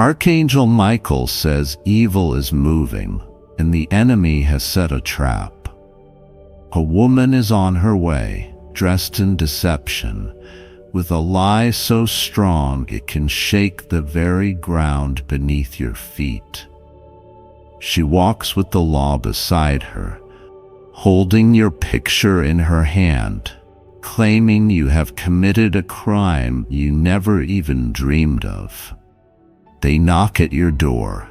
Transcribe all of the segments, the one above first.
Archangel Michael says evil is moving, and the enemy has set a trap. A woman is on her way, dressed in deception, with a lie so strong it can shake the very ground beneath your feet. She walks with the law beside her, holding your picture in her hand, claiming you have committed a crime you never even dreamed of. They knock at your door,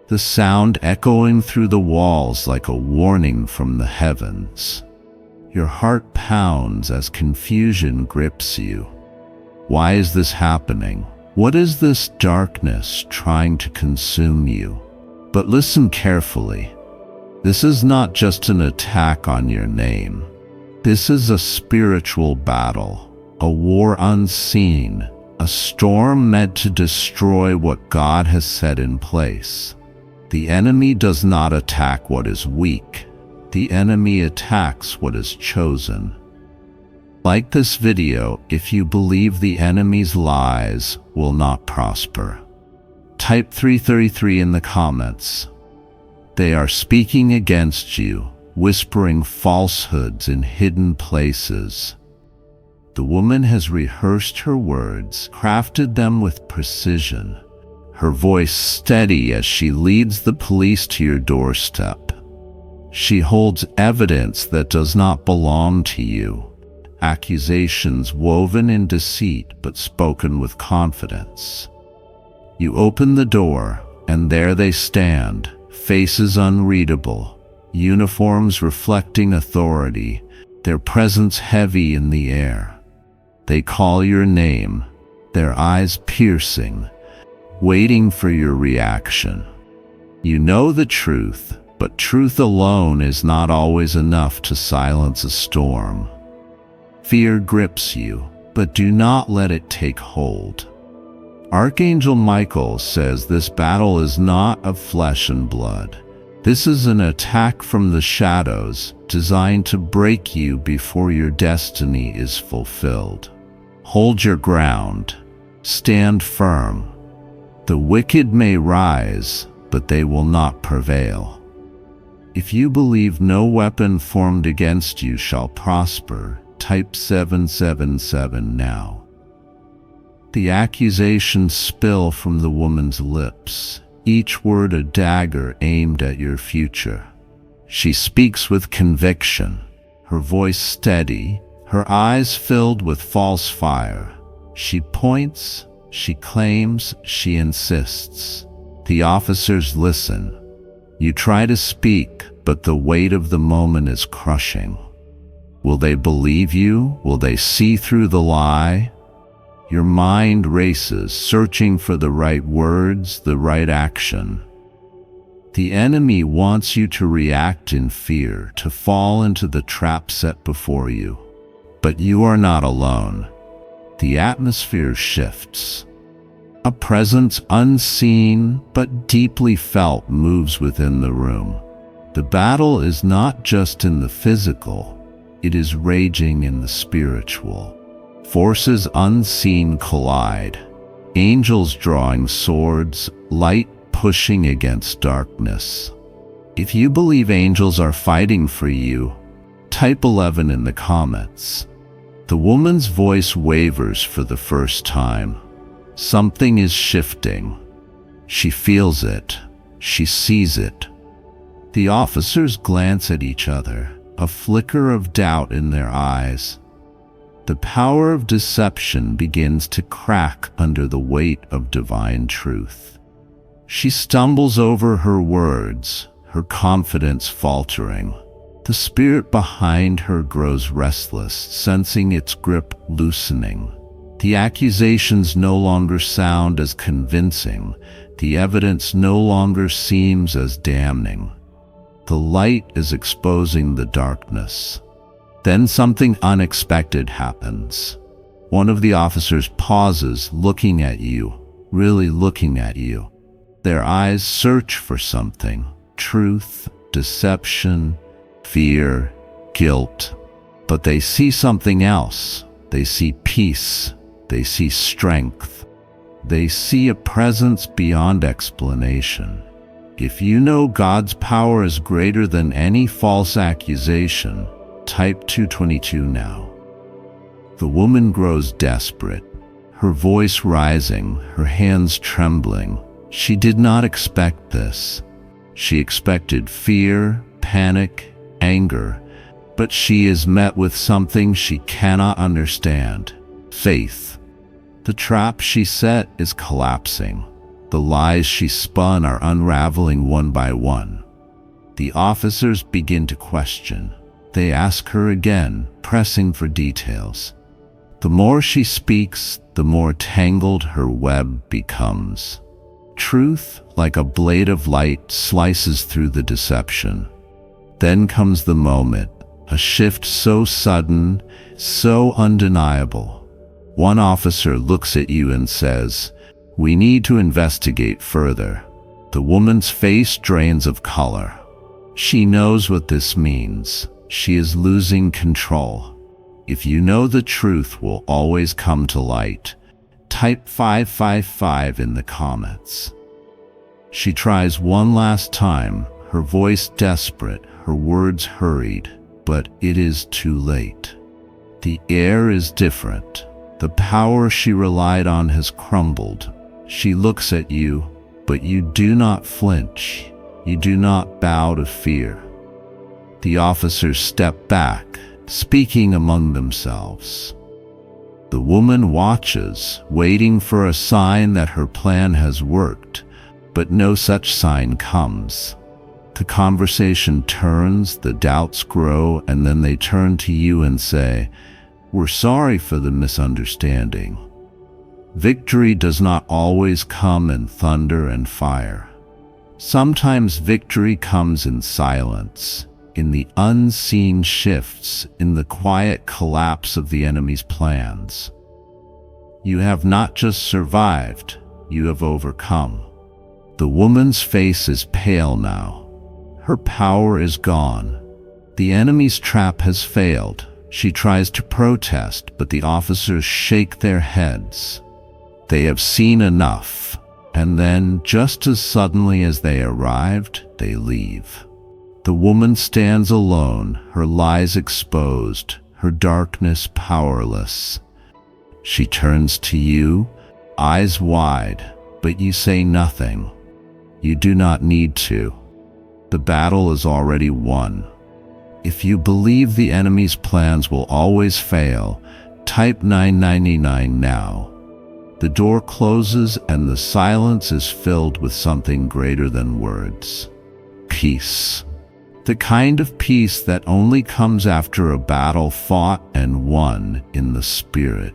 the sound echoing through the walls like a warning from the heavens. Your heart pounds as confusion grips you. Why is this happening? What is this darkness trying to consume you? But listen carefully. This is not just an attack on your name. This is a spiritual battle, a war unseen, a storm meant to destroy what God has set in place. The enemy does not attack what is weak. The enemy attacks what is chosen. Like this video if you believe the enemy's lies will not prosper. Type 333 in the comments. They are speaking against you, whispering falsehoods in hidden places. The woman has rehearsed her words, crafted them with precision, her voice steady as she leads the police to your doorstep. She holds evidence that does not belong to you, accusations woven in deceit but spoken with confidence. You open the door, and there they stand, faces unreadable, uniforms reflecting authority, their presence heavy in the air. They call your name, their eyes piercing, waiting for your reaction. You know the truth, but truth alone is not always enough to silence a storm. Fear grips you, but do not let it take hold. Archangel Michael says this battle is not of flesh and blood. This is an attack from the shadows, designed to break you before your destiny is fulfilled. Hold your ground. Stand firm. The wicked may rise, but they will not prevail. If you believe no weapon formed against you shall prosper, type 777 now. The accusations spill from the woman's lips, each word a dagger aimed at your future. She speaks with conviction, her voice steady, her eyes filled with false fire. She points, she claims, she insists. The officers listen. You try to speak, but the weight of the moment is crushing. Will they believe you? Will they see through the lie? Your mind races, searching for the right words, the right action. The enemy wants you to react in fear, to fall into the trap set before you. But you are not alone. The atmosphere shifts. A presence unseen but deeply felt moves within the room. The battle is not just in the physical, it is raging in the spiritual. Forces unseen collide. Angels drawing swords, light pushing against darkness. If you believe angels are fighting for you, type 11 in the comments. The woman's voice wavers for the first time. Something is shifting. She feels it. She sees it. The officers glance at each other, a flicker of doubt in their eyes. The power of deception begins to crack under the weight of divine truth. She stumbles over her words, her confidence faltering. The spirit behind her grows restless, sensing its grip loosening. The accusations no longer sound as convincing. The evidence no longer seems as damning. The light is exposing the darkness. Then something unexpected happens. One of the officers pauses, looking at you, really looking at you. Their eyes search for something: truth, deception, fear, guilt. But they see something else. They see peace. They see strength. They see a presence beyond explanation. If you know God's power is greater than any false accusation, type 222 now. The woman grows desperate, her voice rising, her hands trembling. She did not expect this. She expected fear, panic, anger, but she is met with something she cannot understand: faith. The trap she set is collapsing. The lies she spun are unraveling one by one. The officers begin to question. They ask her again, pressing for details. The more she speaks, the more tangled her web becomes. Truth, like a blade of light, slices through the deception. Then comes the moment, a shift so sudden, so undeniable. One officer looks at you and says, "We need to investigate further." The woman's face drains of color. She knows what this means. She is losing control. If you know the truth will always come to light, type 555 in the comments. She tries one last time, her voice desperate, her words hurried, but it is too late. The air is different. The power she relied on has crumbled. She looks at you, but you do not flinch. You do not bow to fear. The officers step back, speaking among themselves. The woman watches, waiting for a sign that her plan has worked, but no such sign comes. The conversation turns, the doubts grow, and then they turn to you and say, "We're sorry for the misunderstanding." Victory does not always come in thunder and fire. Sometimes victory comes in silence, in the unseen shifts, in the quiet collapse of the enemy's plans. You have not just survived, you have overcome. The woman's face is pale now. Her power is gone. The enemy's trap has failed. She tries to protest, but the officers shake their heads. They have seen enough, and then, just as suddenly as they arrived, they leave. The woman stands alone, her lies exposed, her darkness powerless. She turns to you, eyes wide, but you say nothing. You do not need to. The battle is already won. If you believe the enemy's plans will always fail, type 999 now. The door closes and the silence is filled with something greater than words. Peace. The kind of peace that only comes after a battle fought and won in the spirit.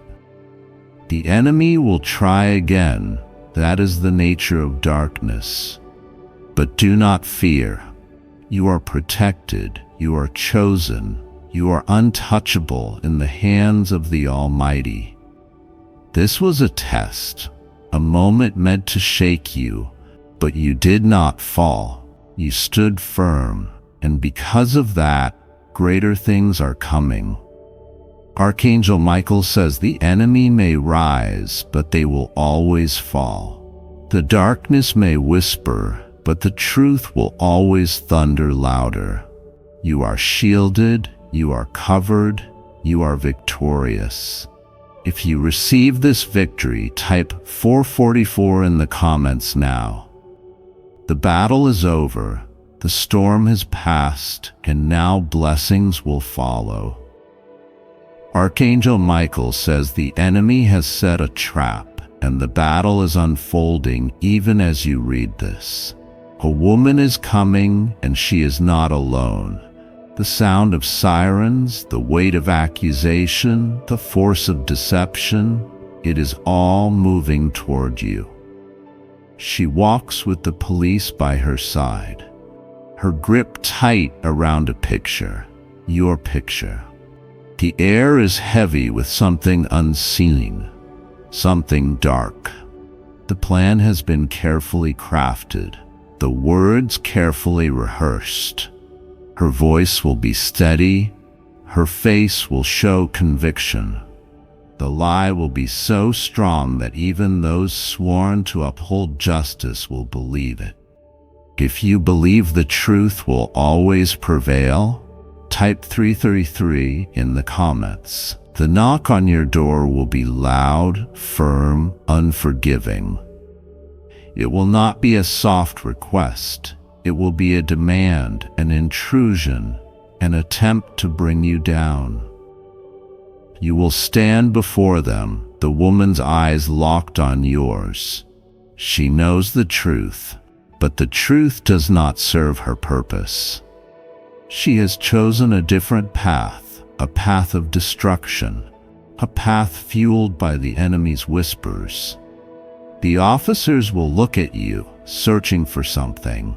The enemy will try again. That is the nature of darkness. But do not fear. You are protected. You are chosen. You are untouchable in the hands of the Almighty. This was a test, a moment meant to shake you, but you did not fall. You stood firm, and because of that, greater things are coming. Archangel Michael says the enemy may rise, but they will always fall. The darkness may whisper, but the truth will always thunder louder. You are shielded, you are covered, you are victorious. If you receive this victory, type 444 in the comments now. The battle is over, the storm has passed, and now blessings will follow. Archangel Michael says the enemy has set a trap, and the battle is unfolding even as you read this. A woman is coming, and she is not alone. The sound of sirens, the weight of accusation, the force of deception, it is all moving toward you. She walks with the police by her side, her grip tight around a picture, your picture. The air is heavy with something unseen, something dark. The plan has been carefully crafted, the words carefully rehearsed. Her voice will be steady, her face will show conviction. The lie will be so strong that even those sworn to uphold justice will believe it. If you believe the truth will always prevail, type 333 in the comments. The knock on your door will be loud, firm, unforgiving. It will not be a soft request. It will be a demand, an intrusion, an attempt to bring you down. You will stand before them, the woman's eyes locked on yours. She knows the truth, but the truth does not serve her purpose. She has chosen a different path, a path of destruction, a path fueled by the enemy's whispers. The officers will look at you, searching for something.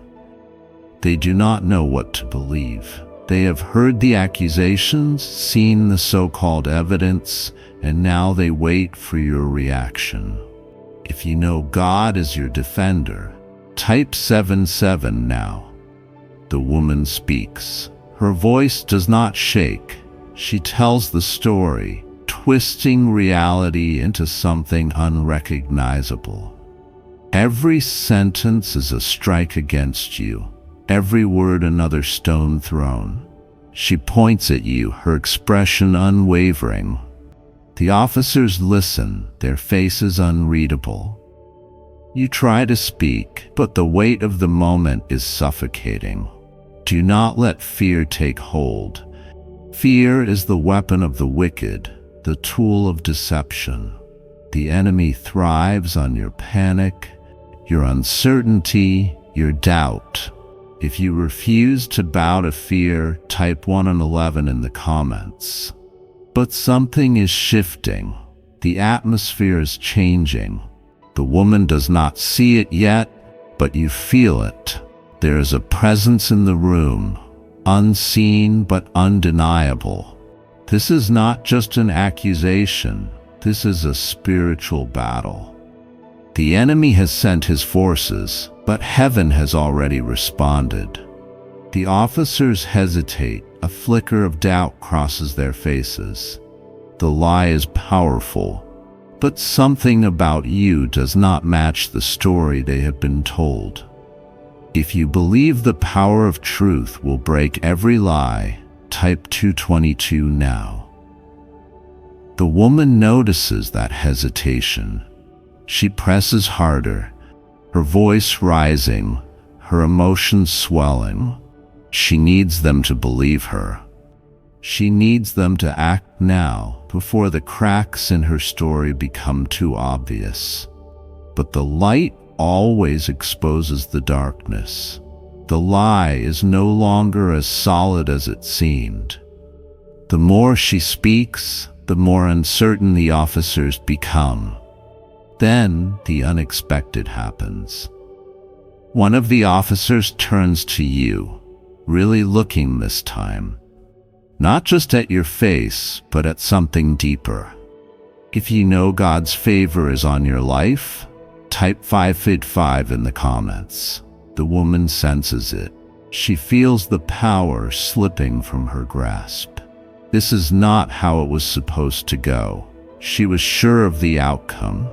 They do not know what to believe. They have heard the accusations, seen the so-called evidence, and now they wait for your reaction. If you know God is your defender, type 77 now. The woman speaks. Her voice does not shake. She tells the story, twisting reality into something unrecognizable. Every sentence is a strike against you. Every word another stone thrown. She points at you, her expression unwavering. The officers listen, their faces unreadable. You try to speak, but the weight of the moment is suffocating. Do not let fear take hold. Fear is the weapon of the wicked, the tool of deception. The enemy thrives on your panic, your uncertainty, your doubt. If you refuse to bow to fear, type 1 and 11 in the comments. But something is shifting. The atmosphere is changing. The woman does not see it yet, but you feel it. There is a presence in the room, unseen but undeniable. This is not just an accusation. This is a spiritual battle. The enemy has sent his forces, but heaven has already responded. The officers hesitate. A flicker of doubt crosses their faces. The lie is powerful, but something about you does not match the story they have been told. If you believe the power of truth will break every lie, type 222 now. The woman notices that hesitation. She presses harder, her voice rising, her emotions swelling. She needs them to believe her. She needs them to act now, before the cracks in her story become too obvious. But the light always exposes the darkness. The lie is no longer as solid as it seemed. The more she speaks, the more uncertain the officers become. Then the unexpected happens. One of the officers turns to you, really looking this time, not just at your face, but at something deeper. If you know God's favor is on your life, type 555 in the comments. The woman senses it. She feels the power slipping from her grasp. This is not how it was supposed to go. She was sure of the outcome.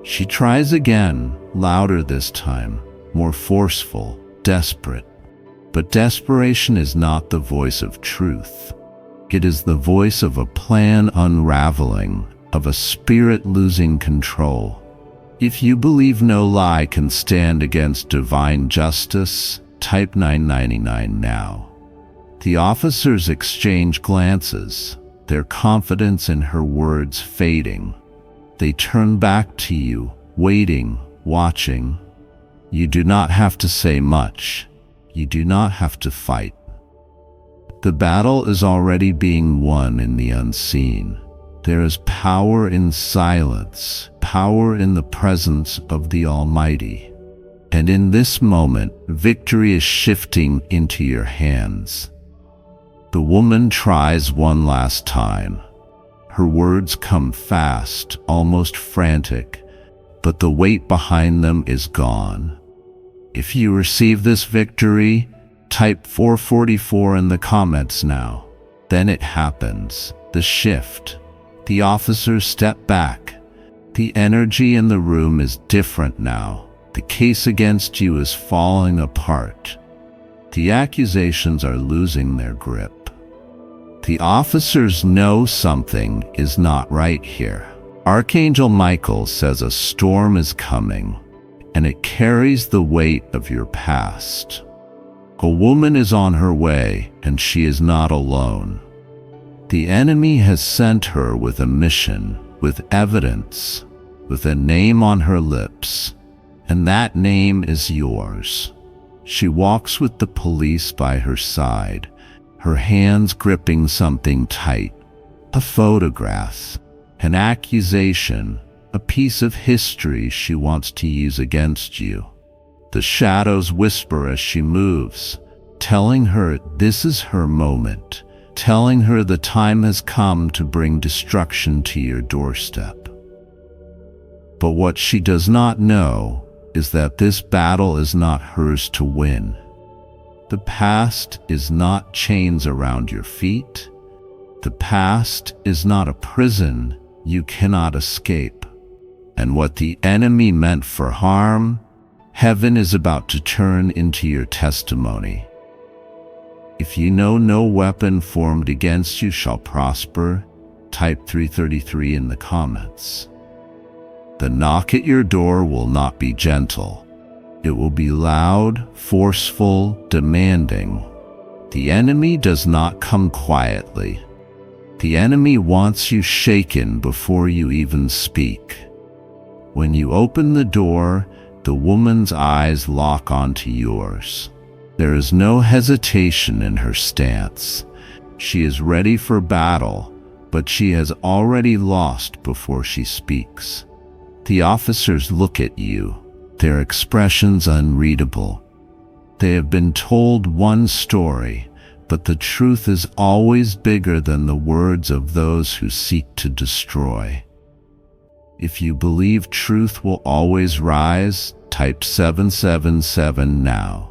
She tries again, louder this time, more forceful, desperate. But desperation is not the voice of truth. It is the voice of a plan unraveling, of a spirit losing control. If you believe no lie can stand against divine justice, type 999 now. The officers exchange glances, their confidence in her words fading. They turn back to you, waiting, watching. You do not have to say much. You do not have to fight. The battle is already being won in the unseen. There is power in silence, power in the presence of the Almighty. And in this moment, victory is shifting into your hands. The woman tries one last time. Her words come fast, almost frantic, but the weight behind them is gone. If you receive this victory, type 444 in the comments now. Then it happens, the shift. The officers step back. The energy in the room is different now. The case against you is falling apart. The accusations are losing their grip. The officers know something is not right here. Archangel Michael says a storm is coming, and it carries the weight of your past. A woman is on her way, and she is not alone. The enemy has sent her with a mission, with evidence, with a name on her lips, and that name is yours. She walks with the police by her side, her hands gripping something tight, a photograph, an accusation, a piece of history she wants to use against you. The shadows whisper as she moves, telling her this is her moment, telling her the time has come to bring destruction to your doorstep. But what she does not know is that this battle is not hers to win. The past is not chains around your feet. The past is not a prison you cannot escape. And what the enemy meant for harm, heaven is about to turn into your testimony. If you know no weapon formed against you shall prosper, type 333 in the comments. The knock at your door will not be gentle. It will be loud, forceful, demanding. The enemy does not come quietly. The enemy wants you shaken before you even speak. When you open the door, the woman's eyes lock onto yours. There is no hesitation in her stance. She is ready for battle, but she has already lost before she speaks. The officers look at you, their expressions unreadable. They have been told one story, but the truth is always bigger than the words of those who seek to destroy. If you believe truth will always rise, type 777 now.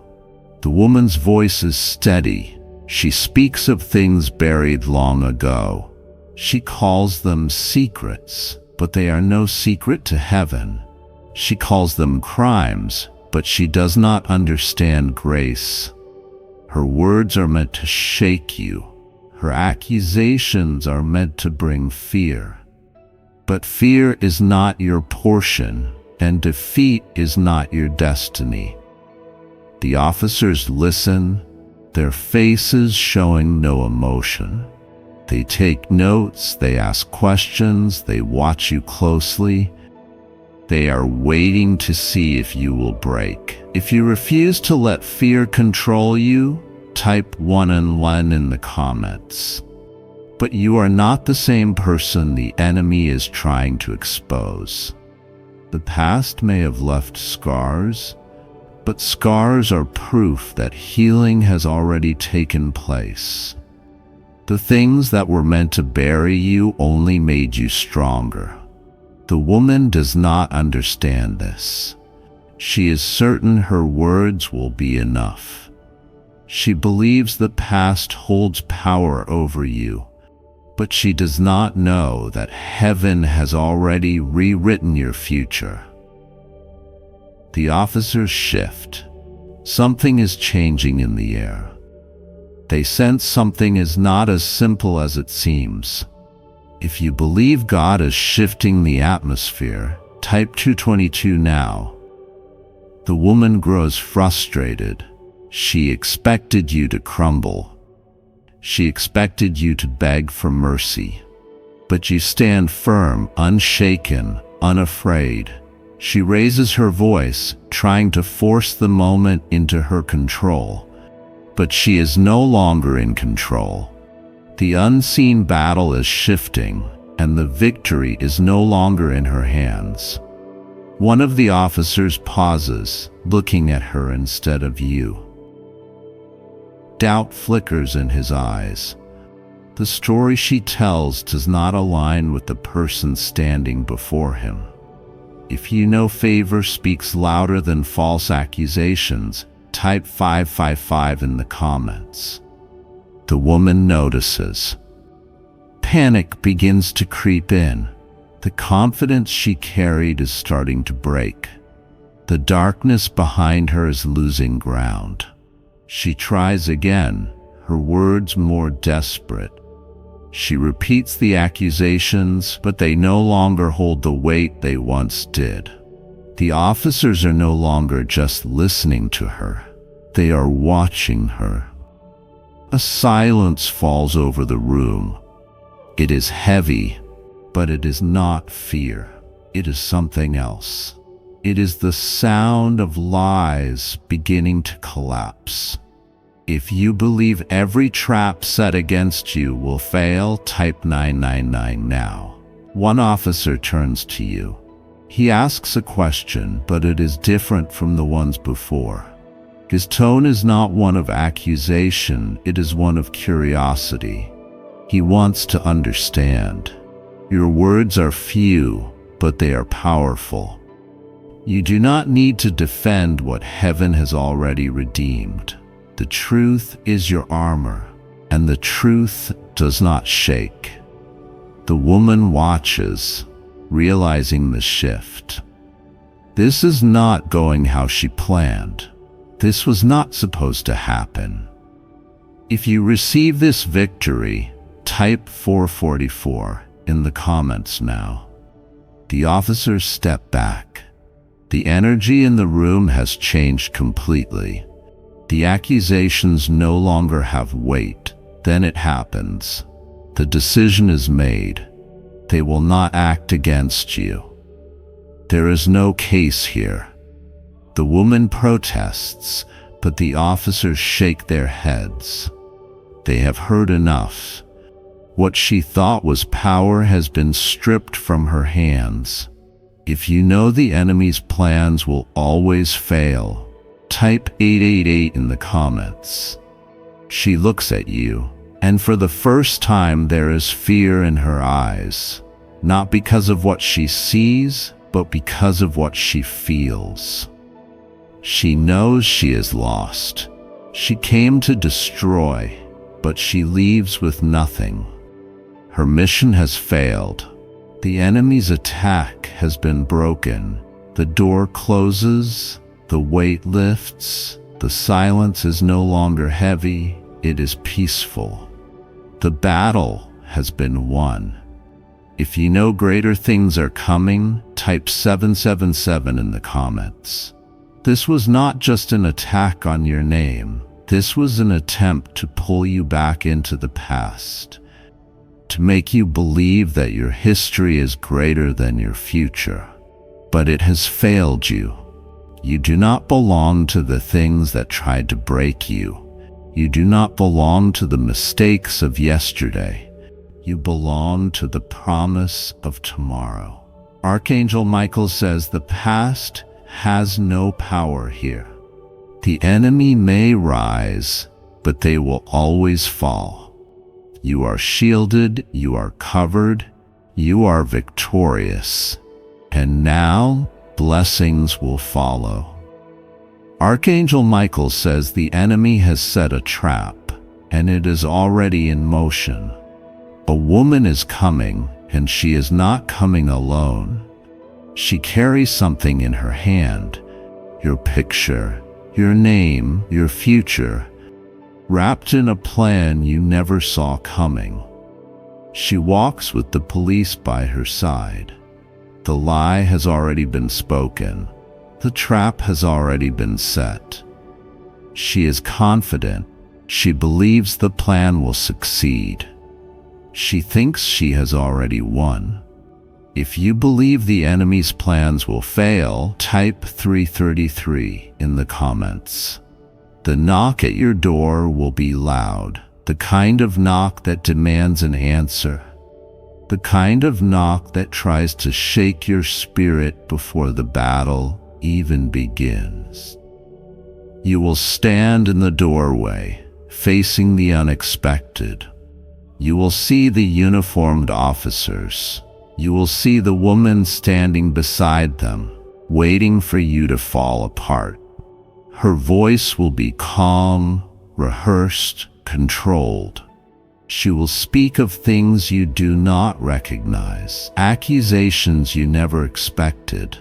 The woman's voice is steady. She speaks of things buried long ago. She calls them secrets, but they are no secret to heaven. She calls them crimes, but she does not understand grace. Her words are meant to shake you. Her accusations are meant to bring fear. But fear is not your portion, and defeat is not your destiny. The officers listen, their faces showing no emotion. They take notes, they ask questions, they watch you closely. They are waiting to see if you will break. If you refuse to let fear control you, type 1 and 1 in the comments. But you are not the same person the enemy is trying to expose. The past may have left scars, but scars are proof that healing has already taken place. The things that were meant to bury you only made you stronger. The woman does not understand this. She is certain her words will be enough. She believes the past holds power over you, but she does not know that heaven has already rewritten your future. The officers shift. Something is changing in the air. They sense something is not as simple as it seems. If you believe God is shifting the atmosphere, type 222 now. The woman grows frustrated. She expected you to crumble. She expected you to beg for mercy. But you stand firm, unshaken, unafraid. She raises her voice, trying to force the moment into her control. But she is no longer in control. The unseen battle is shifting, and the victory is no longer in her hands. One of the officers pauses, looking at her instead of you. Doubt flickers in his eyes. The story she tells does not align with the person standing before him. If you know favor speaks louder than false accusations, type 555 in the comments. The woman notices. Panic begins to creep in. The confidence she carried is starting to break. The darkness behind her is losing ground. She tries again, her words more desperate. She repeats the accusations, but they no longer hold the weight they once did. The officers are no longer just listening to her. They are watching her. A silence falls over the room. It is heavy, but it is not fear. It is something else. It is the sound of lies beginning to collapse. If you believe every trap set against you will fail, type 999 now. One officer turns to you. He asks a question, but it is different from the ones before. His tone is not one of accusation, it is one of curiosity. He wants to understand. Your words are few, but they are powerful. You do not need to defend what heaven has already redeemed. The truth is your armor, and the truth does not shake. The woman watches, realizing the shift. This is not going how she planned. This was not supposed to happen. If you receive this victory, type 444 in the comments now. The officers step back. The energy in the room has changed completely. The accusations no longer have weight. Then it happens. The decision is made. They will not act against you. There is no case here. The woman protests, but the officers shake their heads. They have heard enough. What she thought was power has been stripped from her hands. If you know the enemy's plans will always fail, type 888 in the comments. She looks at you, and for the first time there is fear in her eyes, not because of what she sees, but because of what she feels. She knows she is lost. She came to destroy, but she leaves with nothing. Her mission has failed. The enemy's attack has been broken. The door closes, the weight lifts, the silence is no longer heavy, it is peaceful. The battle has been won. If you know greater things are coming, type 777 in the comments. This was not just an attack on your name. This was an attempt to pull you back into the past, to make you believe that your history is greater than your future. But it has failed you. You do not belong to the things that tried to break you. You do not belong to the mistakes of yesterday. You belong to the promise of tomorrow. Archangel Michael says the past has no power here. The enemy may rise, but they will always fall. You are shielded, you are covered, you are victorious. And now, blessings will follow. Archangel Michael says the enemy has set a trap, and it is already in motion. A woman is coming, and she is not coming alone. She carries something in her hand, your picture, your name, your future, wrapped in a plan you never saw coming. She walks with the police by her side. The lie has already been spoken. The trap has already been set. She is confident. She believes the plan will succeed. She thinks she has already won. If you believe the enemy's plans will fail, type 333 in the comments. The knock at your door will be loud, the kind of knock that demands an answer, the kind of knock that tries to shake your spirit before the battle even begins. You will stand in the doorway, facing the unexpected. You will see the uniformed officers. You will see the woman standing beside them, waiting for you to fall apart. Her voice will be calm, rehearsed, controlled. She will speak of things you do not recognize, accusations you never expected.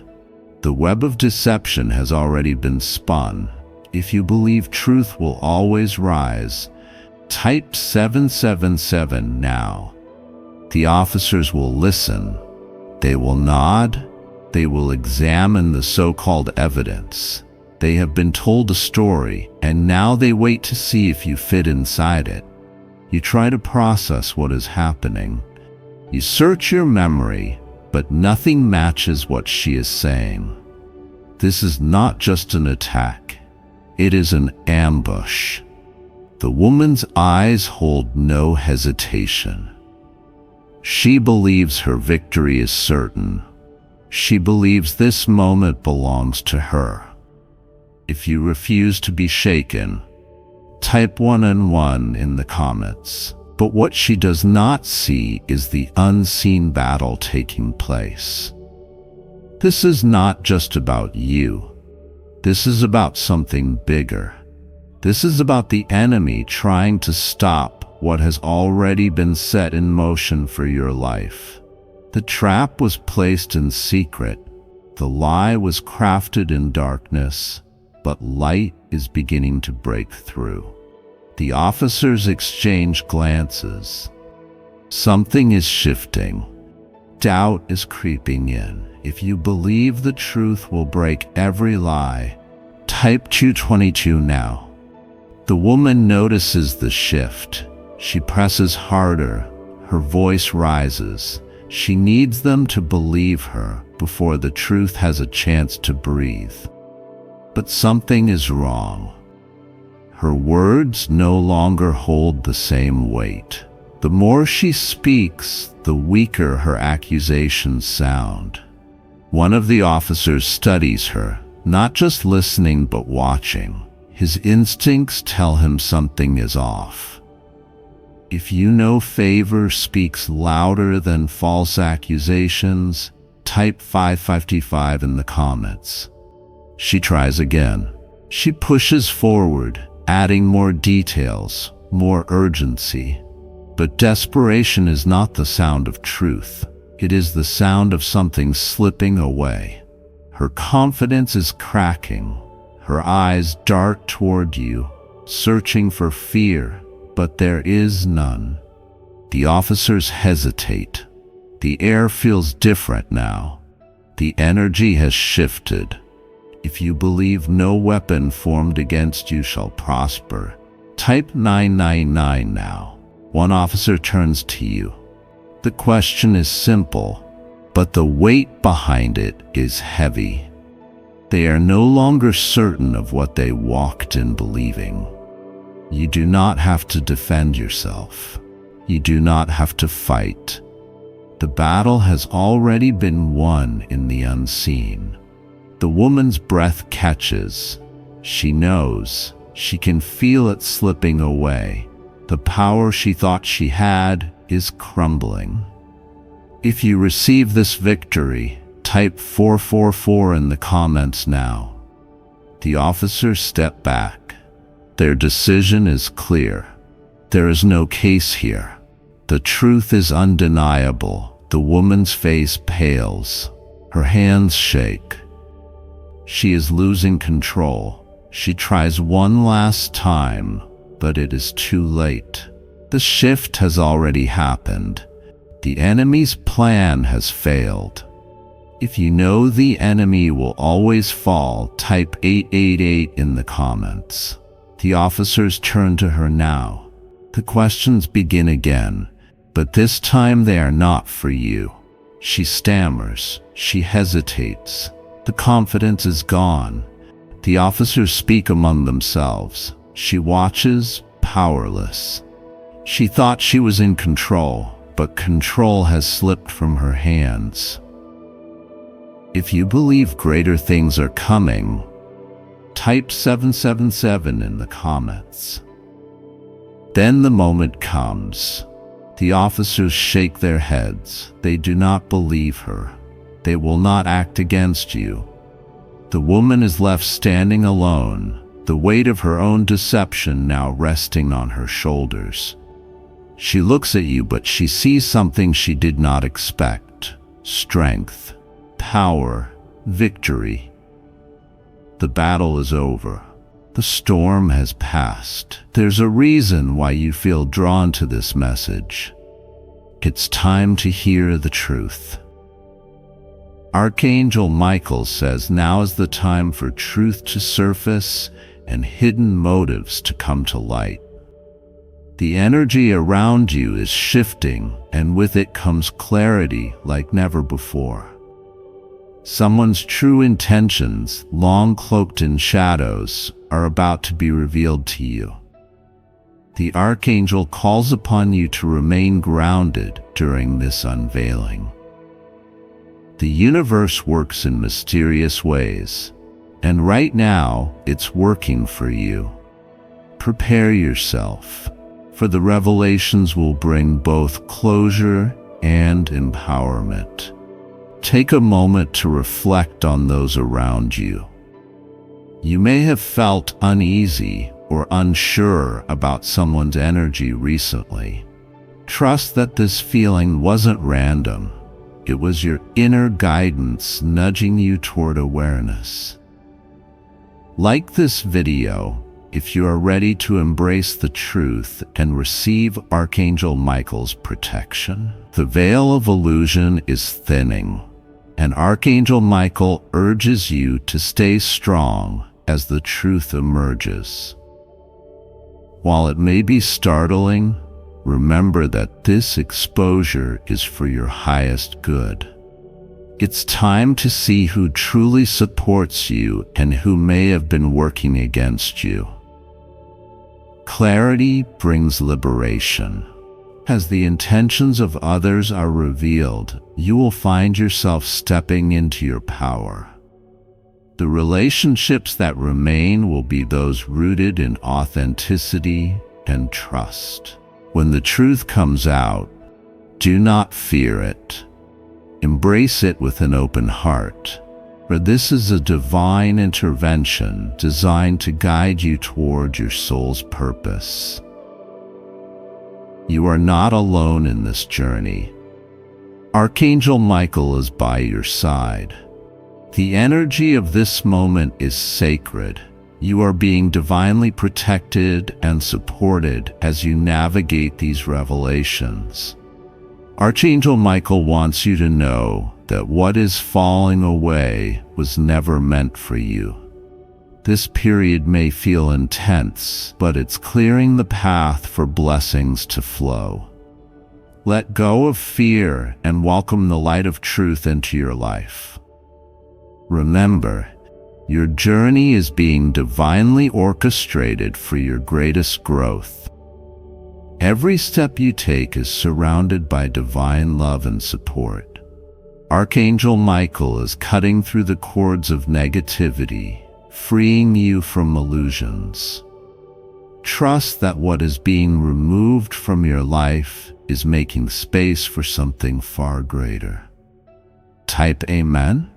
The web of deception has already been spun. If you believe truth will always rise, type 777 now. The officers will listen. They will nod. They will examine the so-called evidence. They have been told a story, and now they wait to see if you fit inside it. You try to process what is happening. You search your memory, but nothing matches what she is saying. This is not just an attack. It is an ambush. The woman's eyes hold no hesitation. She believes her victory is certain. She believes this moment belongs to her. If you refuse to be shaken, type 1 and 1 in the comments. But what she does not see is the unseen battle taking place. This is not just about you. This is about something bigger. This is about the enemy trying to stop what has already been set in motion for your life. The trap was placed in secret. The lie was crafted in darkness, but light is beginning to break through. The officers exchange glances. Something is shifting. Doubt is creeping in. If you believe the truth will break every lie, type 222 now. The woman notices the shift. She presses harder. Her voice rises. She needs them to believe her before the truth has a chance to breathe. But something is wrong. Her words no longer hold the same weight. The more she speaks, the weaker her accusations sound. One of the officers studies her, not just listening but watching. His instincts tell him something is off. If you know favor speaks louder than false accusations, type 555 in the comments. She tries again. She pushes forward, adding more details, more urgency. But desperation is not the sound of truth. It is the sound of something slipping away. Her confidence is cracking. Her eyes dart toward you, searching for fear, but there is none. The officers hesitate. The air feels different now. The energy has shifted. If you believe no weapon formed against you shall prosper, type 999 now. One officer turns to you. The question is simple, but the weight behind it is heavy. They are no longer certain of what they walked in believing. You do not have to defend yourself. You do not have to fight. The battle has already been won in the unseen. The woman's breath catches. She knows. She can feel it slipping away. The power she thought she had is crumbling. If you receive this victory, type 444 in the comments now. The officers step back. Their decision is clear. There is no case here. The truth is undeniable. The woman's face pales. Her hands shake. She is losing control. She tries one last time, but it is too late. The shift has already happened. The enemy's plan has failed. If you know the enemy will always fall, type 888 in the comments. The officers turn to her now. The questions begin again, but this time they are not for you. She stammers. She hesitates. The confidence is gone. The officers speak among themselves. She watches, powerless. She thought she was in control, but control has slipped from her hands. If you believe greater things are coming, type 777 in the comments. Then the moment comes. The officers shake their heads. They do not believe her. They will not act against you. The woman is left standing alone, the weight of her own deception now resting on her shoulders. She looks at you, but she sees something she did not expect: strength, power, victory. The battle is over. The storm has passed. There's a reason why you feel drawn to this message. It's time to hear the truth. Archangel Michael says now is the time for truth to surface and hidden motives to come to light. The energy around you is shifting, and with it comes clarity like never before. Someone's true intentions, long cloaked in shadows, are about to be revealed to you. The Archangel calls upon you to remain grounded during this unveiling. The universe works in mysterious ways, and right now it's working for you. Prepare yourself, for the revelations will bring both closure and empowerment. Take a moment to reflect on those around you. You may have felt uneasy or unsure about someone's energy recently. Trust that this feeling wasn't random. It was your inner guidance nudging you toward awareness. Like this video if you are ready to embrace the truth and receive Archangel Michael's protection. The veil of illusion is thinning, and Archangel Michael urges you to stay strong as the truth emerges. While it may be startling, remember that this exposure is for your highest good. It's time to see who truly supports you and who may have been working against you. Clarity brings liberation. As the intentions of others are revealed, you will find yourself stepping into your power. The relationships that remain will be those rooted in authenticity and trust. When the truth comes out, do not fear it. Embrace it with an open heart, for this is a divine intervention designed to guide you toward your soul's purpose. You are not alone in this journey. Archangel Michael is by your side. The energy of this moment is sacred. You are being divinely protected and supported as you navigate these revelations. Archangel Michael wants you to know that what is falling away was never meant for you. This period may feel intense, but it's clearing the path for blessings to flow. Let go of fear and welcome the light of truth into your life. Remember, your journey is being divinely orchestrated for your greatest growth. Every step you take is surrounded by divine love and support. Archangel Michael is cutting through the cords of negativity, freeing you from illusions. Trust that what is being removed from your life is making space for something far greater. Type Amen.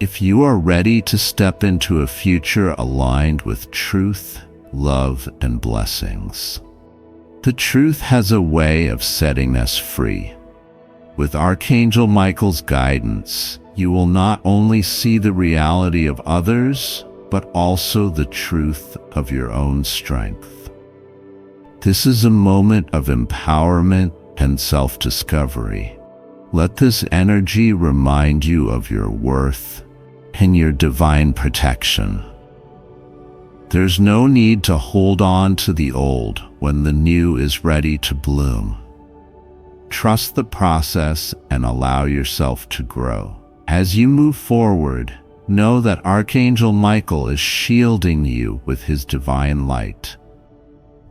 If you are ready to step into a future aligned with truth, love, and blessings. The truth has a way of setting us free. With Archangel Michael's guidance, you will not only see the reality of others, but also the truth of your own strength. This is a moment of empowerment and self-discovery. Let this energy remind you of your worth and your divine protection. There's no need to hold on to the old when the new is ready to bloom. Trust the process and allow yourself to grow. As you move forward, know that Archangel Michael is shielding you with his divine light.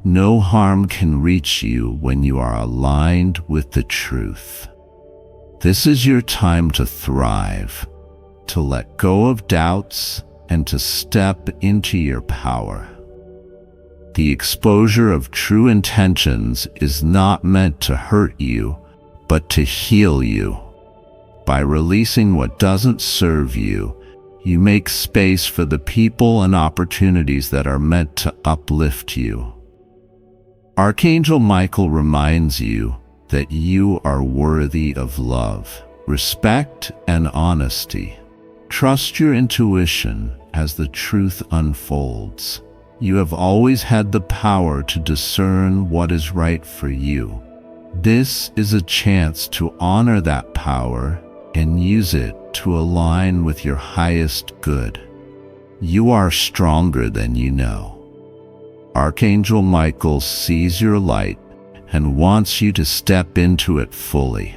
No harm can reach you when you are aligned with the truth. This is your time to thrive, to let go of doubts, and to step into your power. The exposure of true intentions is not meant to hurt you, but to heal you. By releasing what doesn't serve you, you make space for the people and opportunities that are meant to uplift you. Archangel Michael reminds you that you are worthy of love, respect, and honesty. Trust your intuition as the truth unfolds. You have always had the power to discern what is right for you. This is a chance to honor that power and use it to align with your highest good. You are stronger than you know. Archangel Michael sees your light and wants you to step into it fully.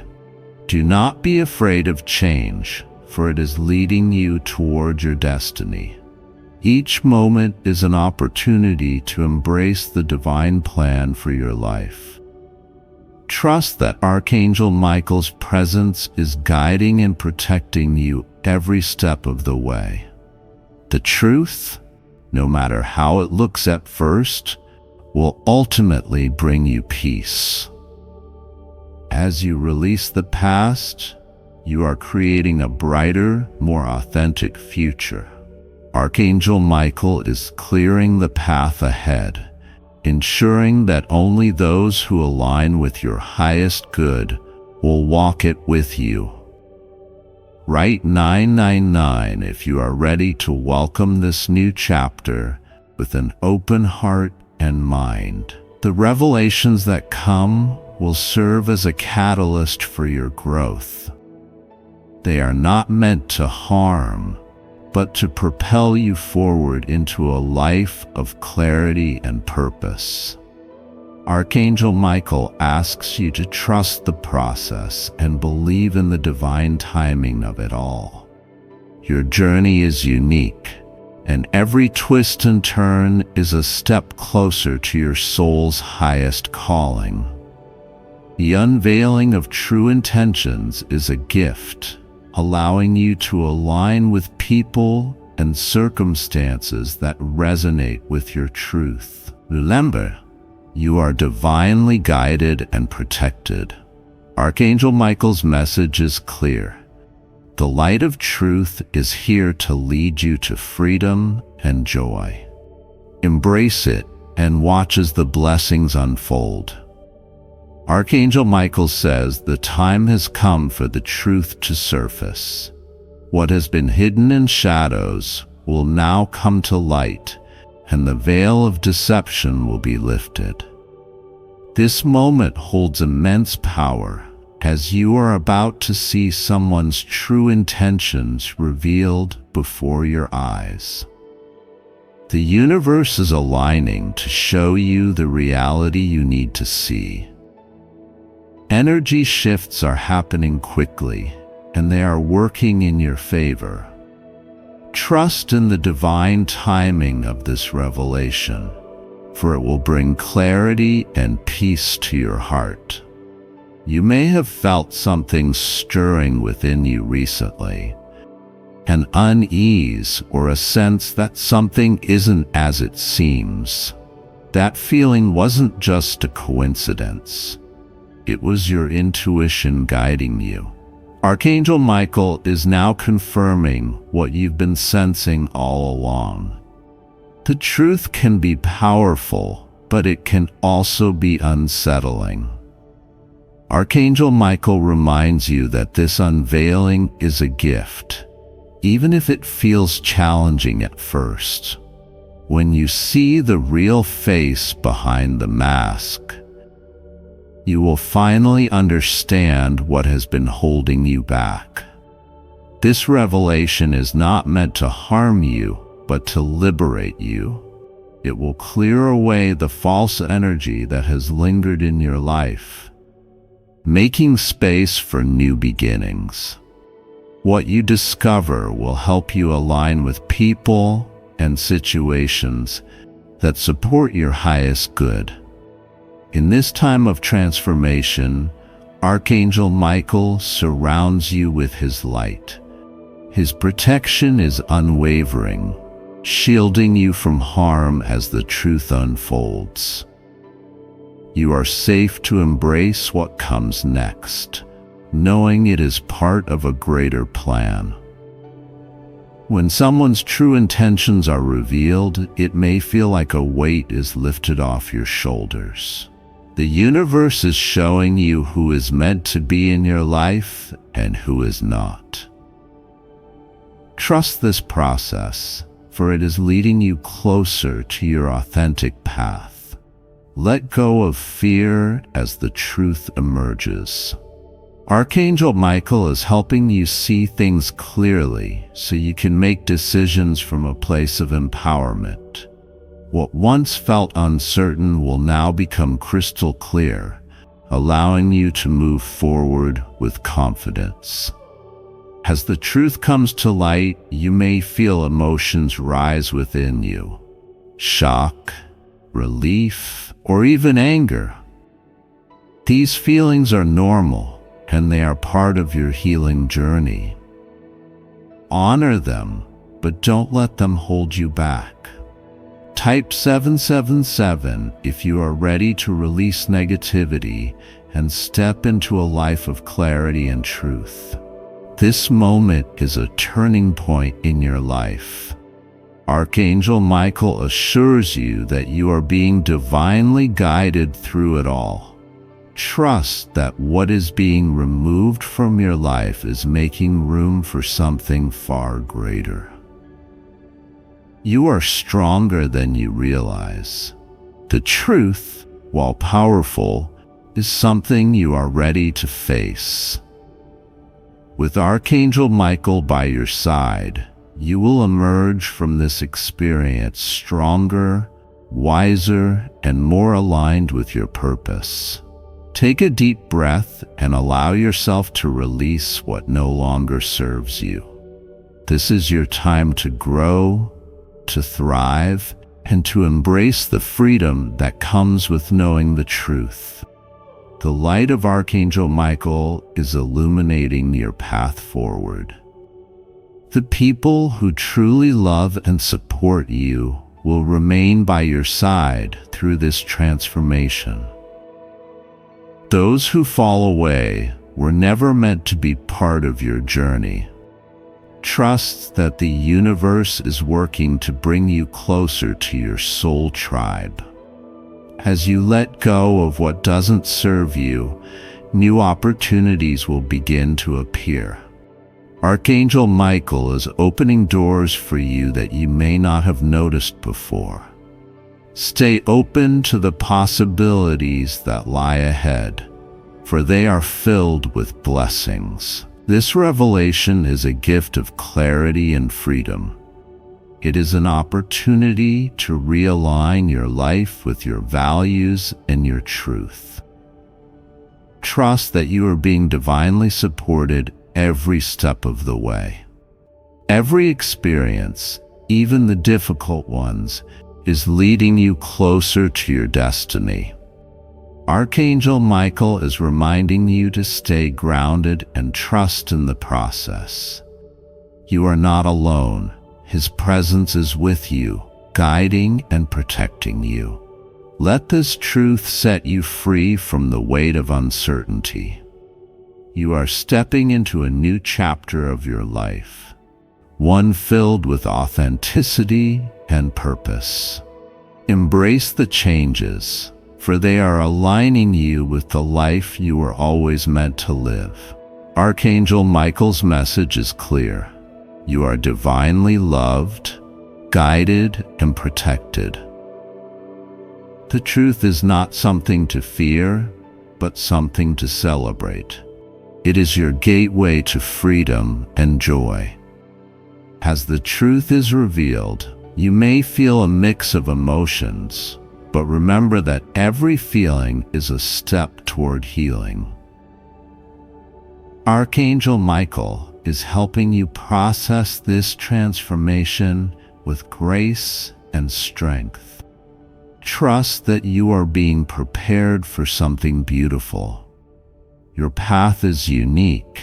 Do not be afraid of change, for it is leading you toward your destiny. Each moment is an opportunity to embrace the divine plan for your life. Trust that Archangel Michael's presence is guiding and protecting you every step of the way. The truth, no matter how it looks at first, will ultimately bring you peace. As you release the past, you are creating a brighter, more authentic future. Archangel Michael is clearing the path ahead, ensuring that only those who align with your highest good will walk it with you. Write 999 if you are ready to welcome this new chapter with an open heart and mind. The revelations that come will serve as a catalyst for your growth. They are not meant to harm, but to propel you forward into a life of clarity and purpose. Archangel Michael asks you to trust the process and believe in the divine timing of it all. Your journey is unique, and every twist and turn is a step closer to your soul's highest calling. The unveiling of true intentions is a gift, allowing you to align with people and circumstances that resonate with your truth. Remember, you are divinely guided and protected. Archangel Michael's message is clear. The light of truth is here to lead you to freedom and joy. Embrace it and watch as the blessings unfold. Archangel Michael says the time has come for the truth to surface. What has been hidden in shadows will now come to light, and the veil of deception will be lifted. This moment holds immense power, as you are about to see someone's true intentions revealed before your eyes. The universe is aligning to show you the reality you need to see. Energy shifts are happening quickly, and they are working in your favor. Trust in the divine timing of this revelation, for it will bring clarity and peace to your heart. You may have felt something stirring within you recently, an unease or a sense that something isn't as it seems. That feeling wasn't just a coincidence. It was your intuition guiding you. Archangel Michael is now confirming what you've been sensing all along. The truth can be powerful, but it can also be unsettling. Archangel Michael reminds you that this unveiling is a gift, even if it feels challenging at first. When you see the real face behind the mask, you will finally understand what has been holding you back. This revelation is not meant to harm you, but to liberate you. It will clear away the false energy that has lingered in your life, making space for new beginnings. What you discover will help you align with people and situations that support your highest good. In this time of transformation, Archangel Michael surrounds you with his light. His protection is unwavering, shielding you from harm as the truth unfolds. You are safe to embrace what comes next, knowing it is part of a greater plan. When someone's true intentions are revealed, it may feel like a weight is lifted off your shoulders. The universe is showing you who is meant to be in your life and who is not. Trust this process, for it is leading you closer to your authentic path. Let go of fear as the truth emerges. Archangel Michael is helping you see things clearly so you can make decisions from a place of empowerment. What once felt uncertain will now become crystal clear, allowing you to move forward with confidence. As the truth comes to light, you may feel emotions rise within you. Shock, relief, or even anger. These feelings are normal, and they are part of your healing journey. Honor them, but don't let them hold you back. Type 777 if you are ready to release negativity and step into a life of clarity and truth. This moment is a turning point in your life. Archangel Michael assures you that you are being divinely guided through it all. Trust that what is being removed from your life is making room for something far greater. You are stronger than you realize. The truth, while powerful, is something you are ready to face. With Archangel Michael by your side, you will emerge from this experience stronger, wiser, and more aligned with your purpose. Take a deep breath and allow yourself to release what no longer serves you. This is your time to grow, to thrive, and to embrace the freedom that comes with knowing the truth. The light of Archangel Michael is illuminating your path forward. The people who truly love and support you will remain by your side through this transformation. Those who fall away were never meant to be part of your journey. Trust that the universe is working to bring you closer to your soul tribe. As you let go of what doesn't serve you, new opportunities will begin to appear. Archangel Michael is opening doors for you that you may not have noticed before. Stay open to the possibilities that lie ahead, for they are filled with blessings. This revelation is a gift of clarity and freedom. It is an opportunity to realign your life with your values and your truth. Trust that you are being divinely supported every step of the way. Every experience, even the difficult ones, is leading you closer to your destiny. Archangel Michael is reminding you to stay grounded and trust in the process. You are not alone. His presence is with you, guiding and protecting you. Let this truth set you free from the weight of uncertainty. You are stepping into a new chapter of your life, one filled with authenticity and purpose. Embrace the changes, for they are aligning you with the life you were always meant to live. Archangel Michael's message is clear. You are divinely loved, guided, and protected. The truth is not something to fear, but something to celebrate. It is your gateway to freedom and joy. As the truth is revealed, you may feel a mix of emotions, but remember that every feeling is a step toward healing. Archangel Michael is helping you process this transformation with grace and strength. Trust that you are being prepared for something beautiful. Your path is unique,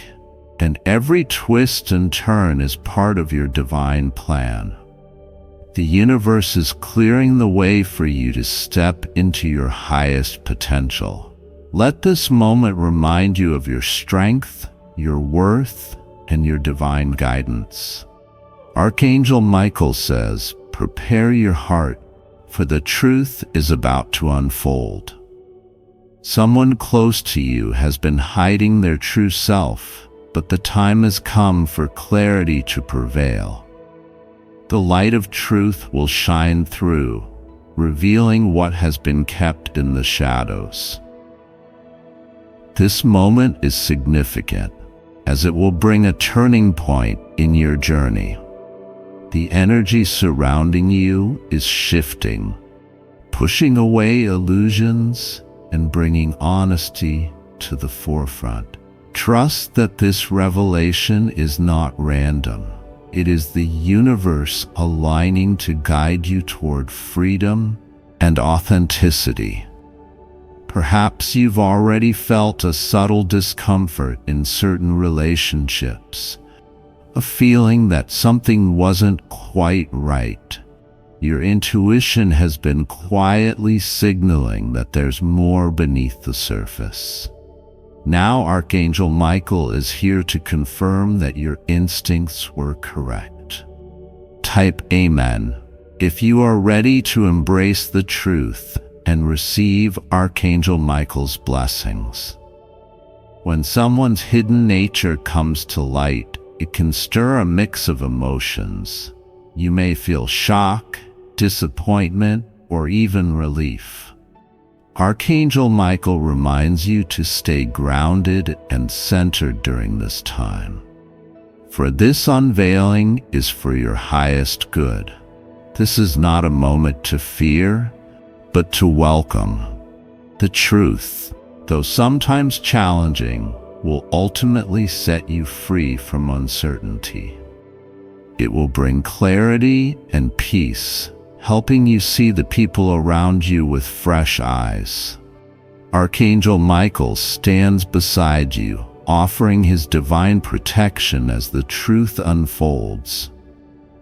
and every twist and turn is part of your divine plan. The universe is clearing the way for you to step into your highest potential. Let this moment remind you of your strength, your worth, and your divine guidance. Archangel Michael says, "Prepare your heart, for the truth is about to unfold." Someone close to you has been hiding their true self, but the time has come for clarity to prevail. The light of truth will shine through, revealing what has been kept in the shadows. This moment is significant, as it will bring a turning point in your journey. The energy surrounding you is shifting, pushing away illusions and bringing honesty to the forefront. Trust that this revelation is not random. It is the universe aligning to guide you toward freedom and authenticity. Perhaps you've already felt a subtle discomfort in certain relationships, a feeling that something wasn't quite right. Your intuition has been quietly signaling that there's more beneath the surface. Now Archangel Michael is here to confirm that your instincts were correct. Type Amen if you are ready to embrace the truth and receive Archangel Michael's blessings. When someone's hidden nature comes to light, it can stir a mix of emotions. You may feel shock, disappointment, or even relief. Archangel Michael reminds you to stay grounded and centered during this time, for this unveiling is for your highest good. This is not a moment to fear, but to welcome. The truth, though sometimes challenging, will ultimately set you free from uncertainty. It will bring clarity and peace, helping you see the people around you with fresh eyes. Archangel Michael stands beside you, offering his divine protection as the truth unfolds.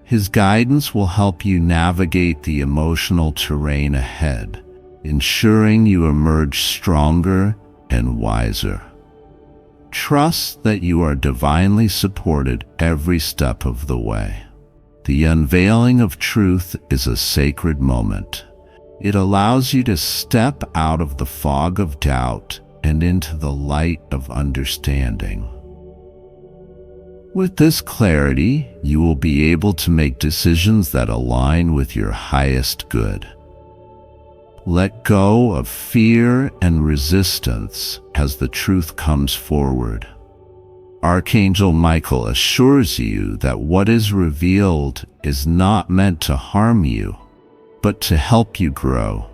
His guidance will help you navigate the emotional terrain ahead, ensuring you emerge stronger and wiser. Trust that you are divinely supported every step of the way. The unveiling of truth is a sacred moment. It allows you to step out of the fog of doubt and into the light of understanding. With this clarity, you will be able to make decisions that align with your highest good. Let go of fear and resistance as the truth comes forward. Archangel Michael assures you that what is revealed is not meant to harm you, but to help you grow.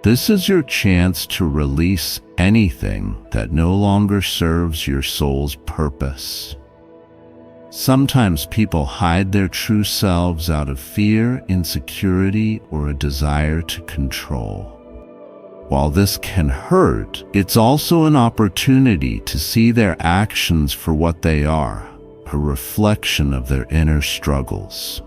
This is your chance to release anything that no longer serves your soul's purpose. Sometimes people hide their true selves out of fear, insecurity, or a desire to control. While this can hurt, it's also an opportunity to see their actions for what they are, a reflection of their inner struggles.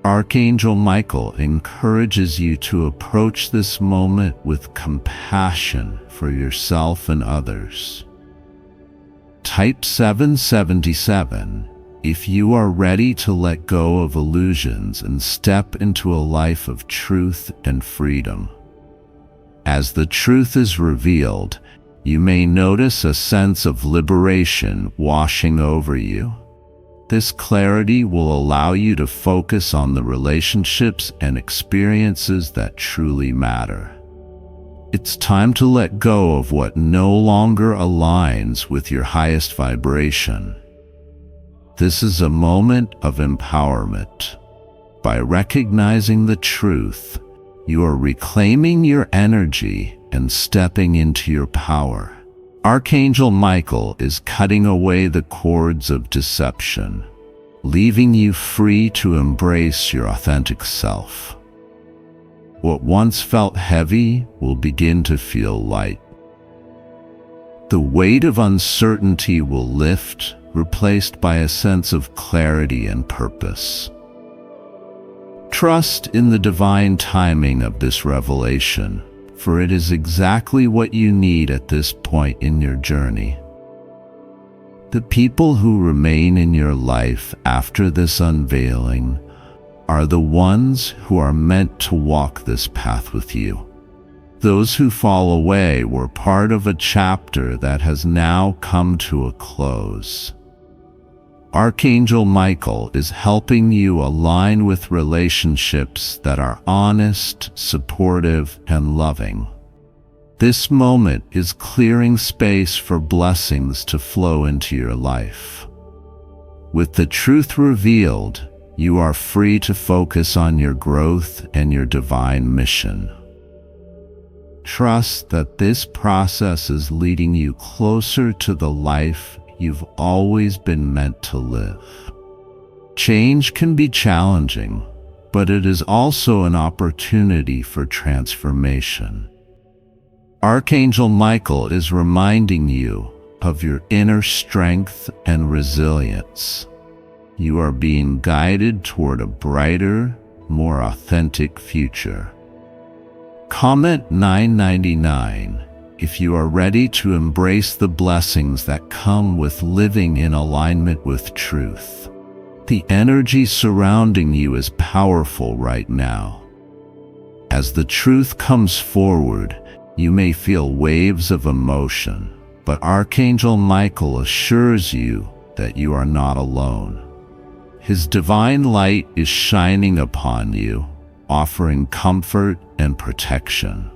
Archangel Michael encourages you to approach this moment with compassion for yourself and others. Type 777 if you are ready to let go of illusions and step into a life of truth and freedom. As the truth is revealed, you may notice a sense of liberation washing over you. This clarity will allow you to focus on the relationships and experiences that truly matter. It's time to let go of what no longer aligns with your highest vibration. This is a moment of empowerment. By recognizing the truth, you are reclaiming your energy and stepping into your power. Archangel Michael is cutting away the cords of deception, leaving you free to embrace your authentic self. What once felt heavy will begin to feel light. The weight of uncertainty will lift, replaced by a sense of clarity and purpose. Trust in the divine timing of this revelation, for it is exactly what you need at this point in your journey. The people who remain in your life after this unveiling are the ones who are meant to walk this path with you. Those who fall away were part of a chapter that has now come to a close. Archangel Michael is helping you align with relationships that are honest, supportive, and loving. This moment is clearing space for blessings to flow into your life. With the truth revealed, you are free to focus on your growth and your divine mission. Trust that this process is leading you closer to the life you've always been meant to live. Change can be challenging, but it is also an opportunity for transformation. Archangel Michael is reminding you of your inner strength and resilience. You are being guided toward a brighter, more authentic future. Comment 999 if you are ready to embrace the blessings that come with living in alignment with truth. The energy surrounding you is powerful right now. As the truth comes forward, you may feel waves of emotion, but Archangel Michael assures you that you are not alone. His divine light is shining upon you, offering comfort and protection.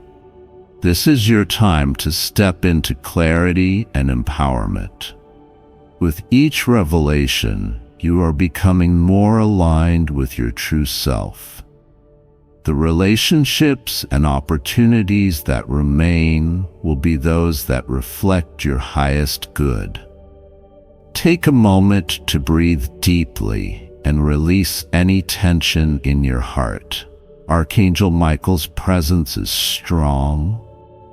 This is your time to step into clarity and empowerment. With each revelation, you are becoming more aligned with your true self. The relationships and opportunities that remain will be those that reflect your highest good. Take a moment to breathe deeply and release any tension in your heart. Archangel Michael's presence is strong,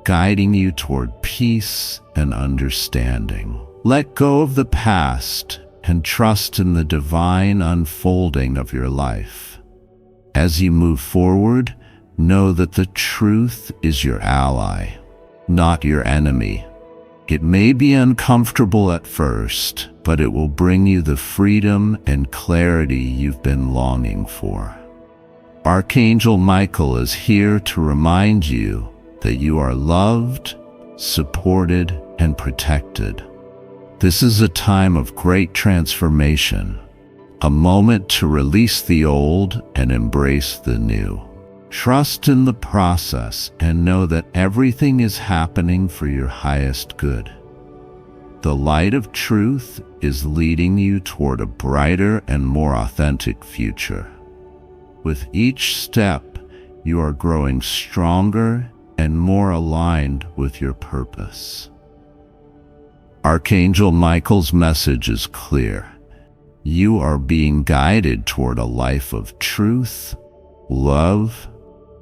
guiding you toward peace and understanding. Let go of the past and trust in the divine unfolding of your life. As you move forward, know that the truth is your ally, not your enemy. It may be uncomfortable at first, but it will bring you the freedom and clarity you've been longing for. Archangel Michael is here to remind you that you are loved, supported, and protected. This is a time of great transformation, a moment to release the old and embrace the new. Trust in the process and know that everything is happening for your highest good. The light of truth is leading you toward a brighter and more authentic future. With each step, you are growing stronger and more aligned with your purpose. Archangel Michael's message is clear. You are being guided toward a life of truth, love,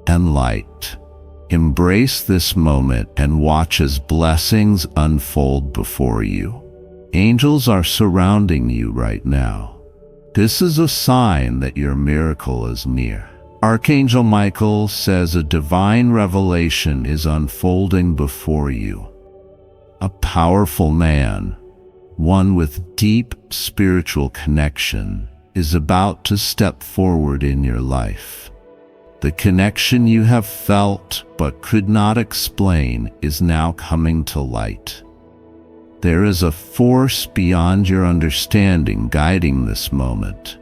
and light. Embrace this moment and watch as blessings unfold before you. Angels are surrounding you right now. This is a sign that your miracle is near. Archangel Michael says a divine revelation is unfolding before you. A powerful man, one with deep spiritual connection, is about to step forward in your life. The connection you have felt but could not explain is now coming to light. There is a force beyond your understanding guiding this moment.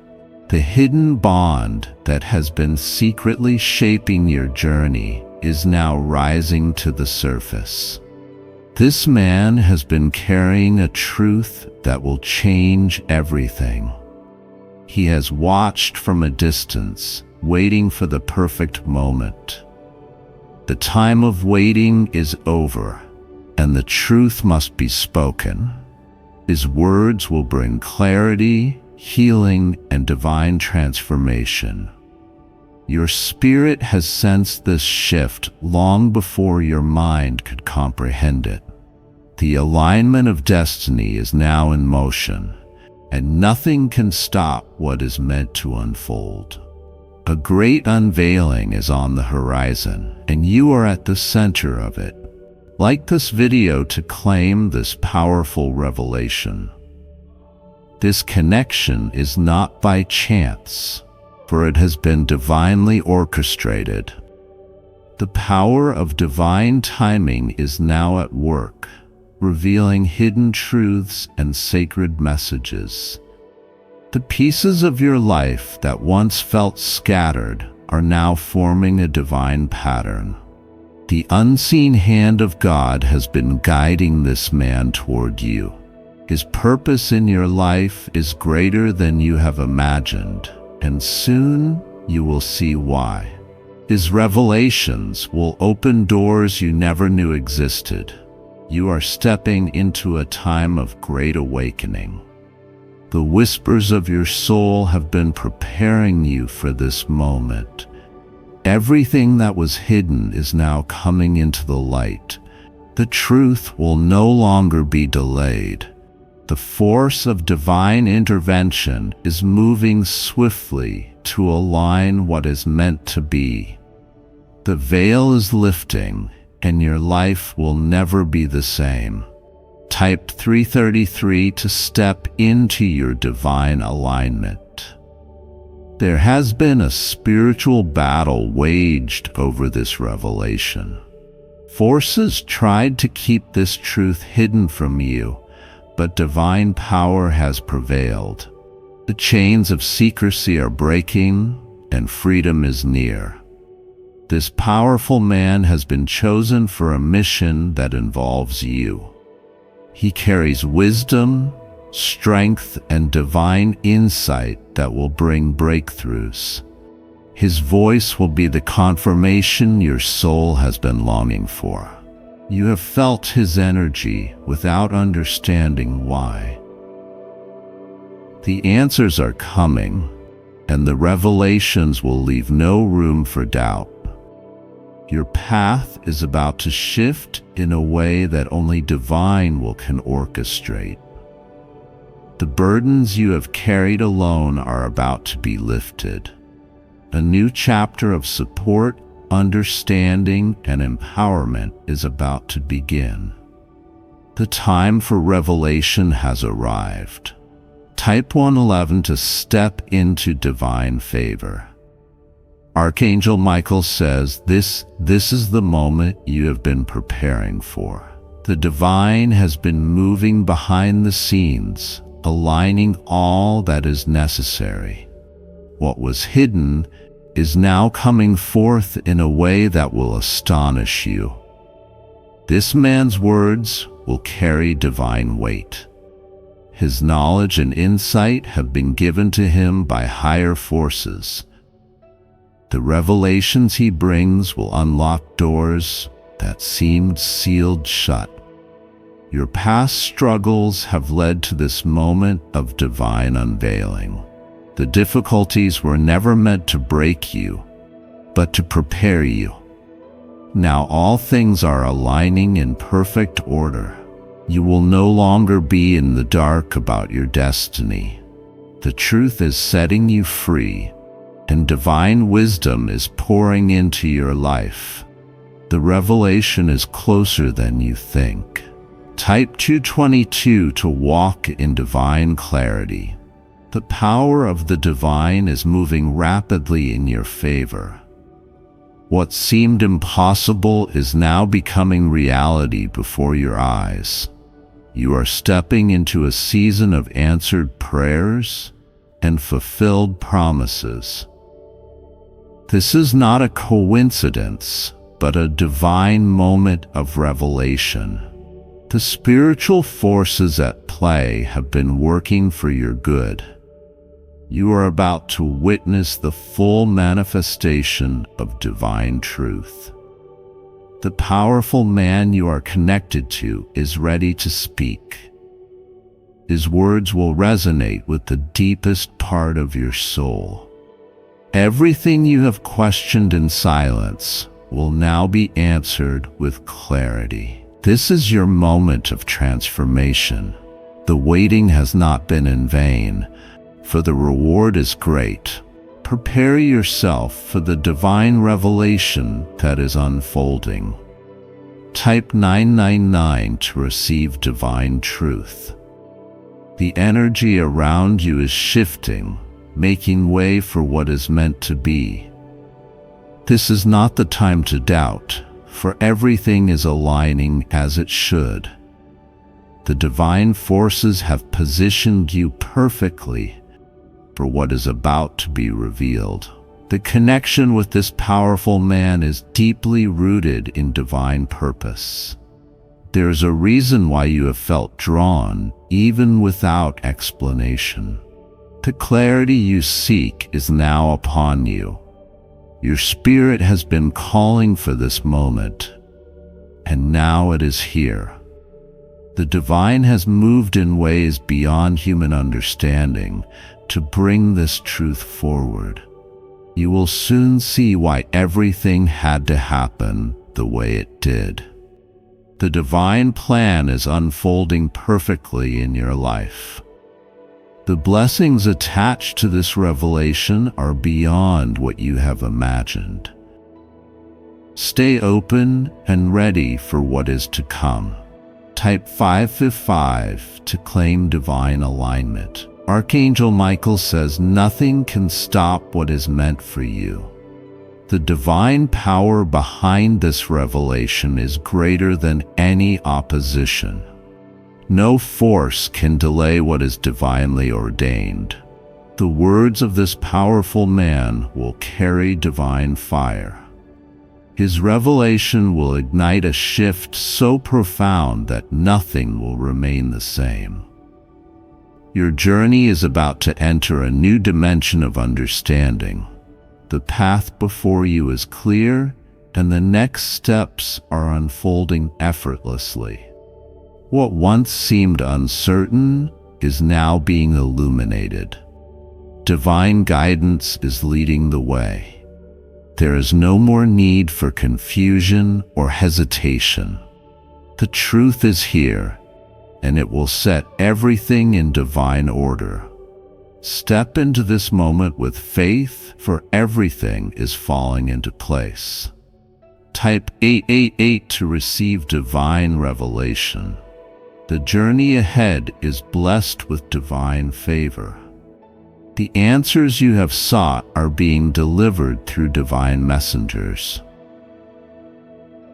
The hidden bond that has been secretly shaping your journey is now rising to the surface. This man has been carrying a truth that will change everything. He has watched from a distance, waiting for the perfect moment. The time of waiting is over, and the truth must be spoken. His words will bring clarity, healing, and divine transformation. Your spirit has sensed this shift long before your mind could comprehend it. The alignment of destiny is now in motion, and nothing can stop what is meant to unfold. A great unveiling is on the horizon, and you are at the center of it. Like this video to claim this powerful revelation. This connection is not by chance, for it has been divinely orchestrated. The power of divine timing is now at work, revealing hidden truths and sacred messages. The pieces of your life that once felt scattered are now forming a divine pattern. The unseen hand of God has been guiding this man toward you. His purpose in your life is greater than you have imagined, and soon you will see why. His revelations will open doors you never knew existed. You are stepping into a time of great awakening. The whispers of your soul have been preparing you for this moment. Everything that was hidden is now coming into the light. The truth will no longer be delayed. The force of divine intervention is moving swiftly to align what is meant to be. The veil is lifting, and your life will never be the same. Type 333 to step into your divine alignment. There has been a spiritual battle waged over this revelation. Forces tried to keep this truth hidden from you, but divine power has prevailed. The chains of secrecy are breaking, and freedom is near. This powerful man has been chosen for a mission that involves you. He carries wisdom, strength, and divine insight that will bring breakthroughs. His voice will be the confirmation your soul has been longing for. You have felt his energy without understanding why. The answers are coming, and the revelations will leave no room for doubt. Your path is about to shift in a way that only divine can orchestrate. The burdens you have carried alone are about to be lifted. A new chapter of support, understanding, and empowerment is about to begin. The time for revelation has arrived. Type 111 to step into divine favor. Archangel Michael says, this is the moment you have been preparing for. The divine has been moving behind the scenes, aligning all that is necessary. What was hidden is now coming forth in a way that will astonish you. This man's words will carry divine weight. His knowledge and insight have been given to him by higher forces. The revelations he brings will unlock doors that seemed sealed shut. Your past struggles have led to this moment of divine unveiling. The difficulties were never meant to break you, but to prepare you. Now all things are aligning in perfect order. You will no longer be in the dark about your destiny. The truth is setting you free, and divine wisdom is pouring into your life. The revelation is closer than you think. Type 222 to walk in divine clarity. The power of the divine is moving rapidly in your favor. What seemed impossible is now becoming reality before your eyes. You are stepping into a season of answered prayers and fulfilled promises. This is not a coincidence, but a divine moment of revelation. The spiritual forces at play have been working for your good. You are about to witness the full manifestation of divine truth. The powerful man you are connected to is ready to speak. His words will resonate with the deepest part of your soul. Everything you have questioned in silence will now be answered with clarity. This is your moment of transformation. The waiting has not been in vain, for the reward is great. Prepare yourself for the divine revelation that is unfolding. Type 999 to receive divine truth. The energy around you is shifting, making way for what is meant to be. This is not the time to doubt, for everything is aligning as it should. The divine forces have positioned you perfectly for what is about to be revealed. The connection with this powerful man is deeply rooted in divine purpose. There is a reason why you have felt drawn, even without explanation. The clarity you seek is now upon you. Your spirit has been calling for this moment, and now it is here. The divine has moved in ways beyond human understanding to bring this truth forward. You will soon see why everything had to happen the way it did. The divine plan is unfolding perfectly in your life. The blessings attached to this revelation are beyond what you have imagined. Stay open and ready for what is to come. Type 555 to claim divine alignment. Archangel Michael says nothing can stop what is meant for you. The divine power behind this revelation is greater than any opposition. No force can delay what is divinely ordained. The words of this powerful man will carry divine fire. His revelation will ignite a shift so profound that nothing will remain the same. Your journey is about to enter a new dimension of understanding. The path before you is clear, and the next steps are unfolding effortlessly. What once seemed uncertain is now being illuminated. Divine guidance is leading the way. There is no more need for confusion or hesitation. The truth is here, and it will set everything in divine order. Step into this moment with faith, for everything is falling into place. Type 888 to receive divine revelation. The journey ahead is blessed with divine favor. The answers you have sought are being delivered through divine messengers.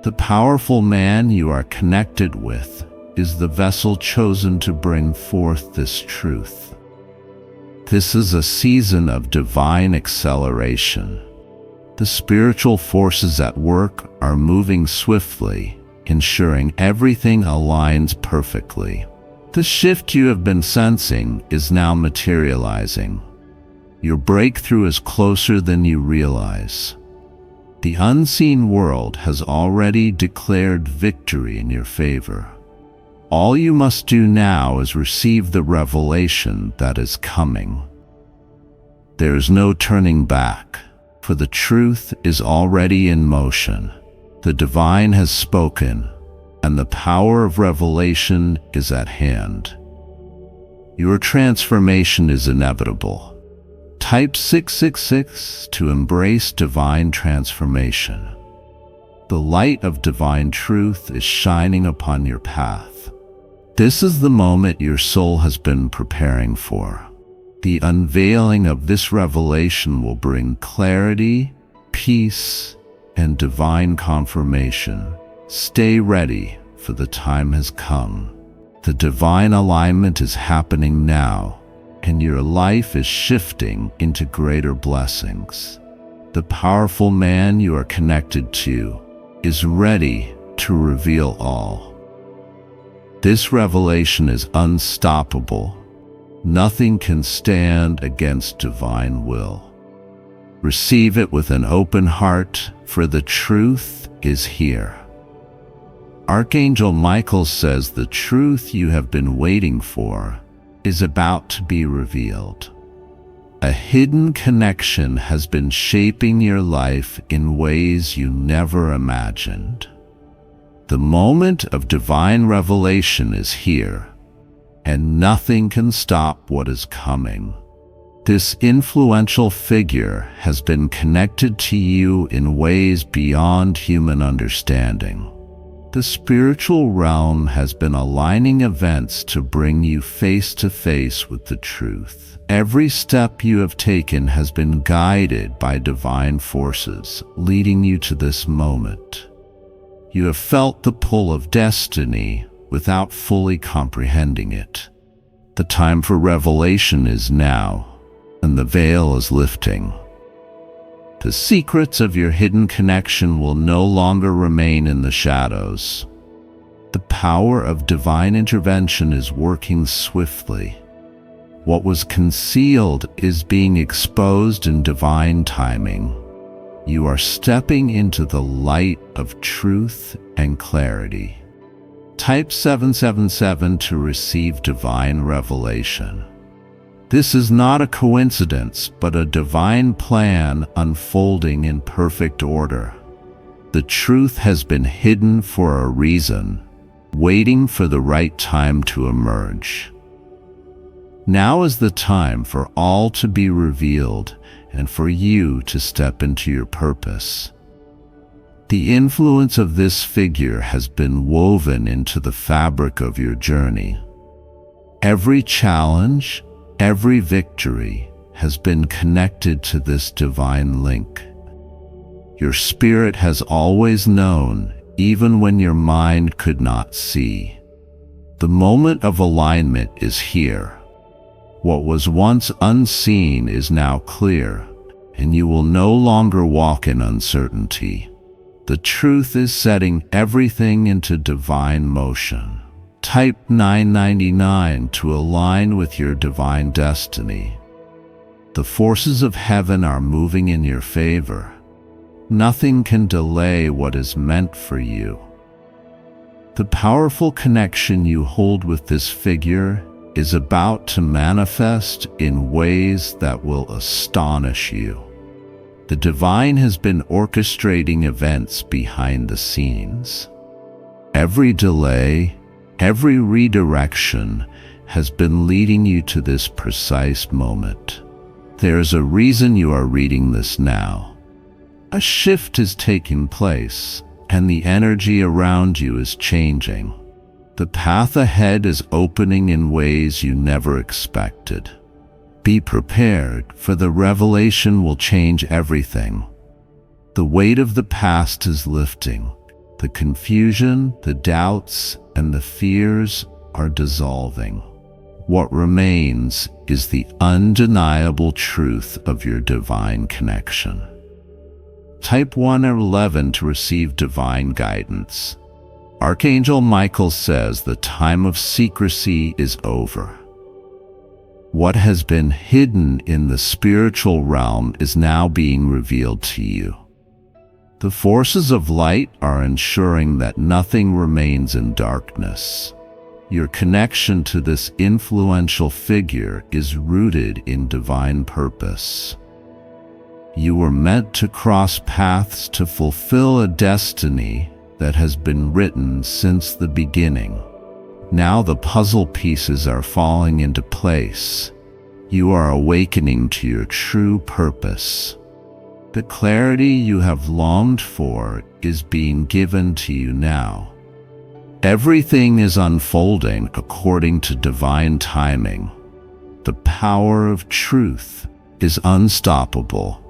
The powerful man you are connected with is the vessel chosen to bring forth this truth. This is a season of divine acceleration. The spiritual forces at work are moving swiftly, ensuring everything aligns perfectly. The shift you have been sensing is now materializing. Your breakthrough is closer than you realize. The unseen world has already declared victory in your favor. All you must do now is receive the revelation that is coming. There is no turning back, for the truth is already in motion. The divine has spoken, and the power of revelation is at hand. Your transformation is inevitable. Type 666 to embrace divine transformation. The light of divine truth is shining upon your path. This is the moment your soul has been preparing for. The unveiling of this revelation will bring clarity, peace, and divine confirmation. Stay ready, for the time has come. The divine alignment is happening now, and your life is shifting into greater blessings. The powerful man you are connected to is ready to reveal all. This revelation is unstoppable. Nothing can stand against divine will. Receive it with an open heart, for the truth is here. Archangel Michael says the truth you have been waiting for is about to be revealed. A hidden connection has been shaping your life in ways you never imagined. The moment of divine revelation is here, and nothing can stop what is coming. This influential figure has been connected to you in ways beyond human understanding. The spiritual realm has been aligning events to bring you face to face with the truth. Every step you have taken has been guided by divine forces, leading you to this moment. You have felt the pull of destiny without fully comprehending it. The time for revelation is now, and the veil is lifting. The secrets of your hidden connection will no longer remain in the shadows. The power of divine intervention is working swiftly. What was concealed is being exposed in divine timing. You are stepping into the light of truth and clarity. Type 777 to receive divine revelation. This is not a coincidence, but a divine plan unfolding in perfect order. The truth has been hidden for a reason, waiting for the right time to emerge. Now is the time for all to be revealed and for you to step into your purpose. The influence of this figure has been woven into the fabric of your journey. Every challenge, every victory has been connected to this divine link. Your spirit has always known, even when your mind could not see. The moment of alignment is here. What was once unseen is now clear, and you will no longer walk in uncertainty. The truth is setting everything into divine motion. Type 999 to align with your divine destiny. The forces of heaven are moving in your favor. Nothing can delay what is meant for you. The powerful connection you hold with this figure is about to manifest in ways that will astonish you. The divine has been orchestrating events behind the scenes. Every delay, every redirection has been leading you to this precise moment. There's a reason you are reading this now. A shift is taking place, and the energy around you is changing. The path ahead is opening in ways you never expected. Be prepared, for the revelation will change everything. The weight of the past is lifting. The confusion, the doubts, and the fears are dissolving. What remains is the undeniable truth of your divine connection. Type 1 or 11 to receive divine guidance. Archangel Michael says the time of secrecy is over. What has been hidden in the spiritual realm is now being revealed to you. The forces of light are ensuring that nothing remains in darkness. Your connection to this influential figure is rooted in divine purpose. You were meant to cross paths to fulfill a destiny that has been written since the beginning. Now the puzzle pieces are falling into place. You are awakening to your true purpose. The clarity you have longed for is being given to you now. Everything is unfolding according to divine timing. The power of truth is unstoppable.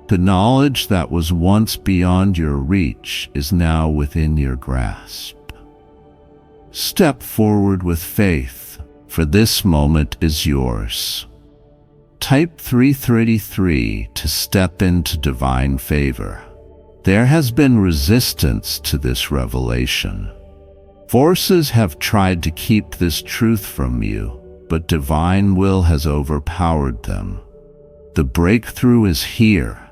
The knowledge that was once beyond your reach is now within your grasp. Step forward with faith, for this moment is yours. Type 333 to step into divine favor. There has been resistance to this revelation. Forces have tried to keep this truth from you, but divine will has overpowered them. The breakthrough is here,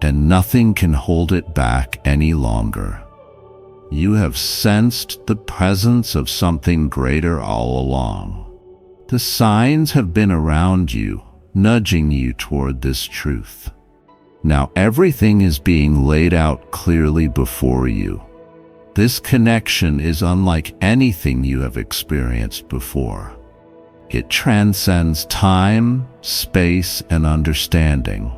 and nothing can hold it back any longer. You have sensed the presence of something greater all along. The signs have been around you, nudging you toward this truth. Now everything is being laid out clearly before you. This connection is unlike anything you have experienced before. It transcends time, space, and understanding.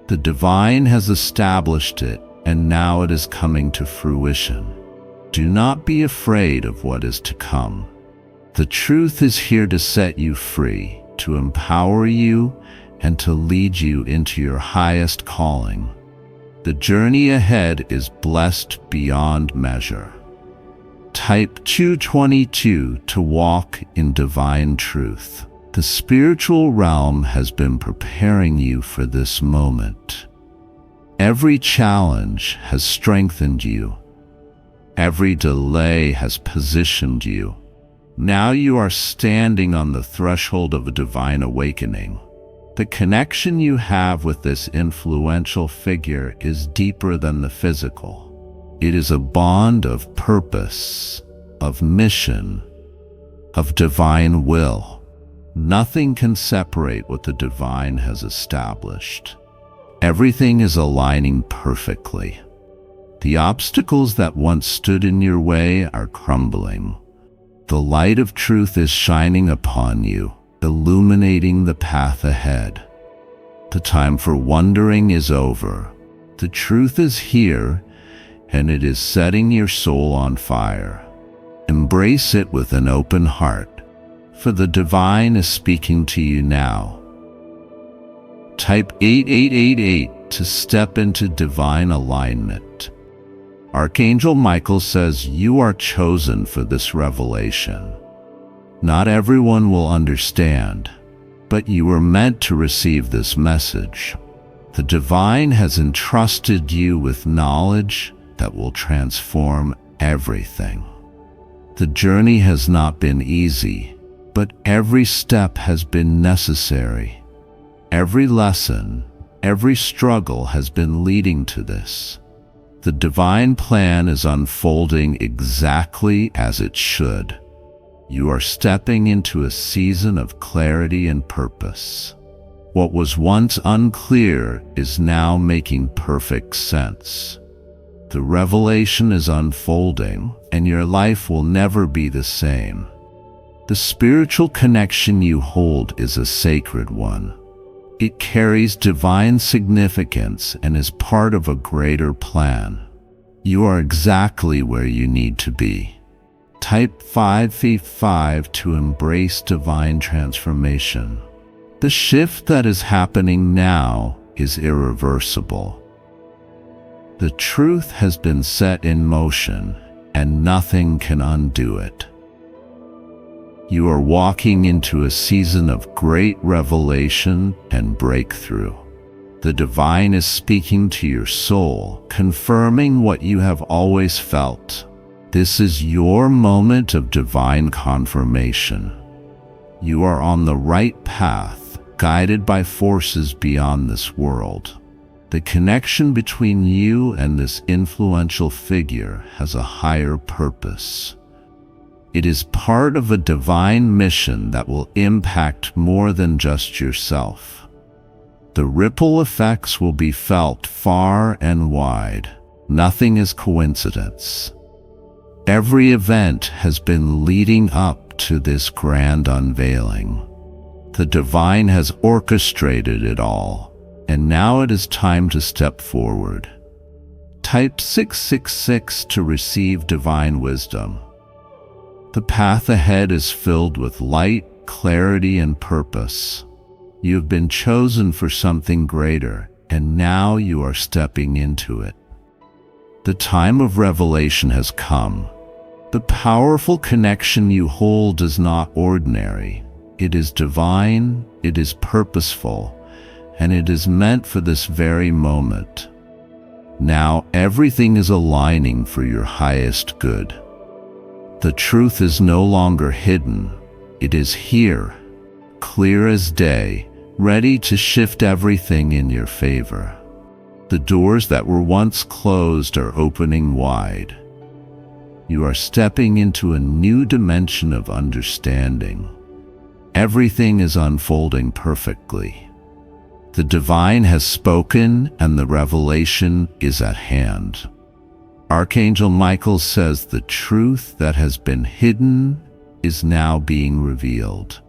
The divine has established it, and now it is coming to fruition. Do not be afraid of what is to come. The truth is here to set you free, to empower you, and to lead you into your highest calling. The journey ahead is blessed beyond measure. Type 222 to walk in divine truth. The spiritual realm has been preparing you for this moment. Every challenge has strengthened you. Every delay has positioned you. Now you are standing on the threshold of a divine awakening. The connection you have with this influential figure is deeper than the physical. It is a bond of purpose, of mission, of divine will. Nothing can separate what the divine has established. Everything is aligning perfectly. The obstacles that once stood in your way are crumbling. The light of truth is shining upon you, illuminating the path ahead. The time for wondering is over. The truth is here, and it is setting your soul on fire. Embrace it with an open heart, for the divine is speaking to you now. Type 8888 to step into divine alignment. Archangel Michael says you are chosen for this revelation. Not everyone will understand, but you were meant to receive this message. The divine has entrusted you with knowledge that will transform everything. The journey has not been easy, but every step has been necessary. Every lesson, every struggle has been leading to this. The divine plan is unfolding exactly as it should. You are stepping into a season of clarity and purpose. What was once unclear is now making perfect sense. The revelation is unfolding, and your life will never be the same. The spiritual connection you hold is a sacred one. It carries divine significance and is part of a greater plan. You are exactly where you need to be. Type 555 to embrace divine transformation. The shift that is happening now is irreversible. The truth has been set in motion, and nothing can undo it. You are walking into a season of great revelation and breakthrough. The divine is speaking to your soul, confirming what you have always felt. This is your moment of divine confirmation. You are on the right path, guided by forces beyond this world. The connection between you and this influential figure has a higher purpose. It is part of a divine mission that will impact more than just yourself. The ripple effects will be felt far and wide. Nothing is coincidence. Every event has been leading up to this grand unveiling. The divine has orchestrated it all, and now it is time to step forward. Type 666 to receive divine wisdom. The path ahead is filled with light, clarity, and purpose. You have been chosen for something greater, and now you are stepping into it. The time of revelation has come. The powerful connection you hold is not ordinary. It is divine, it is purposeful, and it is meant for this very moment. Now everything is aligning for your highest good. The truth is no longer hidden. It is here, clear as day, ready to shift everything in your favor. The doors that were once closed are opening wide. You are stepping into a new dimension of understanding. Everything is unfolding perfectly. The divine has spoken, and the revelation is at hand. Archangel Michael says the truth that has been hidden is now being revealed.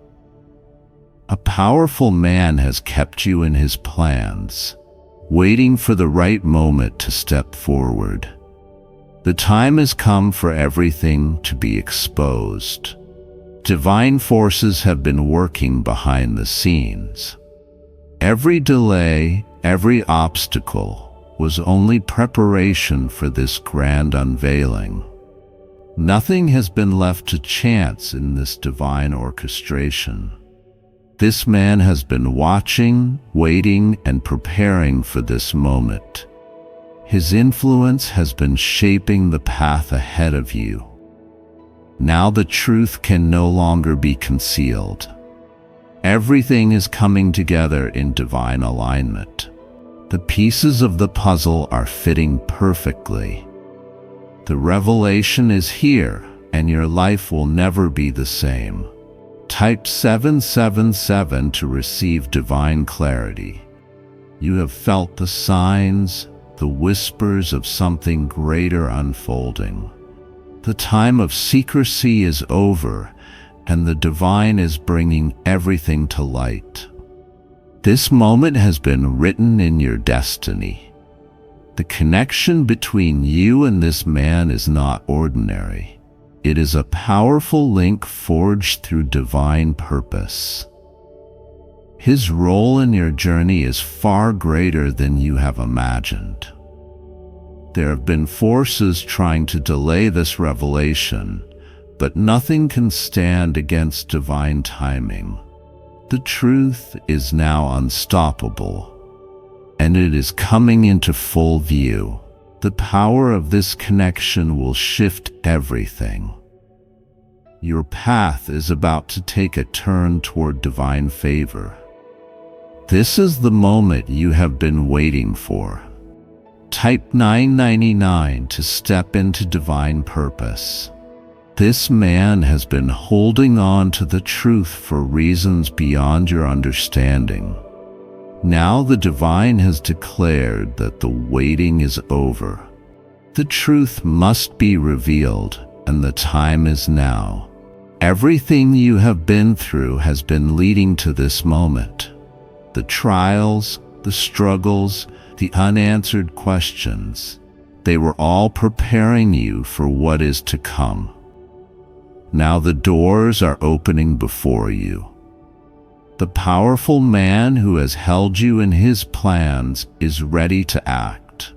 A powerful man has kept you in his plans, waiting for the right moment to step forward. The time has come for everything to be exposed. Divine forces have been working behind the scenes. Every delay, every obstacle was only preparation for this grand unveiling. Nothing has been left to chance in this divine orchestration. This man has been watching, waiting, and preparing for this moment. His influence has been shaping the path ahead of you. Now the truth can no longer be concealed. Everything is coming together in divine alignment. The pieces of the puzzle are fitting perfectly. The revelation is here, and your life will never be the same. Type 777 to receive divine clarity. You have felt the signs, the whispers of something greater unfolding. The time of secrecy is over, and the divine is bringing everything to light. This moment has been written in your destiny. The connection between you and this man is not ordinary. It is a powerful link forged through divine purpose. His role in your journey is far greater than you have imagined. There have been forces trying to delay this revelation, but nothing can stand against divine timing. The truth is now unstoppable, and it is coming into full view. The power of this connection will shift everything. Your path is about to take a turn toward divine favor. This is the moment you have been waiting for. Type 999 to step into divine purpose. This man has been holding on to the truth for reasons beyond your understanding. Now the divine has declared that the waiting is over. The truth must be revealed, and the time is now. Everything you have been through has been leading to this moment. The trials, the struggles, the unanswered questions, they were all preparing you for what is to come. Now the doors are opening before you. The powerful man who has held you in his plans is ready to act.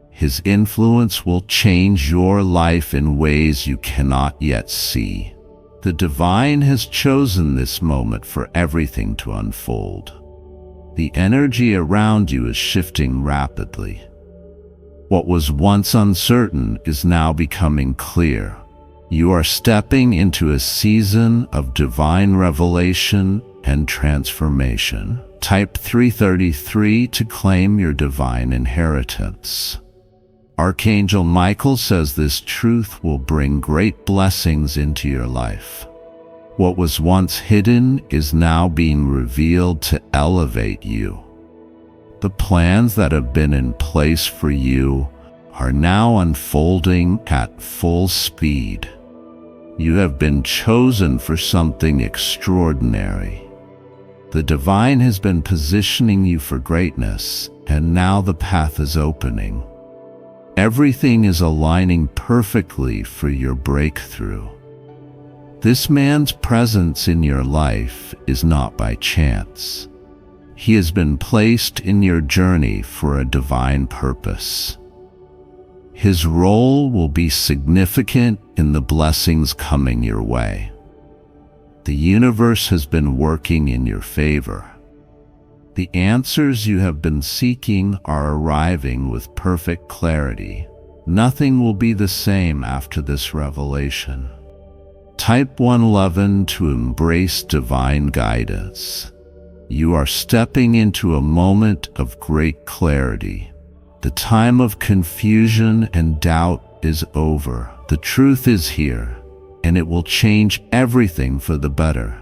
His influence will change your life in ways you cannot yet see. The divine has chosen this moment for everything to unfold. The energy around you is shifting rapidly. What was once uncertain is now becoming clear. You are stepping into a season of divine revelation and transformation. Type 333 to claim your divine inheritance. Archangel Michael says this truth will bring great blessings into your life. What was once hidden is now being revealed to elevate you. The plans that have been in place for you are now unfolding at full speed. You have been chosen for something extraordinary. The divine has been positioning you for greatness, and now the path is opening. Everything is aligning perfectly for your breakthrough. This man's presence in your life is not by chance. He has been placed in your journey for a divine purpose. His role will be significant in the blessings coming your way. The universe has been working in your favor. The answers you have been seeking are arriving with perfect clarity. Nothing will be the same after this revelation. Type 111 to embrace divine guidance. You are stepping into a moment of great clarity. The time of confusion and doubt is over. The truth is here, and it will change everything for the better.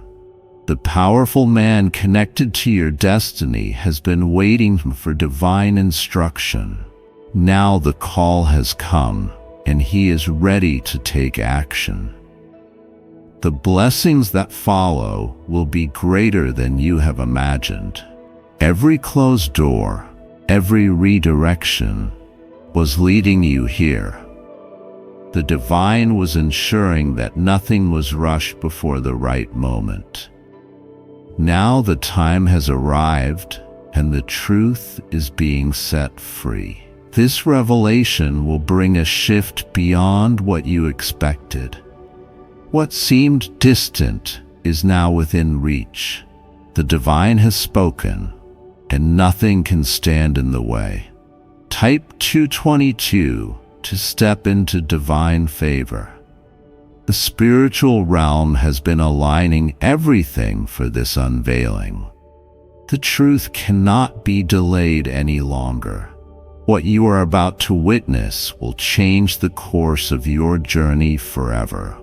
The powerful man connected to your destiny has been waiting for divine instruction. Now the call has come, and he is ready to take action. The blessings that follow will be greater than you have imagined. Every closed door, every redirection was leading you here. The divine was ensuring that nothing was rushed before the right moment. Now the time has arrived, and the truth is being set free. This revelation will bring a shift beyond what you expected. What seemed distant is now within reach. The divine has spoken, and nothing can stand in the way. Type 222 to step into divine favor. The spiritual realm has been aligning everything for this unveiling. The truth cannot be delayed any longer. What you are about to witness will change the course of your journey forever.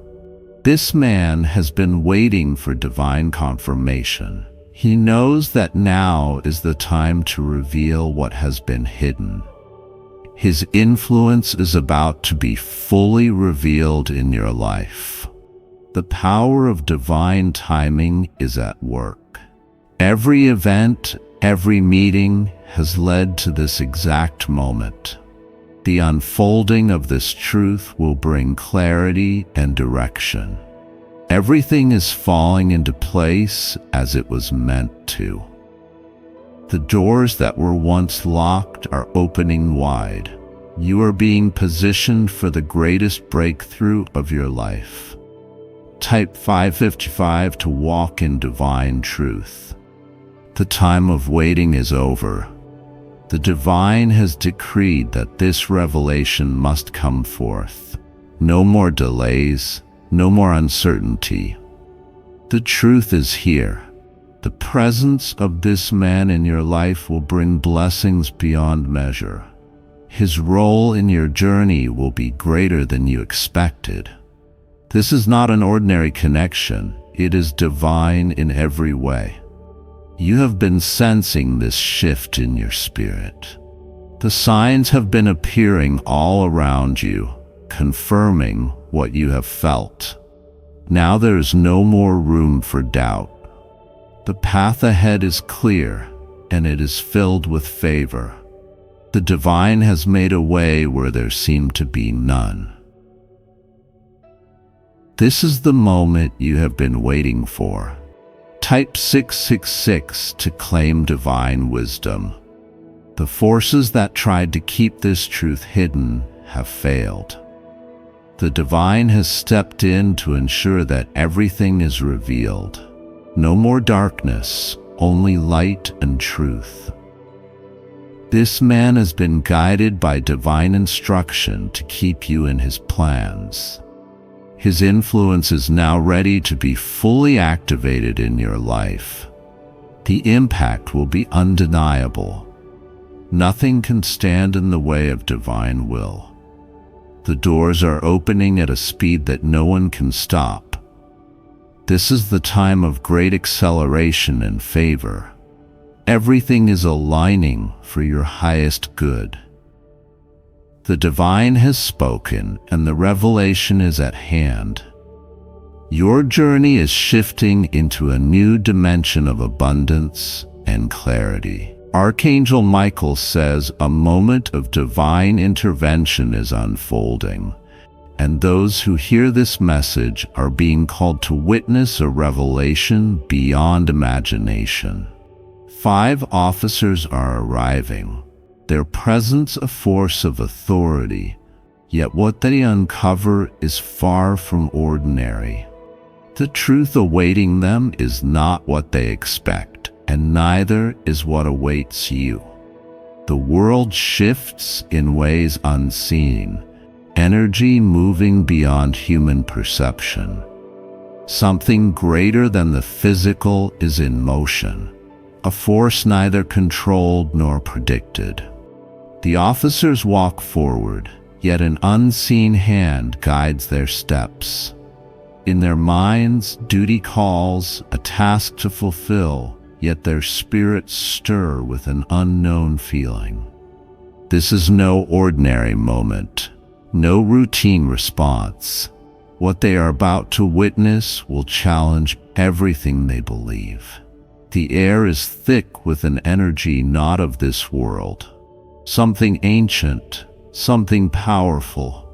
This man has been waiting for divine confirmation. He knows that now is the time to reveal what has been hidden. His influence is about to be fully revealed in your life. The power of divine timing is at work. Every event, every meeting has led to this exact moment. The unfolding of this truth will bring clarity and direction. Everything is falling into place as it was meant to. The doors that were once locked are opening wide. You are being positioned for the greatest breakthrough of your life. Type 555 to walk in divine truth. The time of waiting is over. The divine has decreed that this revelation must come forth. No more delays, no more uncertainty. The truth is here. The presence of this man in your life will bring blessings beyond measure. His role in your journey will be greater than you expected. This is not an ordinary connection. It is divine in every way. You have been sensing this shift in your spirit. The signs have been appearing all around you, confirming what you have felt. Now there is no more room for doubt. The path ahead is clear, and it is filled with favor. The divine has made a way where there seemed to be none. This is the moment you have been waiting for. Type 666 to claim divine wisdom. The forces that tried to keep this truth hidden have failed. The divine has stepped in to ensure that everything is revealed. No more darkness, only light and truth. This man has been guided by divine instruction to keep you in his plans. His influence is now ready to be fully activated in your life. The impact will be undeniable. Nothing can stand in the way of divine will. The doors are opening at a speed that no one can stop. This is the time of great acceleration and favor. Everything is aligning for your highest good. The divine has spoken, and the revelation is at hand. Your journey is shifting into a new dimension of abundance and clarity. Archangel Michael says a moment of divine intervention is unfolding, and those who hear this message are being called to witness a revelation beyond imagination. 5 officers are arriving, their presence a force of authority, yet what they uncover is far from ordinary. The truth awaiting them is not what they expect, and neither is what awaits you. The world shifts in ways unseen, energy moving beyond human perception. Something greater than the physical is in motion, a force neither controlled nor predicted. The officers walk forward, yet an unseen hand guides their steps. In their minds, duty calls, a task to fulfill, yet their spirits stir with an unknown feeling. This is no ordinary moment, no routine response. What they are about to witness will challenge everything they believe. The air is thick with an energy not of this world. Something ancient, something powerful.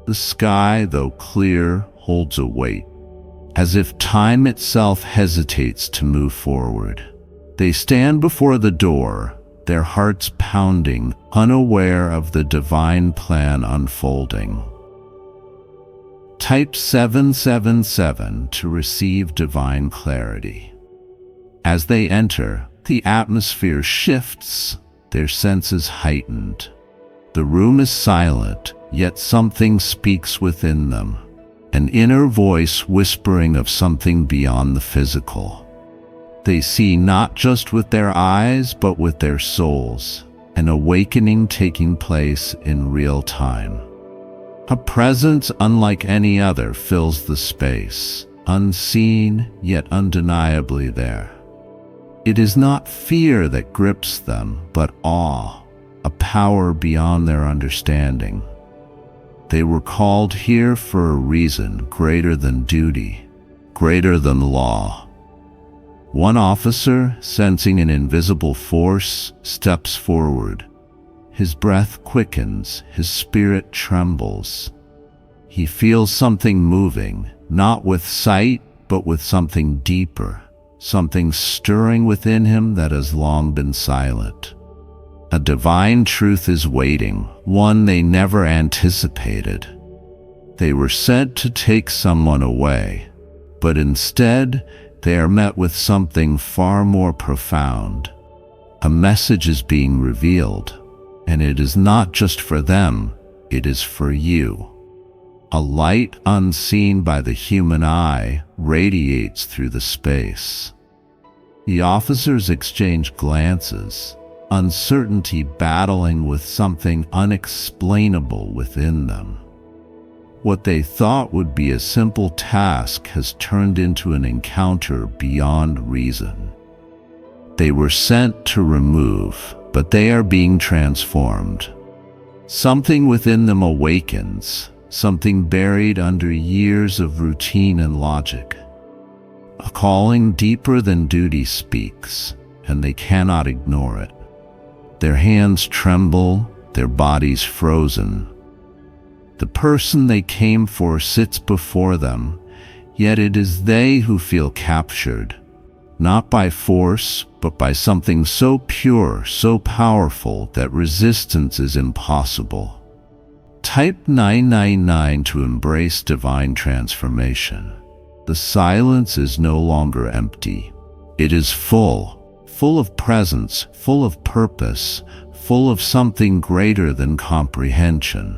The sky, though clear, holds a weight, as if time itself hesitates to move forward. They stand before the door, their hearts pounding, unaware of the divine plan unfolding. Type 777 to receive divine clarity. As they enter, the atmosphere shifts, their senses heightened. The room is silent, yet something speaks within them, an inner voice whispering of something beyond the physical. They see not just with their eyes, but with their souls, an awakening taking place in real time. A presence unlike any other fills the space, unseen yet undeniably there. It is not fear that grips them, but awe, a power beyond their understanding. They were called here for a reason greater than duty, greater than law. One officer, sensing an invisible force, steps forward. His breath quickens, his spirit trembles. He feels something moving, not with sight, but with something deeper, something stirring within him that has long been silent. A divine truth is waiting, one they never anticipated. They were sent to take someone away, but instead they are met with something far more profound. A message is being revealed, and it is not just for them, it is for you. A light unseen by the human eye radiates through the space. The officers exchange glances, uncertainty battling with something unexplainable within them. What they thought would be a simple task has turned into an encounter beyond reason. They were sent to remove, but they are being transformed. Something within them awakens, something buried under years of routine and logic. A calling deeper than duty speaks, and they cannot ignore it. Their hands tremble, their bodies frozen. The person they came for sits before them, yet it is they who feel captured, not by force, but by something so pure, so powerful that resistance is impossible. Type 999 to embrace divine transformation. The silence is no longer empty. It is full of presence, full of purpose, full of something greater than comprehension.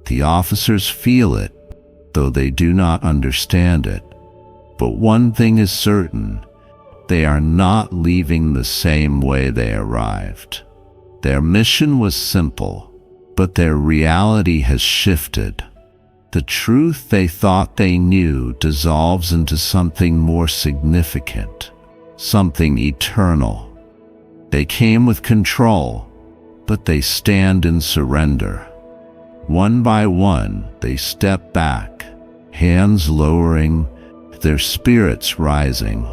The officers feel it, though they do not understand it. But one thing is certain, they are not leaving the same way they arrived. Their mission was simple, but their reality has shifted. The truth they thought they knew dissolves into something more significant, something eternal. They came with control, but they stand in surrender. One by one, they step back, hands lowering, their spirits rising.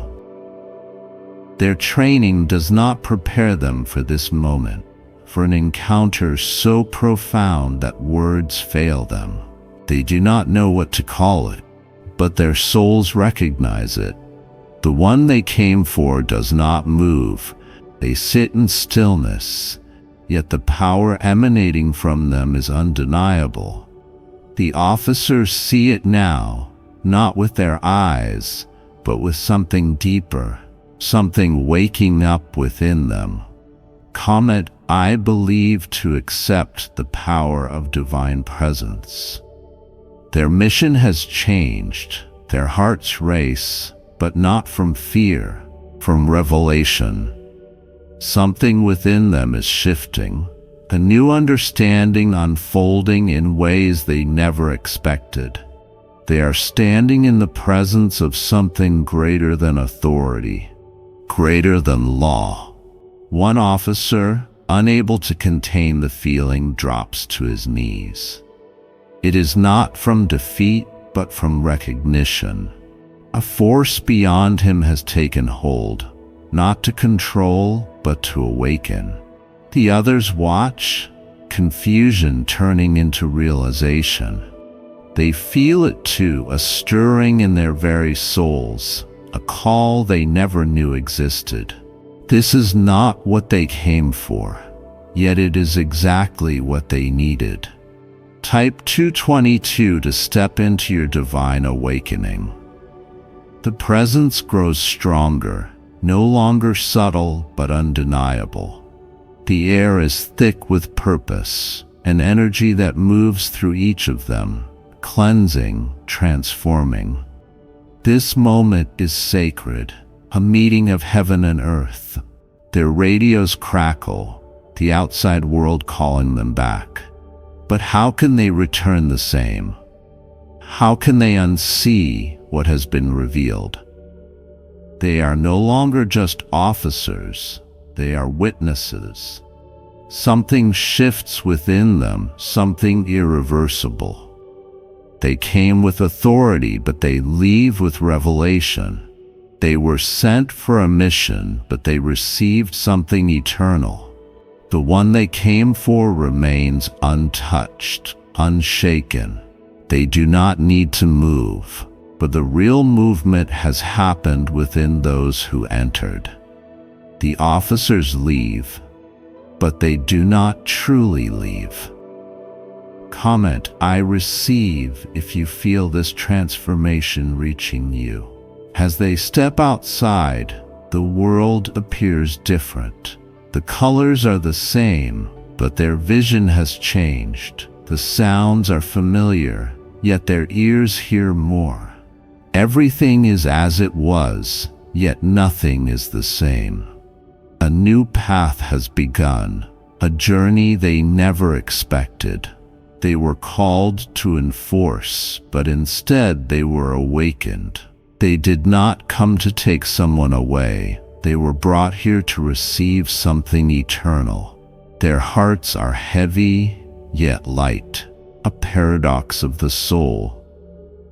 Their training does not prepare them for this moment, for an encounter so profound that words fail them. They do not know what to call it, but their souls recognize it. The one they came for does not move. They sit in stillness, yet the power emanating from them is undeniable. The officers see it now, not with their eyes, but with something deeper, something waking up within them. Comment, I believe, to accept the power of divine presence. Their mission has changed. Their hearts race, but not from fear, from revelation. Something within them is shifting, a new understanding unfolding in ways they never expected. They are standing in the presence of something greater than authority, greater than law. One officer, unable to contain the feeling, drops to his knees. It is not from defeat, but from recognition. A force beyond him has taken hold, not to control, but to awaken. The others watch, confusion turning into realization. They feel it too, a stirring in their very souls, a call they never knew existed. This is not what they came for, yet it is exactly what they needed. Type 222 to step into your divine awakening. The presence grows stronger, no longer subtle but undeniable. The air is thick with purpose, an energy that moves through each of them, cleansing, transforming. This moment is sacred, a meeting of heaven and earth. Their radios crackle, the outside world calling them back. But how can they return the same? How can they unsee what has been revealed? They are no longer just officers, they are witnesses. Something shifts within them, something irreversible. They came with authority, but they leave with revelation. They were sent for a mission, but they received something eternal. The one they came for remains untouched, unshaken. They do not need to move, but the real movement has happened within those who entered. The officers leave, but they do not truly leave. Comment, I receive, if you feel this transformation reaching you. As they step outside, the world appears different. The colors are the same, but their vision has changed. The sounds are familiar, yet their ears hear more. Everything is as it was, yet nothing is the same. A new path has begun, a journey they never expected. They were called to enforce, but instead they were awakened. They did not come to take someone away. They were brought here to receive something eternal. Their hearts are heavy, yet light, a paradox of the soul,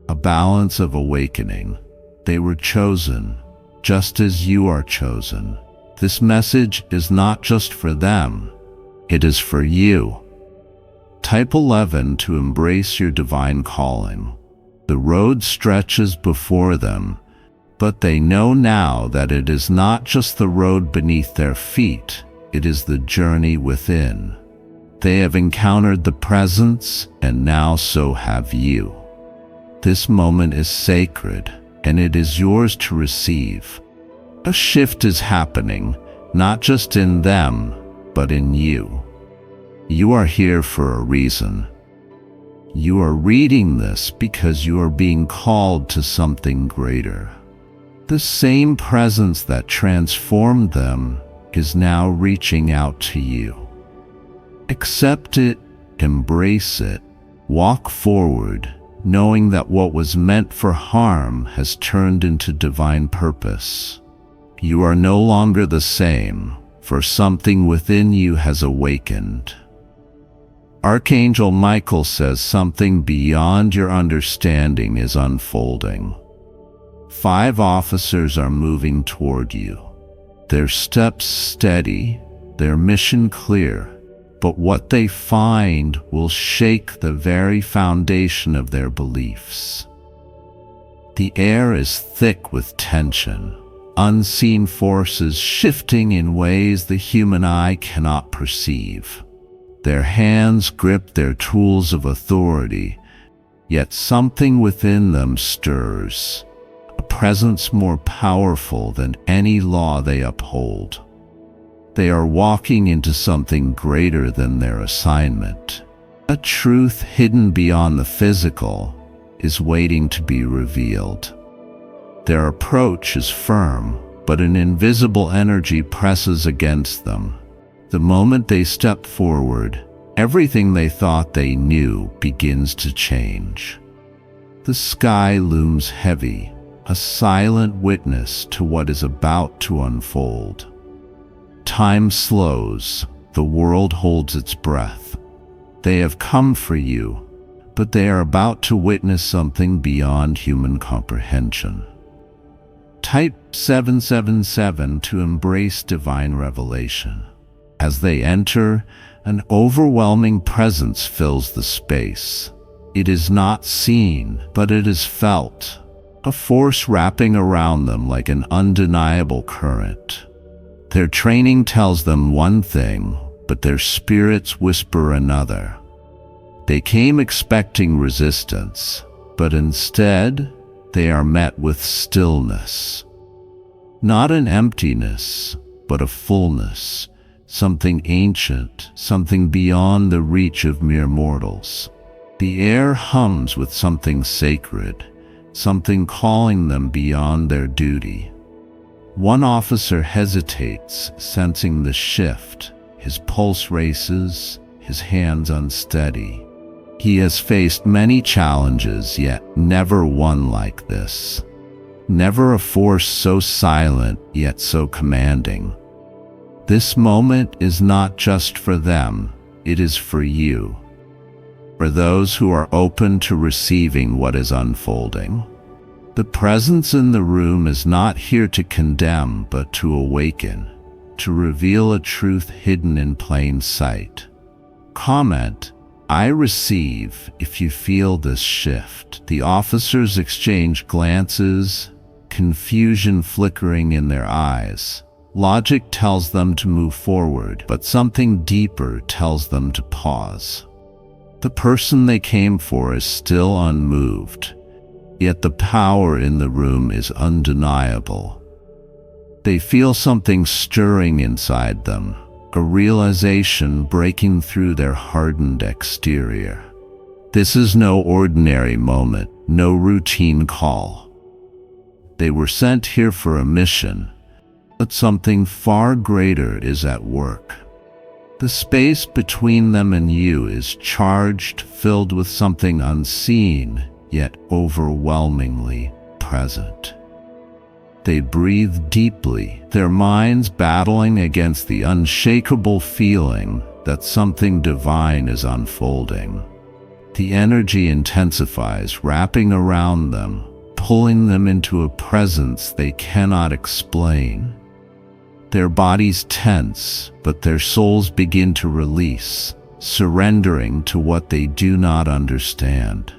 a balance of awakening. They were chosen, just as you are chosen. This message is not just for them, it is for you. Type 11 to embrace your divine calling. The road stretches before them, but they know now that it is not just the road beneath their feet, it is the journey within. They have encountered the presence, and now so have you. This moment is sacred, and it is yours to receive. A shift is happening, not just in them, but in you. You are here for a reason. You are reading this because you are being called to something greater. The same presence that transformed them is now reaching out to you. Accept it, embrace it, walk forward, knowing that what was meant for harm has turned into divine purpose. You are no longer the same, for something within you has awakened. Archangel Michael says something beyond your understanding is unfolding. 5 officers are moving toward you. Their steps steady, their mission clear, but what they find will shake the very foundation of their beliefs. The air is thick with tension, unseen forces shifting in ways the human eye cannot perceive. Their hands grip their tools of authority, yet something within them stirs, a presence more powerful than any law they uphold. They are walking into something greater than their assignment. A truth hidden beyond the physical is waiting to be revealed. Their approach is firm, but an invisible energy presses against them. The moment they step forward, everything they thought they knew begins to change. The sky looms heavy, a silent witness to what is about to unfold. Time slows, the world holds its breath. They have come for you, but they are about to witness something beyond human comprehension. Type 777 to embrace divine revelation. As they enter, an overwhelming presence fills the space. It is not seen, but it is felt, a force wrapping around them like an undeniable current. Their training tells them one thing, but their spirits whisper another. They came expecting resistance, but instead, they are met with stillness. Not an emptiness, but a fullness, something ancient, something beyond the reach of mere mortals. The air hums with something sacred, something calling them beyond their duty. One officer hesitates, sensing the shift. His pulse races, his hands unsteady. He has faced many challenges, yet never one like this. Never a force so silent, yet so commanding. This moment is not just for them, it is for you. For those who are open to receiving what is unfolding. The presence in the room is not here to condemn, but to awaken, to reveal a truth hidden in plain sight. Comment, "I receive," if you feel this shift. The officers exchange glances, confusion flickering in their eyes. Logic tells them to move forward, but something deeper tells them to pause. The person they came for is still unmoved, yet the power in the room is undeniable. They feel something stirring inside them, a realization breaking through their hardened exterior. This is no ordinary moment, no routine call. They were sent here for a mission, but something far greater is at work. The space between them and you is charged, filled with something unseen, yet overwhelmingly present. They breathe deeply, their minds battling against the unshakable feeling that something divine is unfolding. The energy intensifies, wrapping around them, pulling them into a presence they cannot explain. Their bodies tense, but their souls begin to release, surrendering to what they do not understand.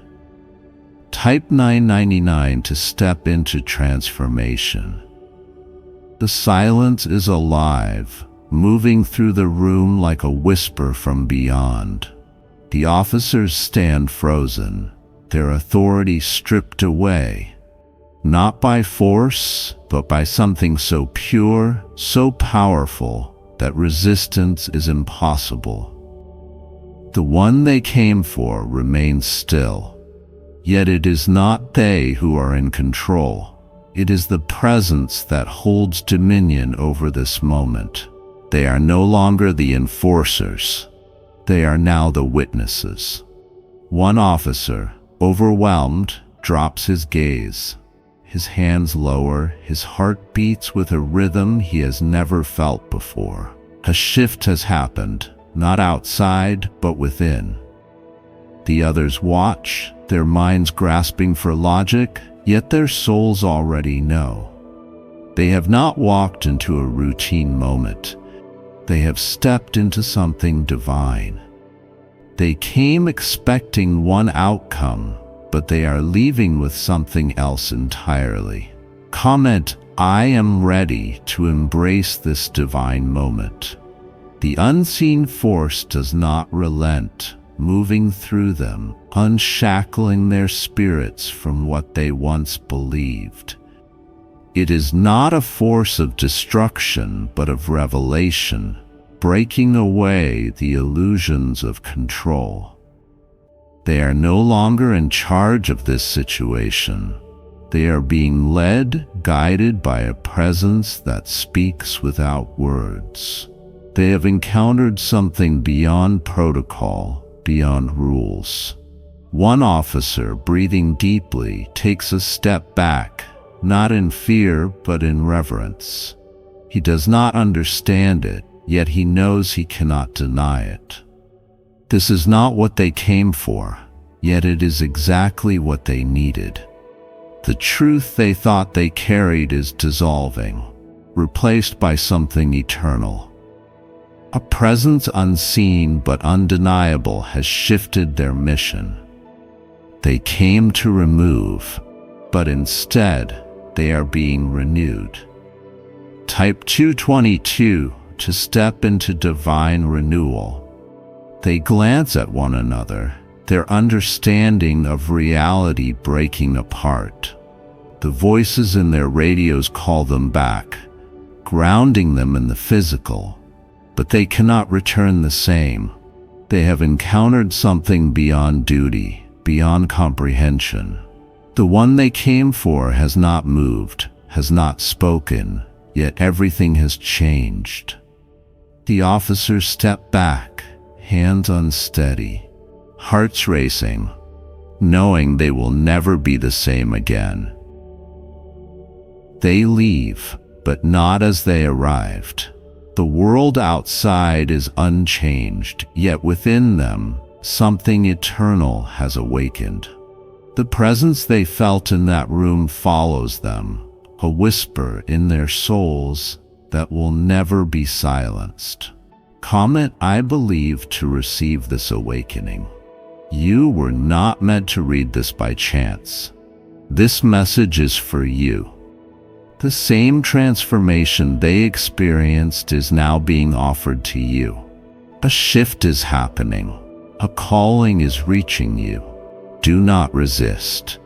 Type 999 to step into transformation. The silence is alive, moving through the room like a whisper from beyond. The officers stand frozen, their authority stripped away, not by force, but by something so pure, so powerful, that resistance is impossible. The one they came for remains still. Yet it is not they who are in control. It is the presence that holds dominion over this moment. They are no longer the enforcers. They are now the witnesses. One officer, overwhelmed, drops his gaze. His hands lower, his heart beats with a rhythm he has never felt before. A shift has happened, not outside, but within. The others watch, their minds grasping for logic, yet their souls already know. They have not walked into a routine moment. They have stepped into something divine. They came expecting one outcome, but they are leaving with something else entirely. Comment, "I am ready to embrace this divine moment." The unseen force does not relent, moving through them, unshackling their spirits from what they once believed. It is not a force of destruction, but of revelation, breaking away the illusions of control. They are no longer in charge of this situation. They are being led, guided by a presence that speaks without words. They have encountered something beyond protocol, beyond rules. One officer, breathing deeply, takes a step back, not in fear, but in reverence. He does not understand it, yet he knows he cannot deny it. This is not what they came for, yet it is exactly what they needed. The truth they thought they carried is dissolving, replaced by something eternal. A presence unseen but undeniable has shifted their mission. They came to remove, but instead they are being renewed. Type 222 to step into divine renewal. They glance at one another, their understanding of reality breaking apart. The voices in their radios call them back, grounding them in the physical, but they cannot return the same. They have encountered something beyond duty, beyond comprehension. The one they came for has not moved, has not spoken, yet everything has changed. The officers step back, hands unsteady, hearts racing, knowing they will never be the same again. They leave, but not as they arrived. The world outside is unchanged, yet within them, something eternal has awakened. The presence they felt in that room follows them, a whisper in their souls that will never be silenced. Comment, I believe, to receive this awakening. You were not meant to read this by chance. This message is for you. The same transformation they experienced is now being offered to you. A shift is happening. A calling is reaching you. Do not resist.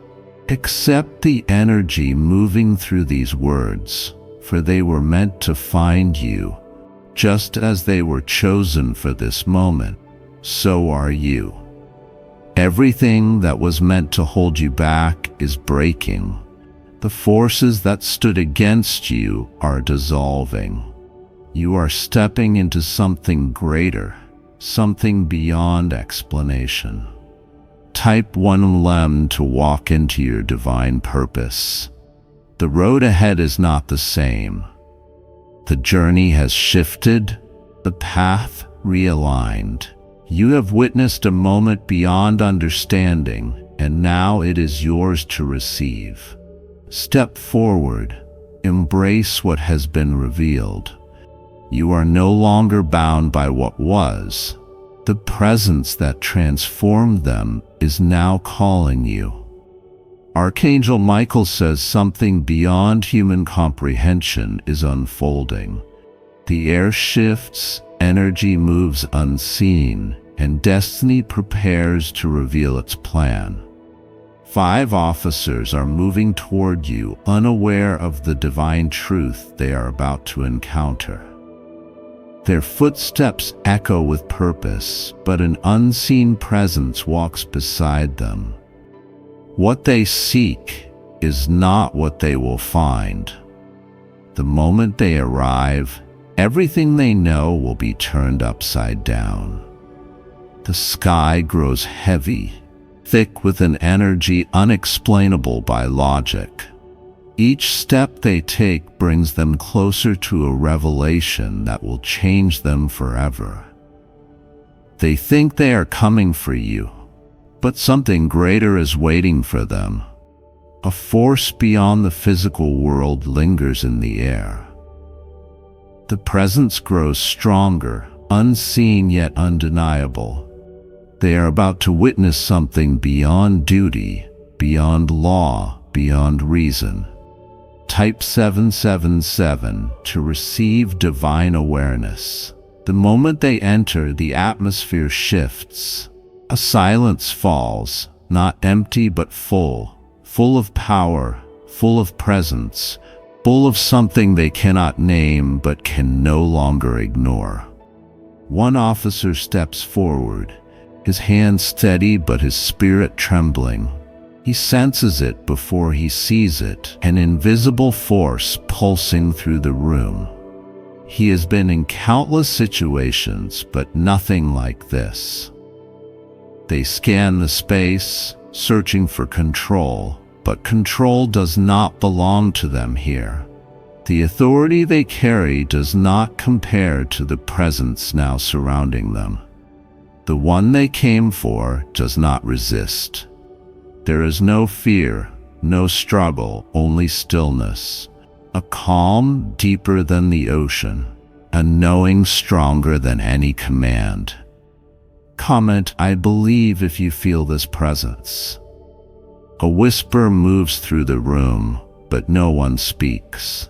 Accept the energy moving through these words, for they were meant to find you. Just as they were chosen for this moment, so are you. Everything that was meant to hold you back is breaking. The forces that stood against you are dissolving. You are stepping into something greater, something beyond explanation. Type 1 Lem to walk into your divine purpose. The road ahead is not the same. The journey has shifted, the path realigned. You have witnessed a moment beyond understanding, and now it is yours to receive. Step forward, embrace what has been revealed. You are no longer bound by what was. The presence that transformed them is now calling you. Archangel Michael says something beyond human comprehension is unfolding. The air shifts, energy moves unseen, and destiny prepares to reveal its plan. 5 officers are moving toward you, unaware of the divine truth they are about to encounter. Their footsteps echo with purpose, but an unseen presence walks beside them. What they seek is not what they will find. The moment they arrive, everything they know will be turned upside down. The sky grows heavy, thick with an energy unexplainable by logic. Each step they take brings them closer to a revelation that will change them forever. They think they are coming for you, but something greater is waiting for them. A force beyond the physical world lingers in the air. The presence grows stronger, unseen yet undeniable. They are about to witness something beyond duty, beyond law, beyond reason. Type 777 to receive divine awareness. The moment they enter, the atmosphere shifts. A silence falls, not empty but full of power, full of presence, full of something they cannot name but can no longer ignore. One officer steps forward, his hand steady but his spirit trembling. He senses it before he sees it, an invisible force pulsing through the room. He has been in countless situations, but nothing like this. They scan the space, searching for control, but control does not belong to them here. The authority they carry does not compare to the presence now surrounding them. The one they came for does not resist. There is no fear, no struggle, only stillness. A calm deeper than the ocean. a knowing stronger than any command. Comment, I believe, if you feel this presence. A whisper moves through the room, but no one speaks.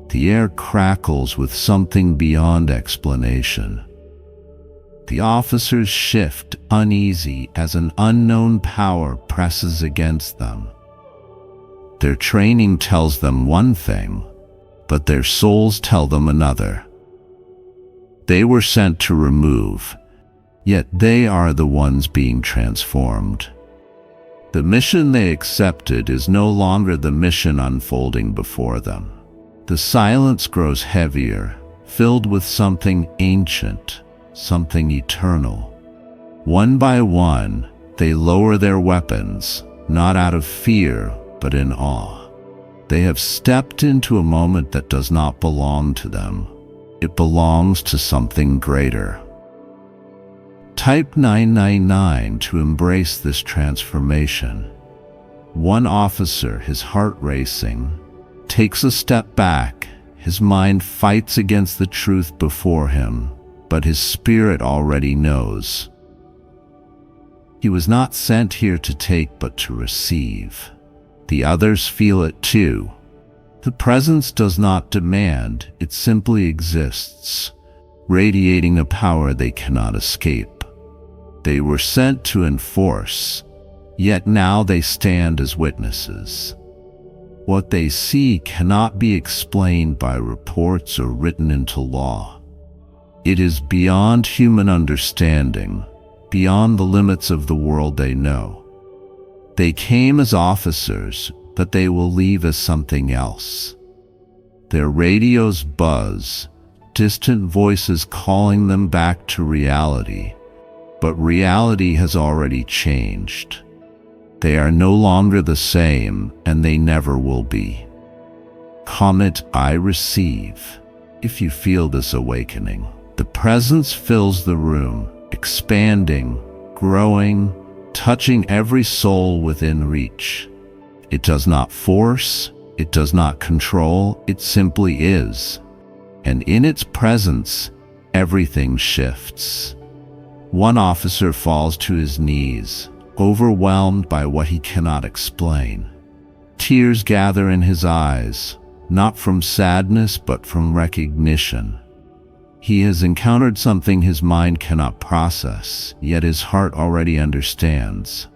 The air crackles with something beyond explanation. The officers shift, uneasy, as an unknown power presses against them. Their training tells them one thing, but their souls tell them another. They were sent to remove, yet they are the ones being transformed. The mission they accepted is no longer the mission unfolding before them. The silence grows heavier, filled with something ancient, something eternal. One by one, they lower their weapons, not out of fear, but in awe. They have stepped into a moment that does not belong to them. It belongs to something greater. Type 999 to embrace this transformation. One officer, his heart racing, takes a step back. His mind fights against the truth before him, but his spirit already knows. He was not sent here to take but to receive. The others feel it too. The presence does not demand, it simply exists, radiating a power they cannot escape. They were sent to enforce, yet now they stand as witnesses. What they see cannot be explained by reports or written into law. It is beyond human understanding, beyond the limits of the world they know. They came as officers, but they will leave as something else. Their radios buzz, distant voices calling them back to reality. But reality has already changed. They are no longer the same, and they never will be. Comment, I receive. If you feel this awakening, the presence fills the room, expanding, growing, touching every soul within reach. It does not force, it does not control, it simply is. And in its presence, everything shifts. One officer falls to his knees, overwhelmed by what he cannot explain. Tears gather in his eyes, not from sadness but from recognition. He has encountered something his mind cannot process, yet his heart already understands.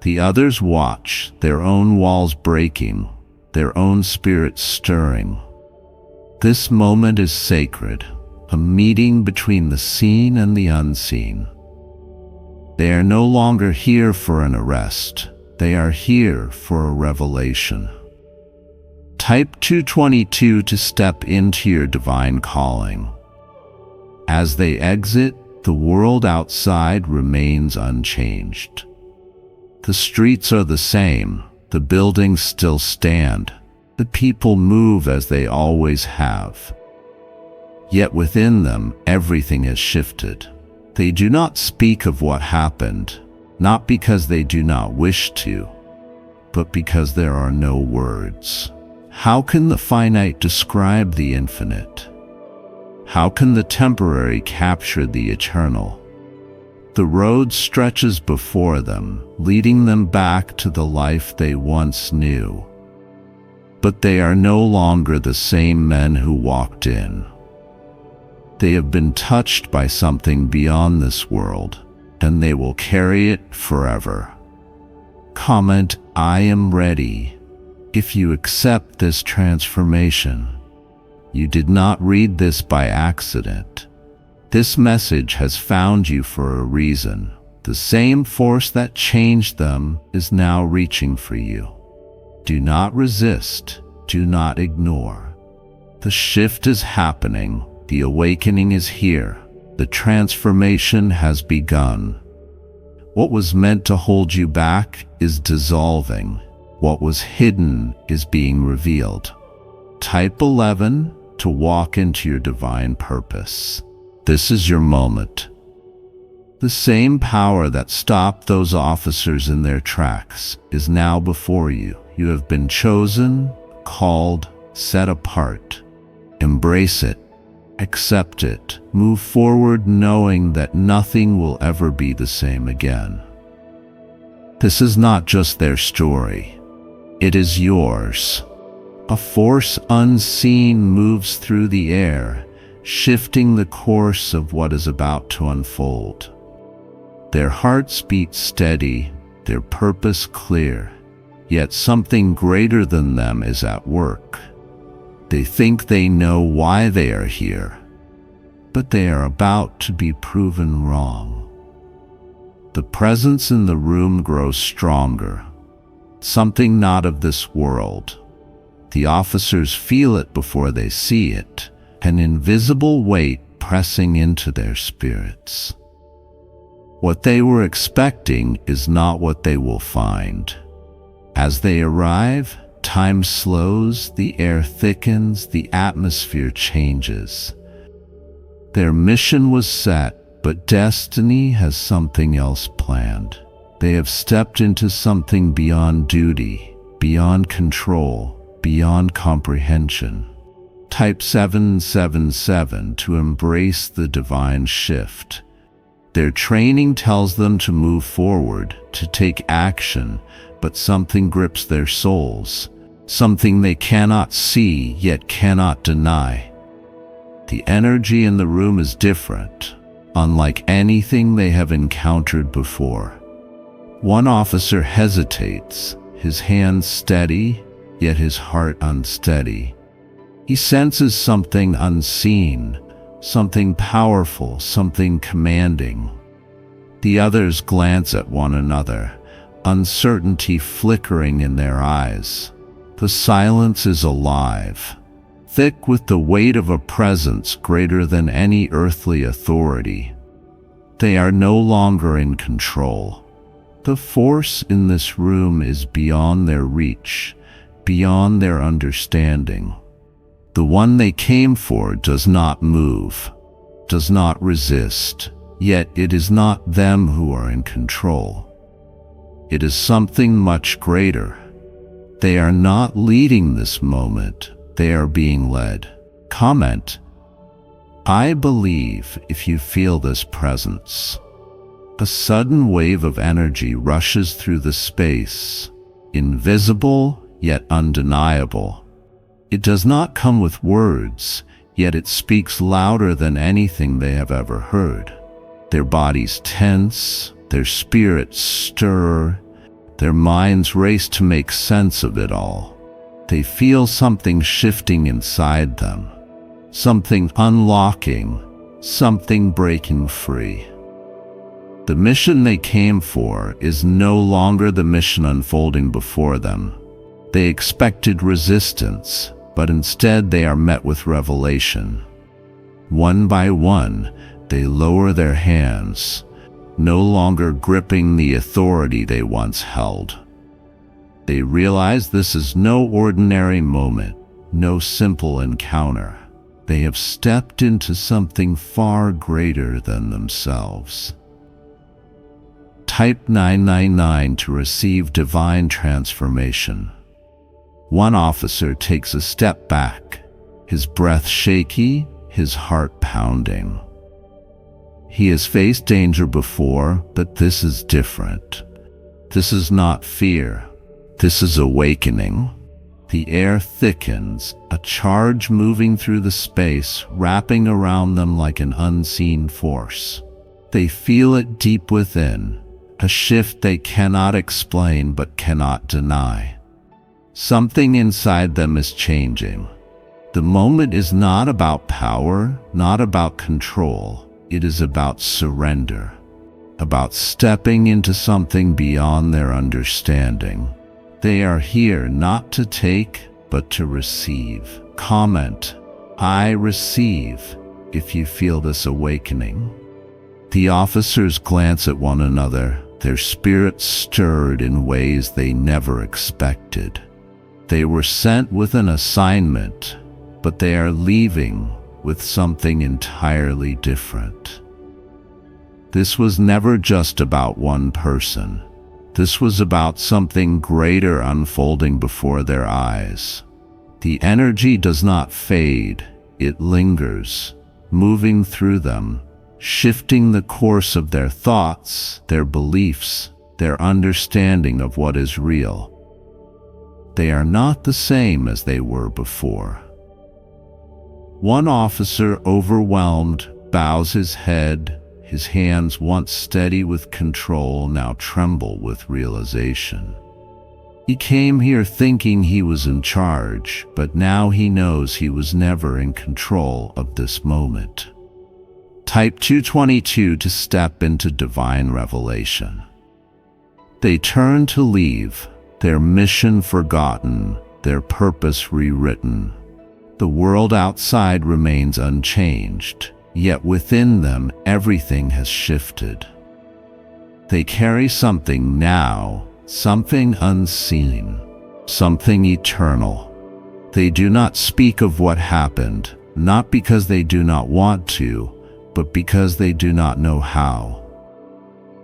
The others watch, their own walls breaking, their own spirits stirring. This moment is sacred. A meeting between the seen and the unseen. They are no longer here for an arrest. They are here for a revelation. Type 222 to step into your divine calling. As they exit, the world outside remains unchanged. The streets are the same. The buildings still stand. The people move as they always have. Yet within them, everything has shifted. They do not speak of what happened, not because they do not wish to, but because there are no words. How can the finite describe the infinite? How can the temporary capture the eternal? The road stretches before them, leading them back to the life they once knew. But they are no longer the same men who walked in. They have been touched by something beyond this world, and they will carry it forever. Comment, I am ready. If you accept this transformation, you did not read this by accident. This message has found you for a reason. The same force that changed them is now reaching for you. Do not resist. Do not ignore. The shift is happening. The awakening is here. The transformation has begun. What was meant to hold you back is dissolving. What was hidden is being revealed. Type 11 to walk into your divine purpose. This is your moment. The same power that stopped those officers in their tracks is now before you. You have been chosen, called, set apart. Embrace it. Accept it. Move forward knowing that nothing will ever be the same again. This is not just their story. It is yours. A force unseen moves through the air, shifting the course of what is about to unfold. Their hearts beat steady, their purpose clear, yet something greater than them is at work. They think they know why they are here, but they are about to be proven wrong. The presence in the room grows stronger, something not of this world. The officers feel it before they see it, an invisible weight pressing into their spirits. What they were expecting is not what they will find. As they arrive, time slows, the air thickens, the atmosphere changes. Their mission was set, but destiny has something else planned. They have stepped into something beyond duty, beyond control, beyond comprehension. Type 777 to embrace the divine shift. Their training tells them to move forward, to take action, but something grips their souls, something they cannot see yet cannot deny. The energy in the room is different, unlike anything they have encountered before. One officer hesitates, his hands steady, yet his heart unsteady. He senses something unseen, something powerful, something commanding. The others glance at one another, uncertainty flickering in their eyes. The silence is alive, thick with the weight of a presence greater than any earthly authority. They are no longer in control. The force in this room is beyond their reach, beyond their understanding. The one they came for does not move, does not resist, yet it is not them who are in control. It is something much greater. They are not leading this moment, they are being led. Comment: I believe if you feel this presence. A sudden wave of energy rushes through the space, invisible yet undeniable. It does not come with words, yet it speaks louder than anything they have ever heard. Their bodies tense, their spirits stir, their minds race to make sense of it all. They feel something shifting inside them, something unlocking, something breaking free. The mission they came for is no longer the mission unfolding before them. They expected resistance, but instead they are met with revelation. One by one, they lower their hands, no longer gripping the authority they once held. They realize this is no ordinary moment, no simple encounter. They have stepped into something far greater than themselves. Type 999 to receive divine transformation. One officer takes a step back, his breath shaky, his heart pounding. He has faced danger before, but this is different. This is not fear. This is awakening. The air thickens, a charge moving through the space, wrapping around them like an unseen force. They feel it deep within, a shift they cannot explain but cannot deny. Something inside them is changing. The moment is not about power, not about control. It is about surrender, about stepping into something beyond their understanding. They are here not to take, but to receive. Comment: I receive, if you feel this awakening. The officers glance at one another, their spirits stirred in ways they never expected. They were sent with an assignment, but they are leaving with something entirely different. This was never just about one person. This was about something greater unfolding before their eyes. The energy does not fade, it lingers, moving through them, shifting the course of their thoughts, their beliefs, their understanding of what is real. They are not the same as they were before. One officer, overwhelmed, bows his head. His hands, once steady with control, now tremble with realization. He came here thinking he was in charge, but now he knows he was never in control of this moment. Type 222 to step into divine revelation. They turn to leave, their mission forgotten, their purpose rewritten. The world outside remains unchanged, yet within them everything has shifted. They carry something now, something unseen, something eternal. They do not speak of what happened, not because they do not want to, but because they do not know how.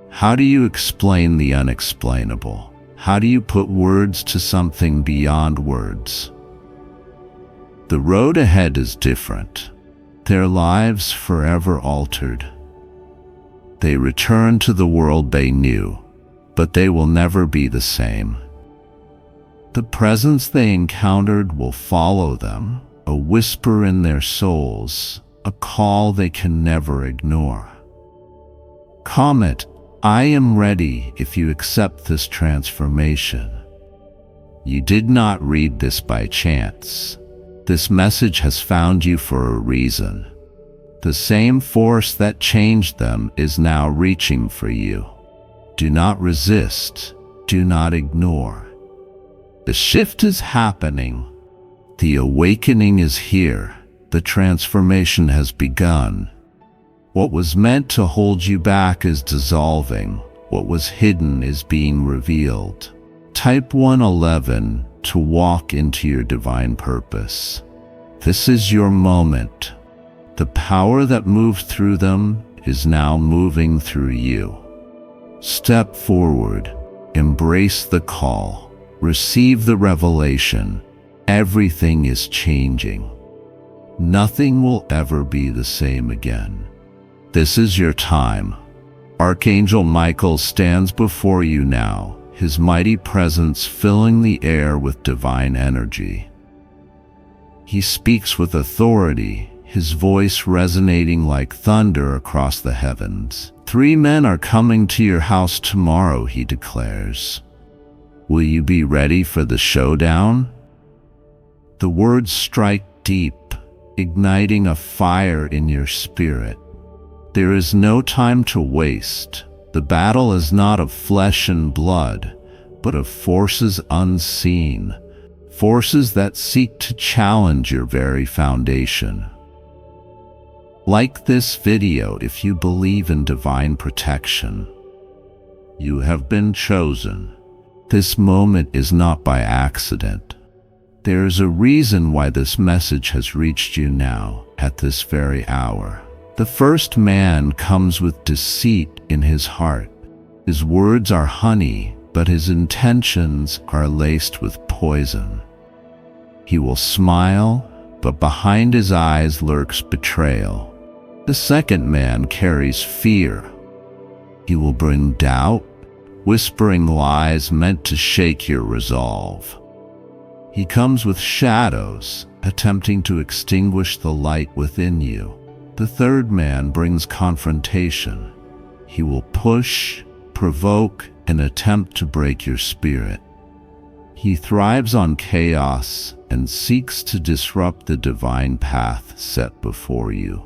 How do you explain the unexplainable? How do you put words to something beyond words? The road ahead is different. Their lives forever altered. They return to the world they knew, but they will never be the same. The presence they encountered will follow them, a whisper in their souls, a call they can never ignore. Comment, "I am ready," if you accept this transformation. You did not read this by chance. This message has found you for a reason. The same force that changed them is now reaching for you. Do not resist. Do not ignore. The shift is happening. The awakening is here. The transformation has begun. What was meant to hold you back is dissolving. What was hidden is being revealed. Type 111 to walk into your divine purpose. This is your moment. The power that moved through them is now moving through you. Step forward. Embrace the call. Receive the revelation. Everything is changing. Nothing will ever be the same again. This is your time. Archangel Michael stands before you now, his mighty presence filling the air with divine energy. He speaks with authority, his voice resonating like thunder across the heavens. 3 men are coming to your house tomorrow, he declares. Will you be ready for the showdown? The words strike deep, igniting a fire in your spirit. There is no time to waste. The battle is not of flesh and blood, but of forces unseen, forces that seek to challenge your very foundation. Like this video if you believe in divine protection. You have been chosen. This moment is not by accident. There is a reason why this message has reached you now, at this very hour. The first man comes with deceit in his heart. His words are honey, but his intentions are laced with poison. He will smile, but behind his eyes lurks betrayal. The second man carries fear. He will bring doubt, whispering lies meant to shake your resolve. He comes with shadows, attempting to extinguish the light within you. The third man brings confrontation. He will push, provoke, and attempt to break your spirit. He thrives on chaos and seeks to disrupt the divine path set before you.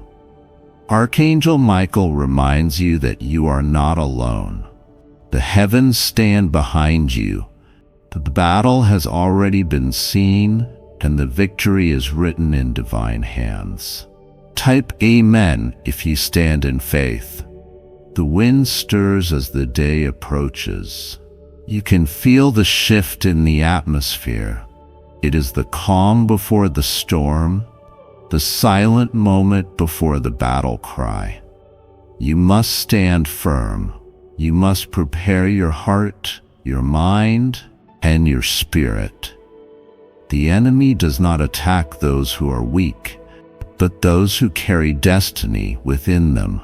Archangel Michael reminds you that you are not alone. The heavens stand behind you. The battle has already been seen, and the victory is written in divine hands. Type Amen if you stand in faith. The wind stirs as the day approaches. You can feel the shift in the atmosphere. It is the calm before the storm, the silent moment before the battle cry. You must stand firm. You must prepare your heart, your mind, and your spirit. The enemy does not attack those who are weak. but those who carry destiny within them.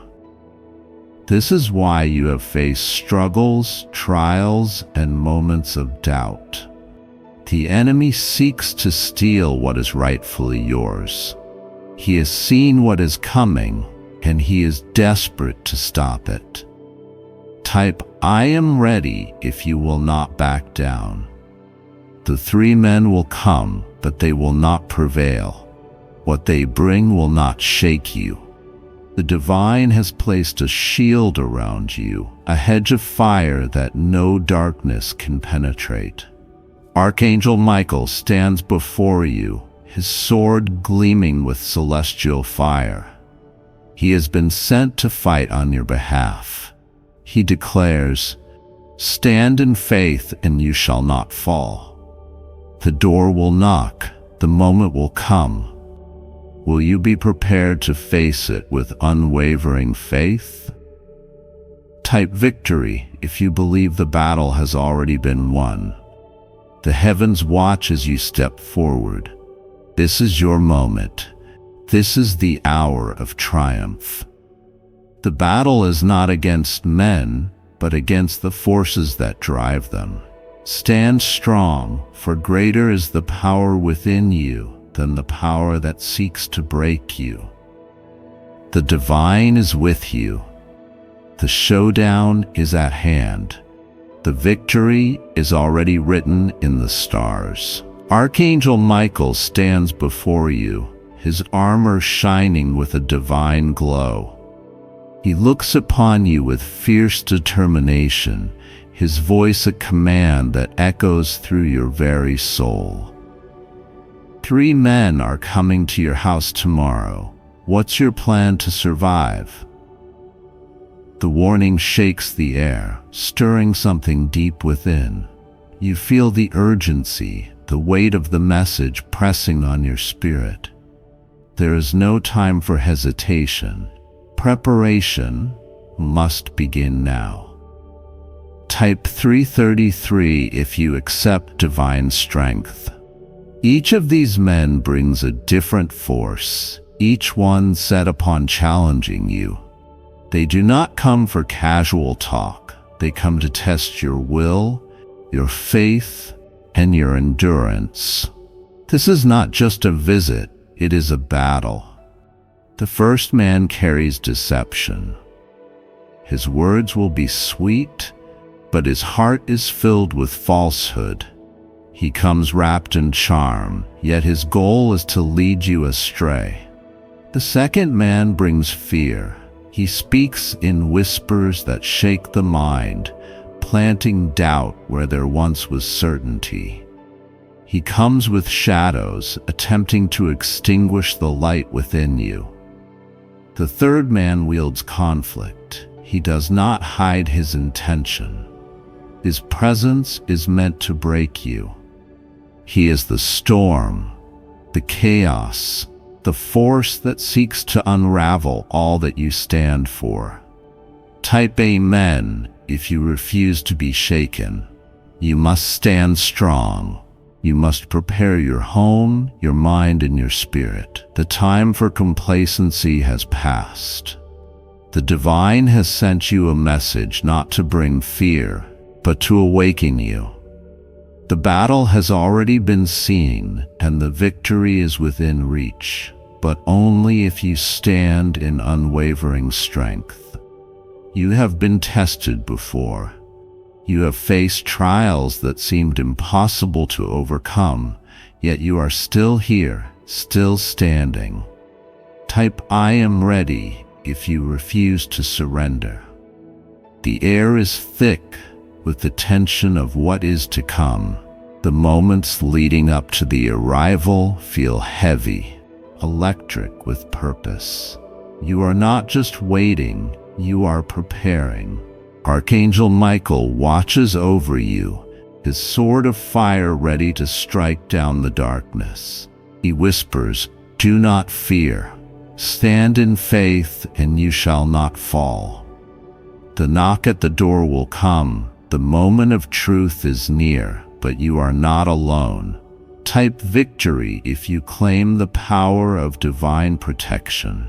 This is why you have faced struggles, trials, and moments of doubt. The enemy seeks to steal what is rightfully yours. He has seen what is coming, and he is desperate to stop it. Type, "I am ready," if you will not back down. The 3 men will come, but they will not prevail. What they bring will not shake you. The divine has placed a shield around you, a hedge of fire that no darkness can penetrate. Archangel Michael stands before you, his sword gleaming with celestial fire. He has been sent to fight on your behalf. He declares, "Stand in faith and you shall not fall." The door will knock, the moment will come. Will you be prepared to face it with unwavering faith? Type victory if you believe the battle has already been won. The heavens watch as you step forward. This is your moment. This is the hour of triumph. The battle is not against men, but against the forces that drive them. Stand strong, for greater is the power within you than the power that seeks to break you. The divine is with you. The showdown is at hand. The victory is already written in the stars. Archangel Michael stands before you, his armor shining with a divine glow. He looks upon you with fierce determination, his voice a command that echoes through your very soul. 3 men are coming to your house tomorrow. What's your plan to survive? The warning shakes the air, stirring something deep within. You feel the urgency, the weight of the message pressing on your spirit. There is no time for hesitation. Preparation must begin now. Type 333 if you accept divine strength. Each of these men brings a different force, each one set upon challenging you. They do not come for casual talk. They come to test your will, your faith, and your endurance. This is not just a visit, it is a battle. The first man carries deception. His words will be sweet, but his heart is filled with falsehood. He comes wrapped in charm, yet his goal is to lead you astray. The second man brings fear. He speaks in whispers that shake the mind, planting doubt where there once was certainty. He comes with shadows, attempting to extinguish the light within you. The third man wields conflict. He does not hide his intention. His presence is meant to break you. He is the storm, the chaos, the force that seeks to unravel all that you stand for. Type Amen if you refuse to be shaken. You must stand strong. You must prepare your home, your mind, and your spirit. The time for complacency has passed. The divine has sent you a message not to bring fear, but to awaken you. The battle has already been seen, and the victory is within reach, but only if you stand in unwavering strength. You have been tested before. You have faced trials that seemed impossible to overcome, yet you are still here, still standing. Type I am ready if you refuse to surrender. The air is thick with the tension of what is to come. The moments leading up to the arrival feel heavy, electric with purpose. You are not just waiting, you are preparing. Archangel Michael watches over you, his sword of fire ready to strike down the darkness. He whispers, "Do not fear. Stand in faith and you shall not fall." The knock at the door will come. The moment of truth is near, but you are not alone. Type victory if you claim the power of divine protection.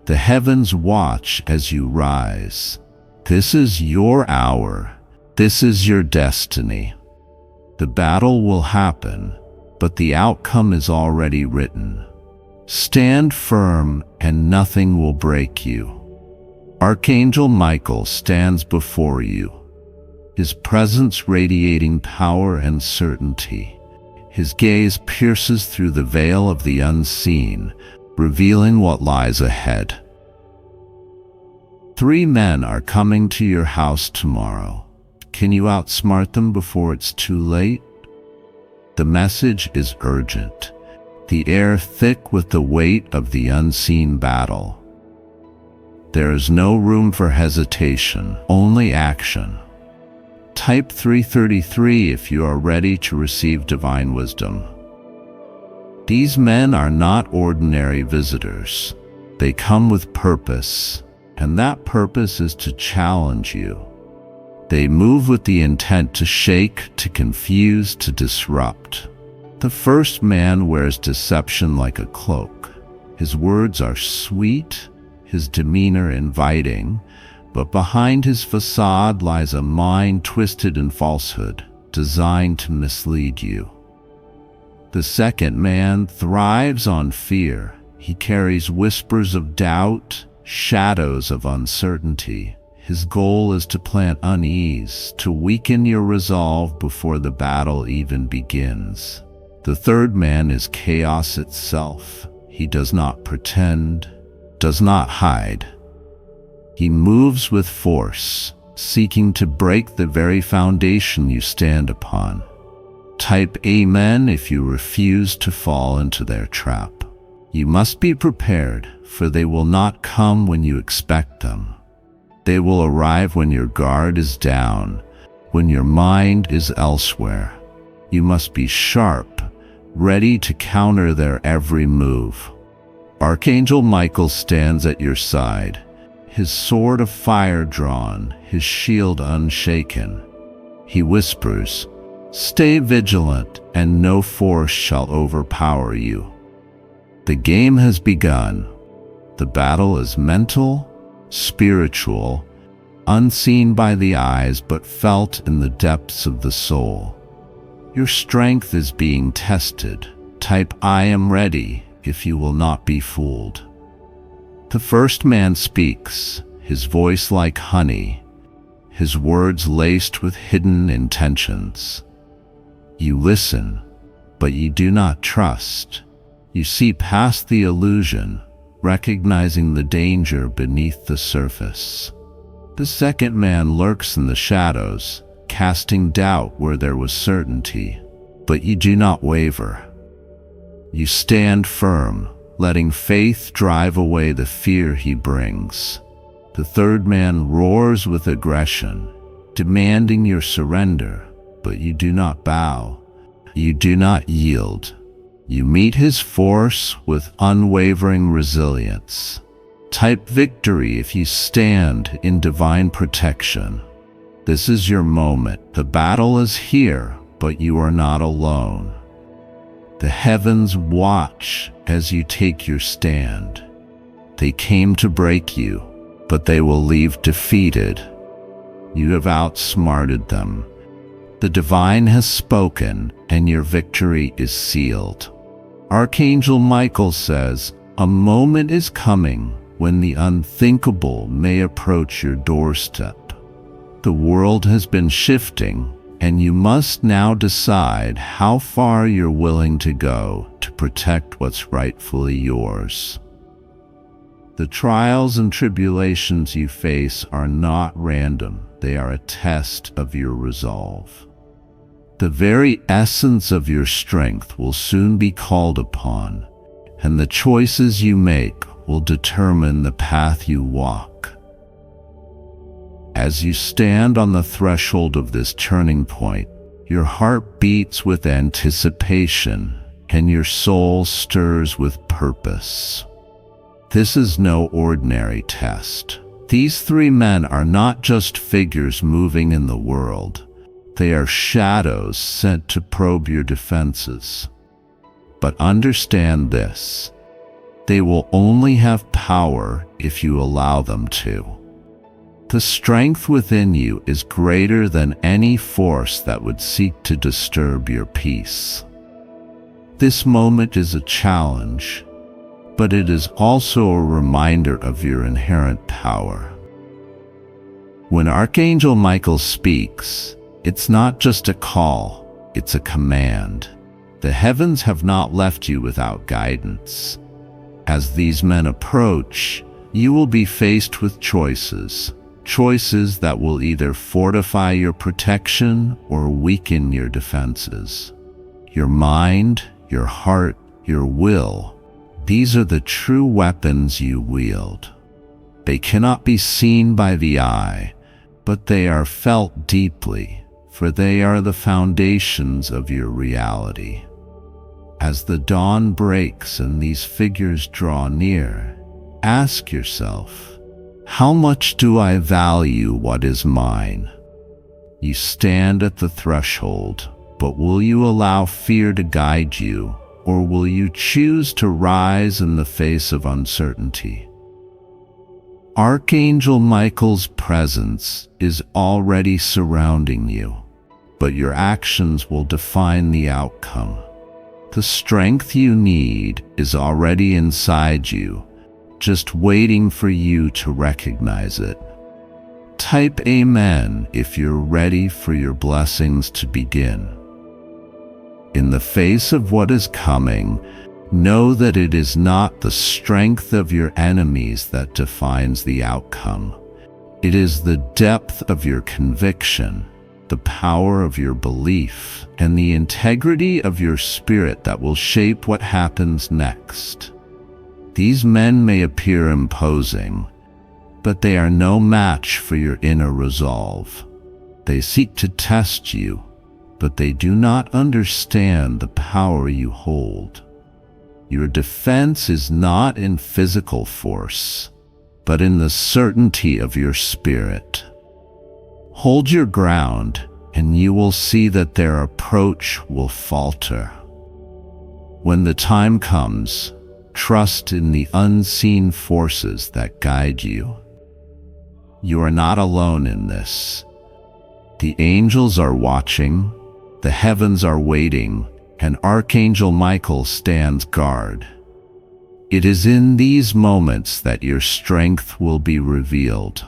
The heavens watch as you rise. This is your hour. This is your destiny. The battle will happen, but the outcome is already written. Stand firm and nothing will break you. Archangel Michael stands before you, his presence radiating power and certainty. His gaze pierces through the veil of the unseen, revealing what lies ahead. 3 men are coming to your house tomorrow. Can you outsmart them before it's too late? The message is urgent, the air thick with the weight of the unseen battle. There is no room for hesitation, only action. Type 333 if you are ready to receive divine wisdom. These men are not ordinary visitors. They come with purpose, and that purpose is to challenge you. They move with the intent to shake, to confuse, to disrupt. The first man wears deception like a cloak. His words are sweet, his demeanor inviting, but behind his facade lies a mind twisted in falsehood, designed to mislead you. The second man thrives on fear. He carries whispers of doubt, shadows of uncertainty. His goal is to plant unease, to weaken your resolve before the battle even begins. The third man is chaos itself. He does not pretend, does not hide. He moves with force, seeking to break the very foundation you stand upon. Type Amen if you refuse to fall into their trap. You must be prepared, for they will not come when you expect them. They will arrive when your guard is down, when your mind is elsewhere. You must be sharp, ready to counter their every move. Archangel Michael stands at your side, his sword of fire drawn, his shield unshaken. He whispers, "Stay vigilant, and no force shall overpower you." The game has begun. The battle is mental, spiritual, unseen by the eyes but felt in the depths of the soul. Your strength is being tested. Type I am ready if you will not be fooled. The first man speaks, his voice like honey, his words laced with hidden intentions. You listen, but you do not trust. You see past the illusion, recognizing the danger beneath the surface. The second man lurks in the shadows, casting doubt where there was certainty, but you do not waver. You stand firm, letting faith drive away the fear he brings. The third man roars with aggression, demanding your surrender, but you do not bow. You do not yield. You meet his force with unwavering resilience. Type victory if you stand in divine protection. This is your moment. The battle is here, but you are not alone. The heavens watch as you take your stand. They came to break you, but they will leave defeated. You have outsmarted them. The divine has spoken, and your victory is sealed. Archangel Michael says, a moment is coming when the unthinkable may approach your doorstep. The world has been shifting, and you must now decide how far you're willing to go to protect what's rightfully yours. The trials and tribulations you face are not random. They are a test of your resolve. The very essence of your strength will soon be called upon, and the choices you make will determine the path you walk. As you stand on the threshold of this turning point, your heart beats with anticipation, and your soul stirs with purpose. This is no ordinary test. These 3 men are not just figures moving in the world. They are shadows sent to probe your defenses. But understand this: they will only have power if you allow them to. The strength within you is greater than any force that would seek to disturb your peace. This moment is a challenge, but it is also a reminder of your inherent power. When Archangel Michael speaks, it's not just a call, it's a command. The heavens have not left you without guidance. As these men approach, you will be faced with choices that will either fortify your protection or weaken your defenses. Your mind, your heart, your will, these are the true weapons you wield. They cannot be seen by the eye, but they are felt deeply, for they are the foundations of your reality. As the dawn breaks and these figures draw near, ask yourself, how much do I value what is mine? You stand at the threshold, but will you allow fear to guide you, or will you choose to rise in the face of uncertainty? Archangel Michael's presence is already surrounding you, but your actions will define the outcome. The strength you need is already inside you, just waiting for you to recognize it. Type Amen if you're ready for your blessings to begin. In the face of what is coming, know that it is not the strength of your enemies that defines the outcome. It is the depth of your conviction, the power of your belief, and the integrity of your spirit that will shape what happens next. These men may appear imposing, but they are no match for your inner resolve. They seek to test you, but they do not understand the power you hold. Your defense is not in physical force, but in the certainty of your spirit. Hold your ground, and you will see that their approach will falter. When the time comes, trust in the unseen forces that guide you. You are not alone in this. The angels are watching, the heavens are waiting, and Archangel Michael stands guard. It is in these moments that your strength will be revealed.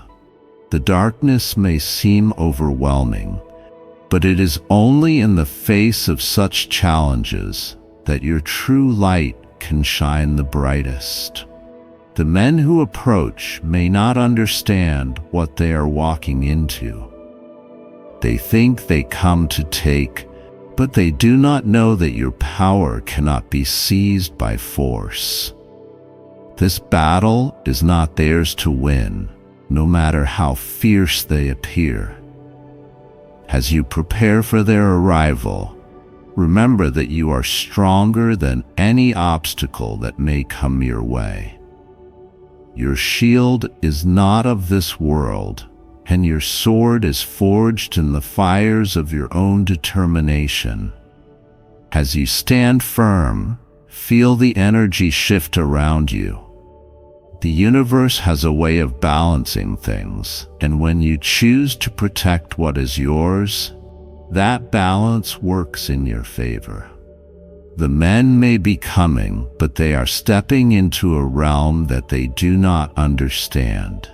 The darkness may seem overwhelming, but it is only in the face of such challenges that your true light can shine the brightest. The men who approach may not understand what they are walking into. They think they come to take, but they do not know that your power cannot be seized by force. This battle is not theirs to win, no matter how fierce they appear. As you prepare for their arrival, remember that you are stronger than any obstacle that may come your way. Your shield is not of this world, and your sword is forged in the fires of your own determination. As you stand firm, feel the energy shift around you. The universe has a way of balancing things, and when you choose to protect what is yours, that balance works in your favor. The men may be coming, but they are stepping into a realm that they do not understand.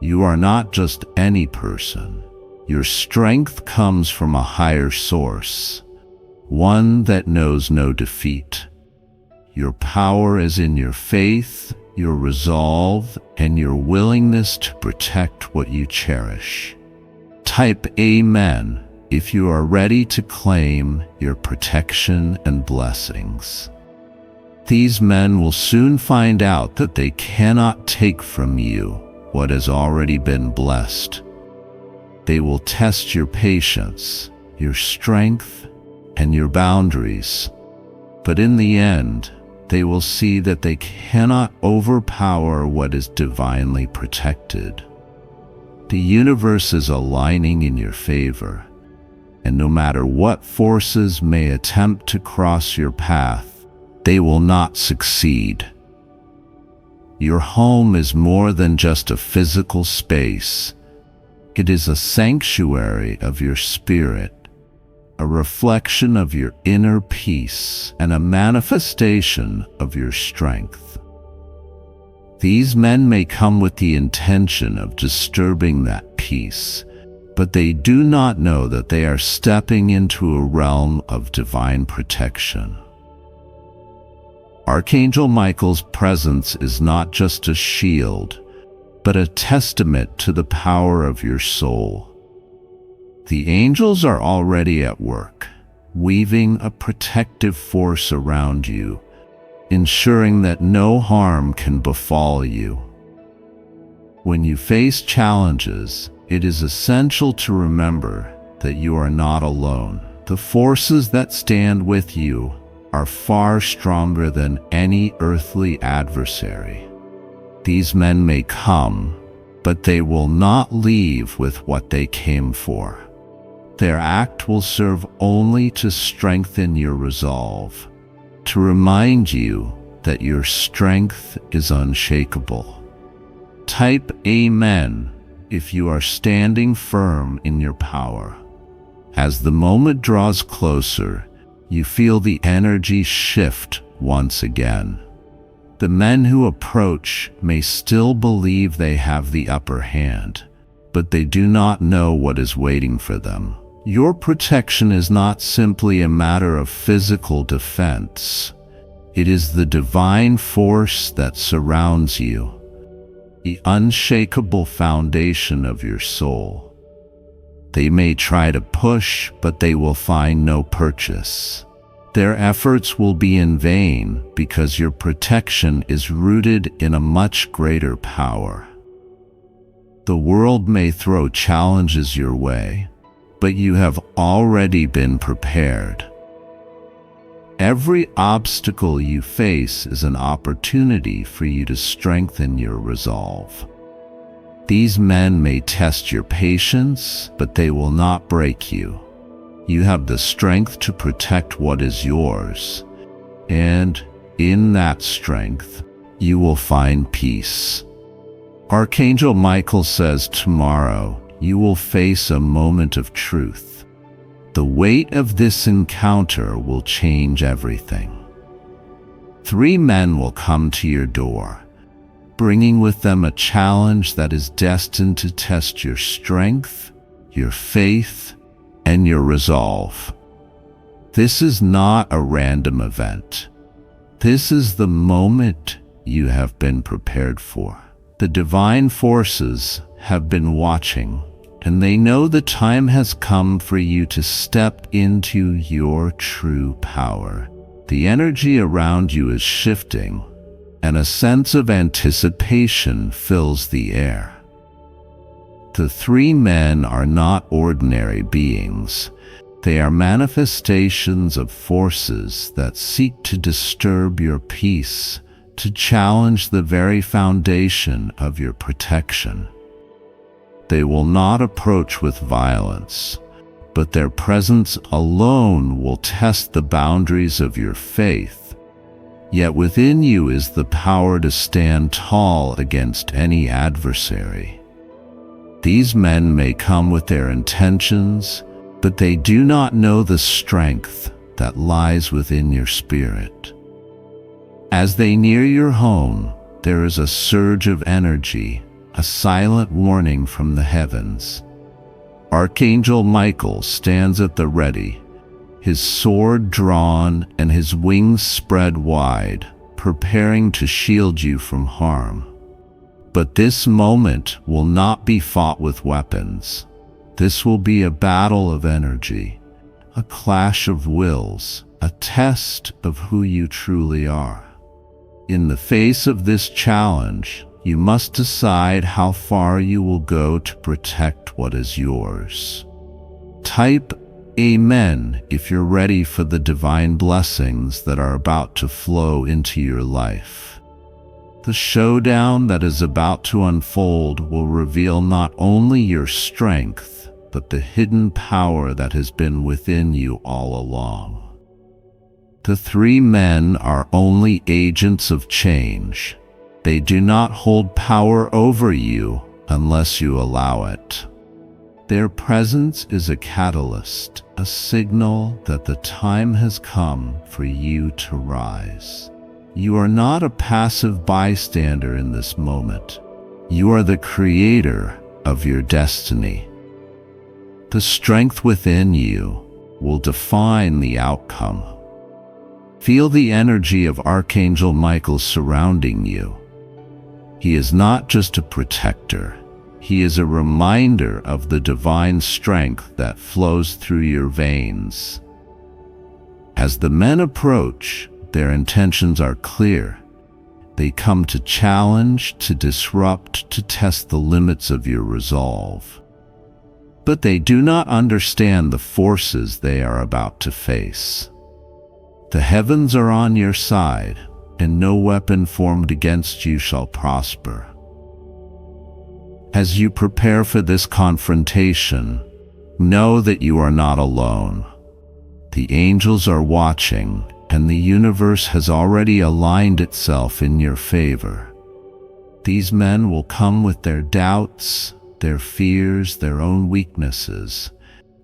You are not just any person. Your strength comes from a higher source, one that knows no defeat. Your power is in your faith, your resolve, and your willingness to protect what you cherish. Type Amen if you are ready to claim your protection and blessings. These men will soon find out that they cannot take from you what has already been blessed. They will test your patience, your strength, and your boundaries. But in the end, they will see that they cannot overpower what is divinely protected. The universe is aligning in your favor, and no matter what forces may attempt to cross your path, they will not succeed. Your home is more than just a physical space. It is a sanctuary of your spirit, a reflection of your inner peace, and a manifestation of your strength. These men may come with the intention of disturbing that peace, but they do not know that they are stepping into a realm of divine protection. Archangel Michael's presence is not just a shield, but a testament to the power of your soul. The angels are already at work, weaving a protective force around you, ensuring that no harm can befall you. When you face challenges, it is essential to remember that you are not alone. The forces that stand with you are far stronger than any earthly adversary. These men may come, but they will not leave with what they came for. Their act will serve only to strengthen your resolve, to remind you that your strength is unshakable. Type Amen if you are standing firm in your power. As the moment draws closer, you feel the energy shift once again. The men who approach may still believe they have the upper hand, but they do not know what is waiting for them. Your protection is not simply a matter of physical defense. It is the divine force that surrounds you, the unshakable foundation of your soul. They may try to push, but they will find no purchase. Their efforts will be in vain because your protection is rooted in a much greater power. The world may throw challenges your way, but you have already been prepared. Every obstacle you face is an opportunity for you to strengthen your resolve. These men may test your patience, but they will not break you. You have the strength to protect what is yours, and in that strength, you will find peace. Archangel Michael says tomorrow you will face a moment of truth. The weight of this encounter will change everything. 3 men will come to your door, bringing with them a challenge that is destined to test your strength, your faith, and your resolve. This is not a random event. This is the moment you have been prepared for. The divine forces have been watching, and they know the time has come for you to step into your true power. The energy around you is shifting, and a sense of anticipation fills the air. The 3 men are not ordinary beings. They are manifestations of forces that seek to disturb your peace, to challenge the very foundation of your protection. They will not approach with violence, but their presence alone will test the boundaries of your faith. Yet within you is the power to stand tall against any adversary. These men may come with their intentions, but they do not know the strength that lies within your spirit. As they near your home, there is a surge of energy, a silent warning from the heavens. Archangel Michael stands at the ready, his sword drawn and his wings spread wide, preparing to shield you from harm. But this moment will not be fought with weapons. This will be a battle of energy, a clash of wills, a test of who you truly are. In the face of this challenge, you must decide how far you will go to protect what is yours. Type Amen if you're ready for the divine blessings that are about to flow into your life. The showdown that is about to unfold will reveal not only your strength, but the hidden power that has been within you all along. The three men are only agents of change. They do not hold power over you unless you allow it. Their presence is a catalyst, a signal that the time has come for you to rise. You are not a passive bystander in this moment. You are the creator of your destiny. The strength within you will define the outcome. Feel the energy of Archangel Michael surrounding you. He is not just a protector. He is a reminder of the divine strength that flows through your veins. As the men approach, their intentions are clear. They come to challenge, to disrupt, to test the limits of your resolve. But they do not understand the forces they are about to face. The heavens are on your side, and no weapon formed against you shall prosper. As you prepare for this confrontation, know that you are not alone. The angels are watching, and the universe has already aligned itself in your favor. These men will come with their doubts, their fears, their own weaknesses,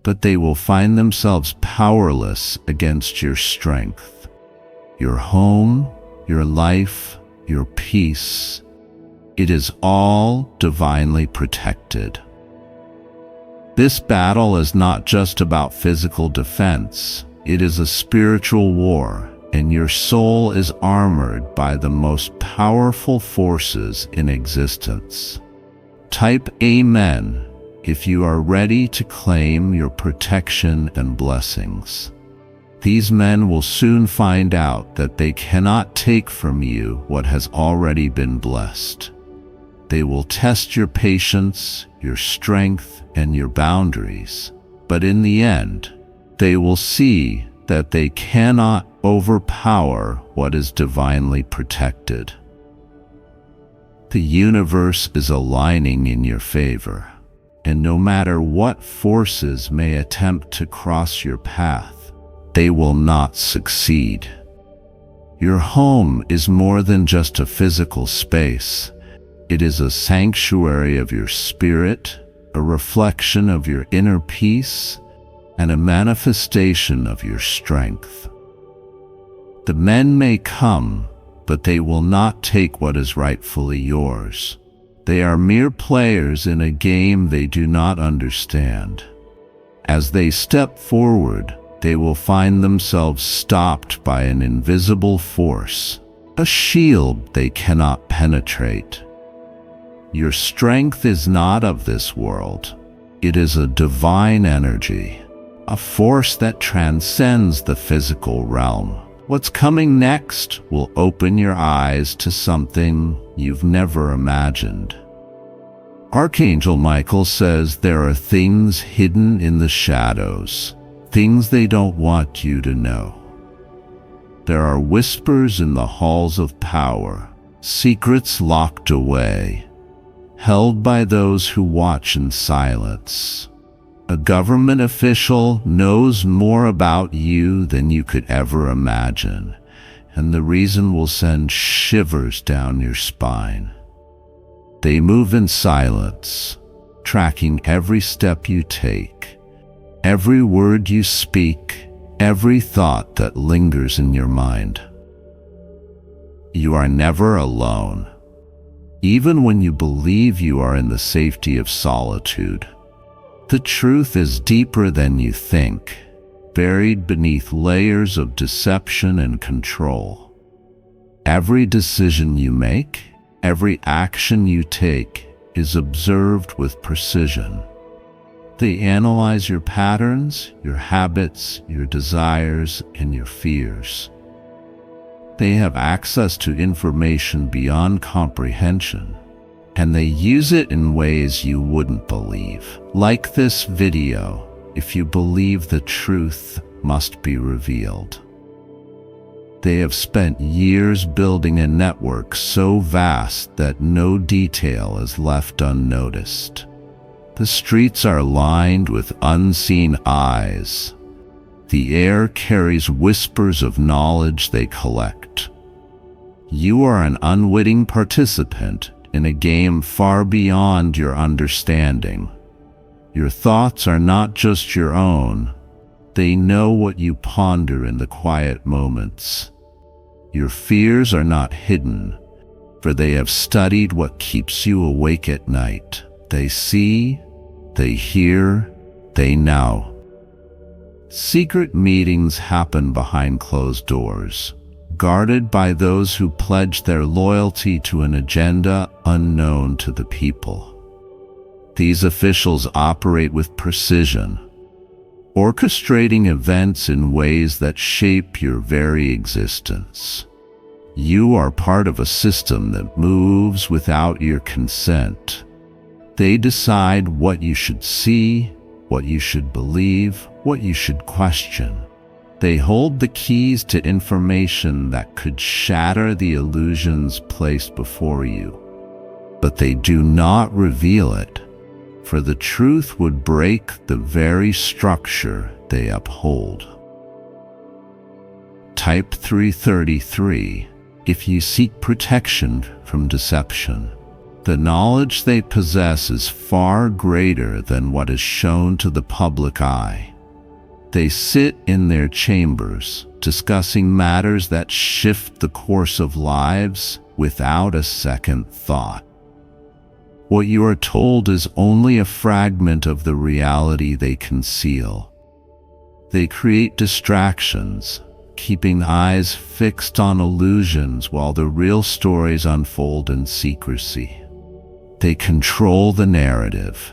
but they will find themselves powerless against your strength. Your home, your life, your peace, it is all divinely protected. This battle is not just about physical defense. It is a spiritual war, and your soul is armored by the most powerful forces in existence. Type Amen if you are ready to claim your protection and blessings. These men will soon find out that they cannot take from you what has already been blessed. They will test your patience, your strength, and your boundaries, but in the end, they will see that they cannot overpower what is divinely protected. The universe is aligning in your favor, and no matter what forces may attempt to cross your path, they will not succeed. Your home is more than just a physical space. It is a sanctuary of your spirit, a reflection of your inner peace, and a manifestation of your strength. The men may come, but they will not take what is rightfully yours. They are mere players in a game they do not understand. As they step forward, they will find themselves stopped by an invisible force, a shield they cannot penetrate. Your strength is not of this world. It is a divine energy, a force that transcends the physical realm. What's coming next will open your eyes to something you've never imagined. Archangel Michael says there are things hidden in the shadows, things they don't want you to know. There are whispers in the halls of power, secrets locked away, held by those who watch in silence. A government official knows more about you than you could ever imagine, and the reason will send shivers down your spine. They move in silence, tracking every step you take, every word you speak, every thought that lingers in your mind. You are never alone. Even when you believe you are in the safety of solitude, the truth is deeper than you think, buried beneath layers of deception and control. Every decision you make, every action you take, is observed with precision. They analyze your patterns, your habits, your desires, and your fears. They have access to information beyond comprehension, and they use it in ways you wouldn't believe. Like this video, if you believe the truth must be revealed. They have spent years building a network so vast that no detail is left unnoticed. The streets are lined with unseen eyes, The air carries whispers of knowledge they collect. You are an unwitting participant in a game far beyond your understanding. Your thoughts are not just your own. They know what you ponder in the quiet moments. Your fears are not hidden, for they have studied what keeps you awake at night. They see, they hear, they know. Secret meetings happen behind closed doors, guarded by those who pledge their loyalty to an agenda unknown to the people. These officials operate with precision, orchestrating events in ways that shape your very existence. You are part of a system that moves without your consent. They decide what you should see, what you should believe, what you should question. They hold the keys to information that could shatter the illusions placed before you. But they do not reveal it, for the truth would break the very structure they uphold. Type 333 if you seek protection from deception. The knowledge they possess is far greater than what is shown to the public eye. They sit in their chambers, discussing matters that shift the course of lives without a second thought. What you are told is only a fragment of the reality they conceal. They create distractions, keeping eyes fixed on illusions while the real stories unfold in secrecy. They control the narrative,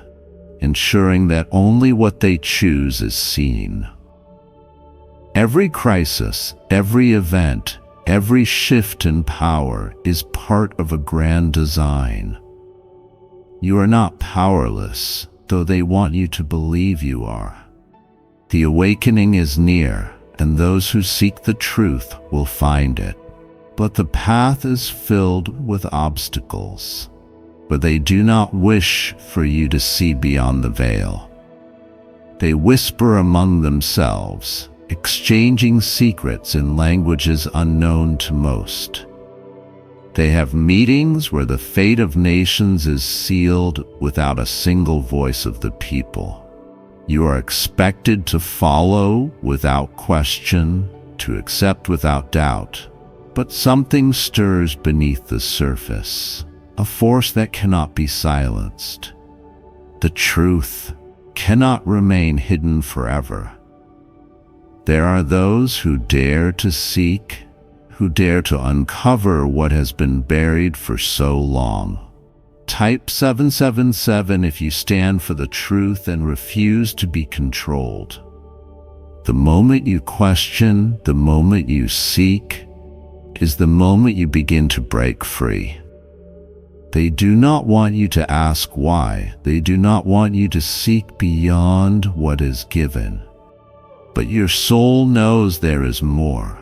ensuring that only what they choose is seen. Every crisis, every event, every shift in power is part of a grand design. You are not powerless, though they want you to believe you are. The awakening is near, and those who seek the truth will find it. But the path is filled with obstacles. But they do not wish for you to see beyond the veil. They whisper among themselves, exchanging secrets in languages unknown to most. They have meetings where the fate of nations is sealed without a single voice of the people. You are expected to follow without question, to accept without doubt. But something stirs beneath the surface. A force that cannot be silenced. The truth cannot remain hidden forever. There are those who dare to seek, who dare to uncover what has been buried for so long. Type 777 if you stand for the truth and refuse to be controlled. The moment you question, the moment you seek, is the moment you begin to break free. They do not want you to ask why. They do not want you to seek beyond what is given. But your soul knows there is more.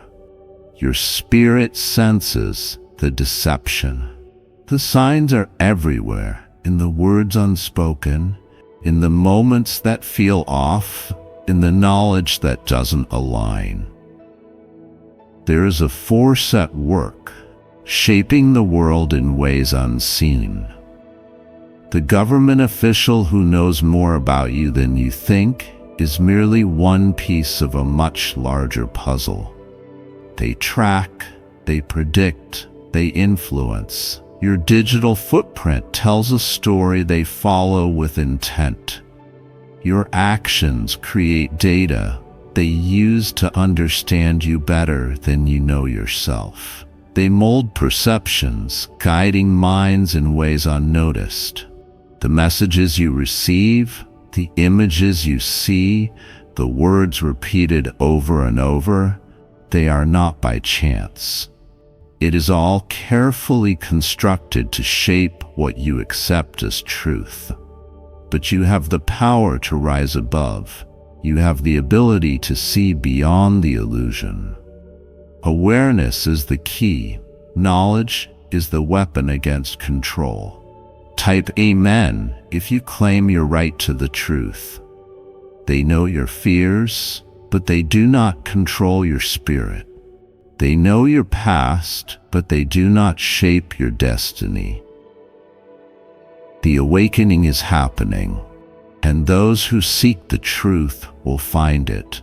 Your spirit senses the deception. The signs are everywhere, in the words unspoken, in the moments that feel off, in the knowledge that doesn't align. There is a force at work, shaping the world in ways unseen. The government official who knows more about you than you think is merely one piece of a much larger puzzle. They track, they predict, they influence. Your digital footprint tells a story they follow with intent. Your actions create data they use to understand you better than you know yourself. They mold perceptions, guiding minds in ways unnoticed. The messages you receive, the images you see, the words repeated over and over, they are not by chance. It is all carefully constructed to shape what you accept as truth. But you have the power to rise above. You have the ability to see beyond the illusion. Awareness is the key. Knowledge is the weapon against control. Type Amen if you claim your right to the truth. They know your fears, but they do not control your spirit. They know your past, but they do not shape your destiny. The awakening is happening, and those who seek the truth will find it.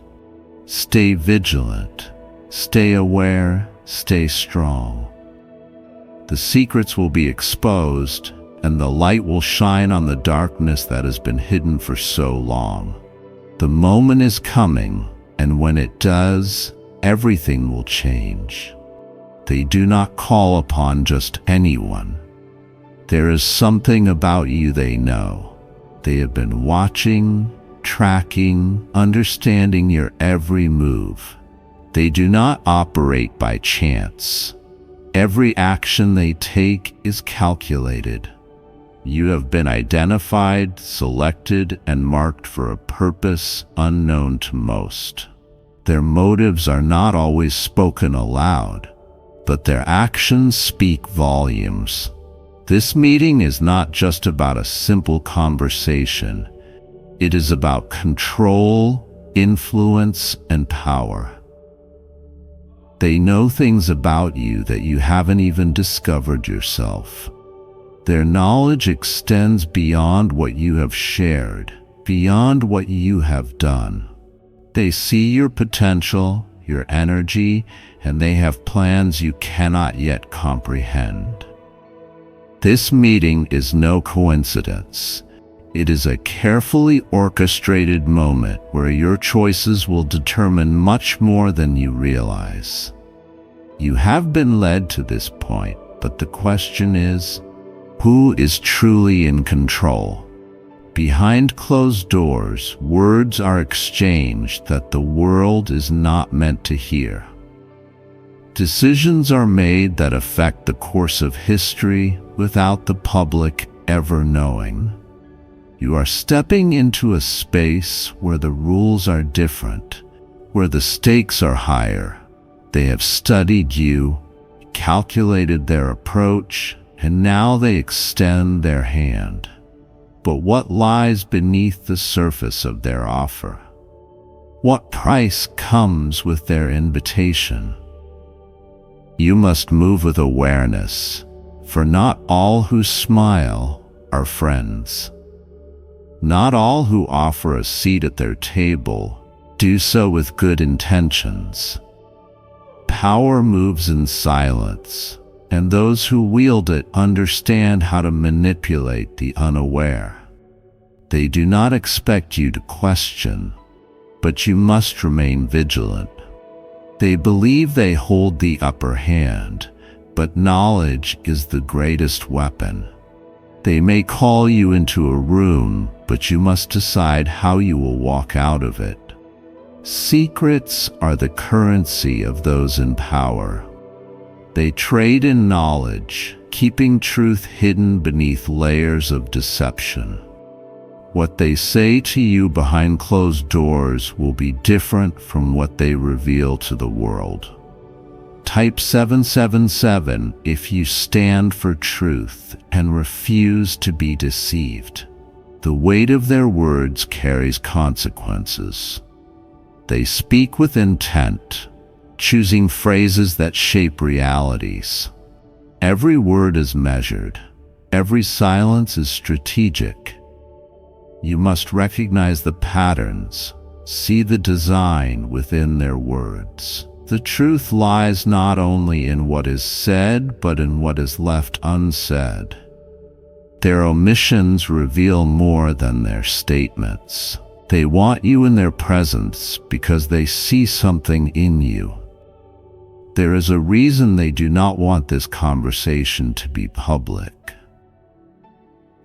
Stay vigilant, stay aware, stay strong. The secrets will be exposed, and the light will shine on the darkness that has been hidden for so long. The moment is coming, and when it does, everything will change. They do not call upon just anyone. There is something about you they know. They have been watching, tracking, understanding your every move. They do not operate by chance. Every action they take is calculated. You have been identified, selected, and marked for a purpose unknown to most. Their motives are not always spoken aloud, but their actions speak volumes. This meeting is not just about a simple conversation. It is about control, influence, and power. They know things about you that you haven't even discovered yourself. Their knowledge extends beyond what you have shared, beyond what you have done. They see your potential, your energy, and they have plans you cannot yet comprehend. This meeting is no coincidence. It is a carefully orchestrated moment where your choices will determine much more than you realize. You have been led to this point, but the question is, who is truly in control? Behind closed doors, words are exchanged that the world is not meant to hear. Decisions are made that affect the course of history without the public ever knowing. You are stepping into a space where the rules are different, where the stakes are higher. They have studied you, calculated their approach, and now they extend their hand. But what lies beneath the surface of their offer? What price comes with their invitation? You must move with awareness, for not all who smile are friends. Not all who offer a seat at their table do so with good intentions. Power moves in silence, and those who wield it understand how to manipulate the unaware. They do not expect you to question, but you must remain vigilant. They believe they hold the upper hand, but knowledge is the greatest weapon. They may call you into a room, but you must decide how you will walk out of it. Secrets are the currency of those in power. They trade in knowledge, keeping truth hidden beneath layers of deception. What they say to you behind closed doors will be different from what they reveal to the world. Type 777 if you stand for truth and refuse to be deceived. The weight of their words carries consequences. They speak with intent, choosing phrases that shape realities. Every word is measured. Every silence is strategic. You must recognize the patterns, see the design within their words. The truth lies not only in what is said, but in what is left unsaid. Their omissions reveal more than their statements. They want you in their presence because they see something in you. There is a reason they do not want this conversation to be public.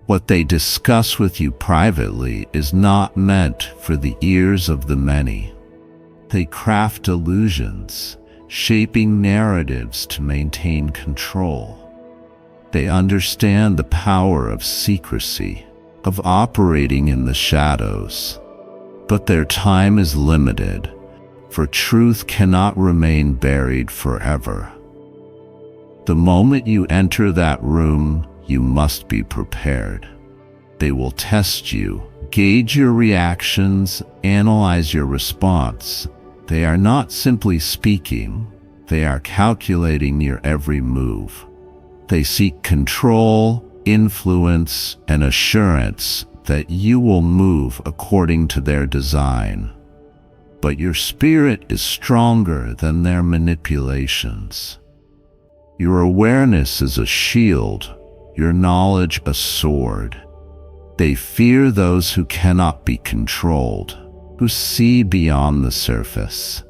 What they discuss with you privately is not meant for the ears of the many. They craft illusions, shaping narratives to maintain control. They understand the power of secrecy, of operating in the shadows. But their time is limited, for truth cannot remain buried forever. The moment you enter that room, you must be prepared. They will test you, Gauge your reactions, analyze your response. They are not simply speaking, they are calculating your every move. They seek control, influence, and assurance that you will move according to their design. But your spirit is stronger than their manipulations. Your awareness is a shield, your knowledge a sword. They fear those who cannot be controlled, who see beyond the surface.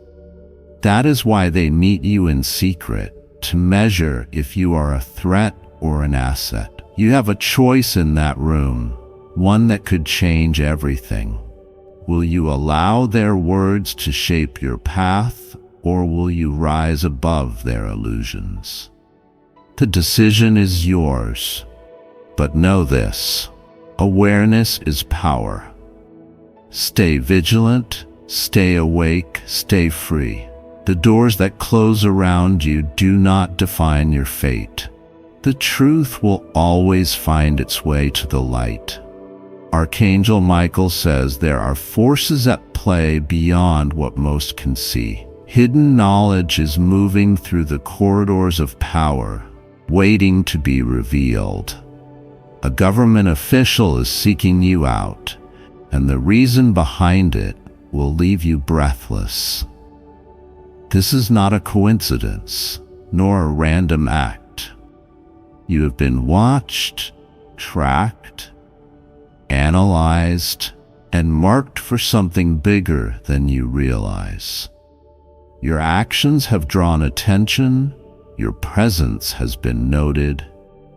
That is why they meet you in secret, to measure if you are a threat or an asset. You have a choice in that room, one that could change everything. Will you allow their words to shape your path, or will you rise above their illusions? The decision is yours, but know this: awareness is power. Stay vigilant, stay awake, stay free. The doors that close around you do not define your fate. The truth will always find its way to the light. Archangel Michael says there are forces at play beyond what most can see. Hidden knowledge is moving through the corridors of power, waiting to be revealed. A government official is seeking you out, and the reason behind it will leave you breathless. This is not a coincidence, nor a random act. You have been watched, tracked, analyzed, and marked for something bigger than you realize. Your actions have drawn attention, your presence has been noted.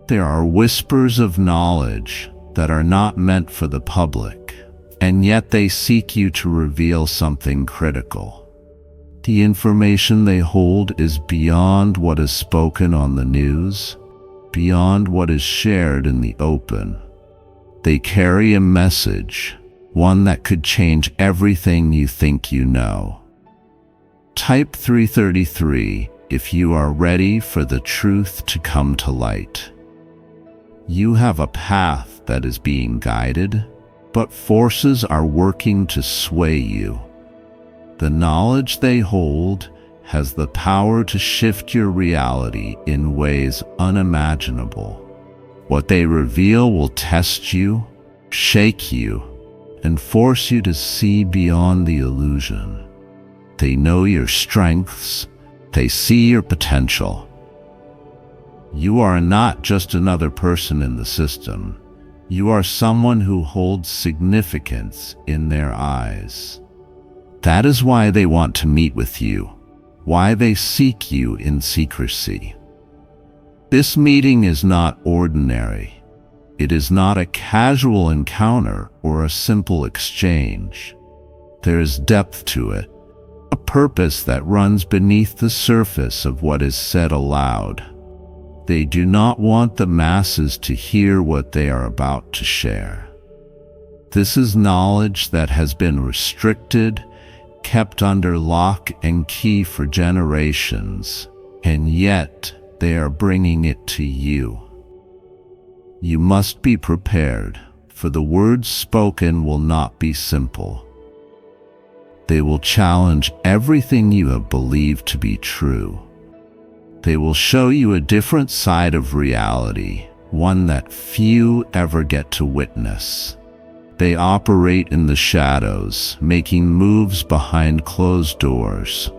There are whispers of knowledge that are not meant for the public, and yet they seek you to reveal something critical. The information they hold is beyond what is spoken on the news, beyond what is shared in the open. They carry a message, one that could change everything you think you know. Type 333 if you are ready for the truth to come to light. You have a path that is being guided, but forces are working to sway you. The knowledge they hold has the power to shift your reality in ways unimaginable. What they reveal will test you, shake you, and force you to see beyond the illusion. They know your strengths, they see your potential. You are not just another person in the system. You are someone who holds significance in their eyes. That is why they want to meet with you, why they seek you in secrecy. This meeting is not ordinary. It is not a casual encounter or a simple exchange. There is depth to it, a purpose that runs beneath the surface of what is said aloud. They do not want the masses to hear what they are about to share. This is knowledge that has been restricted, kept under lock and key for generations, and yet they are bringing it to you. You must be prepared, for the words spoken will not be simple. They will challenge everything you have believed to be true. They will show you a different side of reality, one that few ever get to witness. They operate in the shadows, making moves behind closed doors.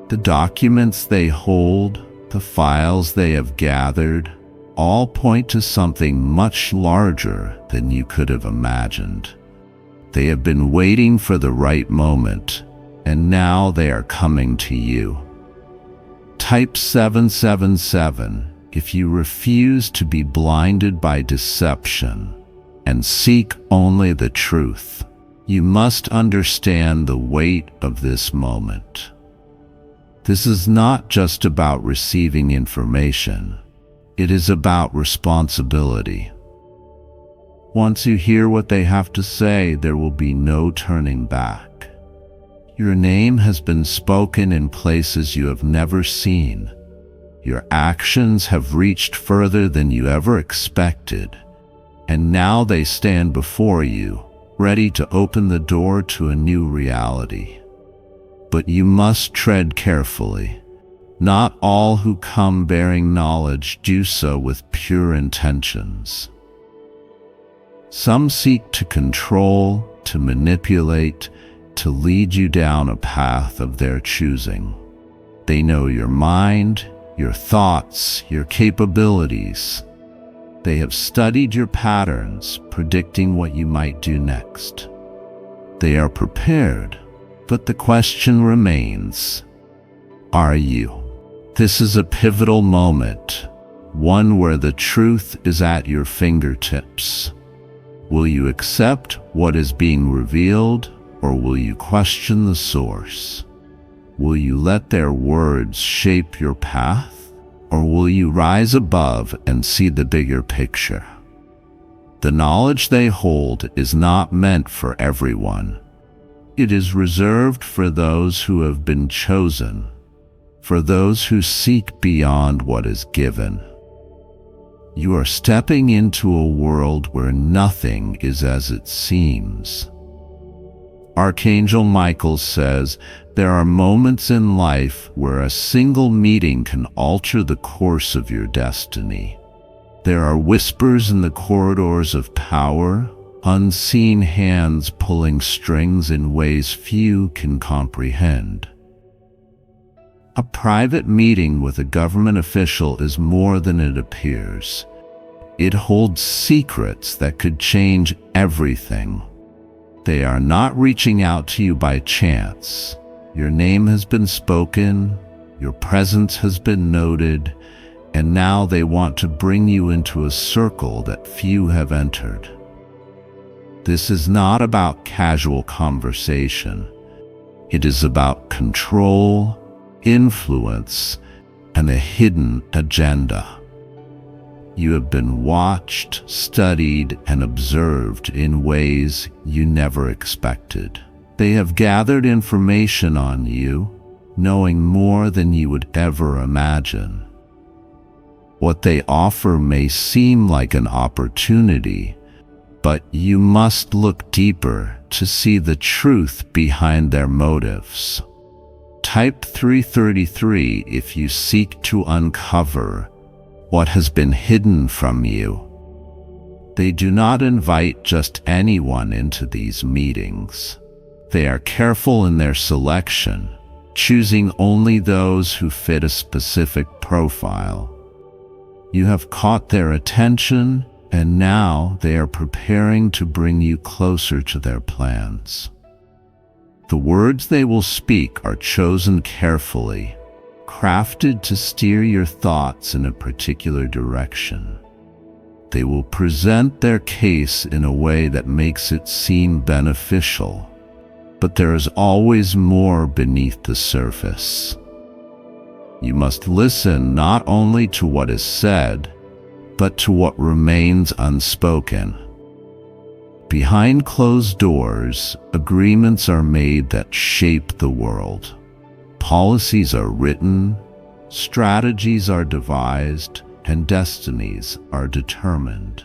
The documents they hold, the files they have gathered, all point to something much larger than you could have imagined. They have been waiting for the right moment, and now they are coming to you. Type 777 if you refuse to be blinded by deception and seek only the truth. You must understand the weight of this moment. This is not just about receiving information. It is about responsibility. Once you hear what they have to say, there will be no turning back. Your name has been spoken in places you have never seen. Your actions have reached further than you ever expected, and now they stand before you, ready to open the door to a new reality. But you must tread carefully. Not all who come bearing knowledge do so with pure intentions. Some seek to control, to manipulate, to lead you down a path of their choosing. They know your mind, your thoughts, your capabilities. They have studied your patterns, predicting what you might do next. They are prepared, but the question remains, are you? This is a pivotal moment, one where the truth is at your fingertips. Will you accept what is being revealed, or will you question the source? Will you let their words shape your path, or will you rise above and see the bigger picture? The knowledge they hold is not meant for everyone. It is reserved for those who have been chosen, for those who seek beyond what is given. You are stepping into a world where nothing is as it seems. Archangel Michael says there are moments in life where a single meeting can alter the course of your destiny. There are whispers in the corridors of power, unseen hands pulling strings in ways few can comprehend. A private meeting with a government official is more than it appears. It holds secrets that could change everything. They are not reaching out to you by chance. Your name has been spoken, your presence has been noted, and now they want to bring you into a circle that few have entered. This is not about casual conversation. It is about control, influence, and a hidden agenda. You have been watched, studied, and observed in ways you never expected. They have gathered information on you, knowing more than you would ever imagine. What they offer may seem like an opportunity, but you must look deeper to see the truth behind their motives. Type 333 if you seek to uncover what has been hidden from you. They do not invite just anyone into these meetings. They are careful in their selection, choosing only those who fit a specific profile. You have caught their attention, and now they are preparing to bring you closer to their plans. The words they will speak are chosen carefully, crafted to steer your thoughts in a particular direction. They will present their case in a way that makes it seem beneficial, but there is always more beneath the surface. You must listen not only to what is said, but to what remains unspoken. Behind closed doors, agreements are made that shape the world. Policies are written, strategies are devised, and destinies are determined.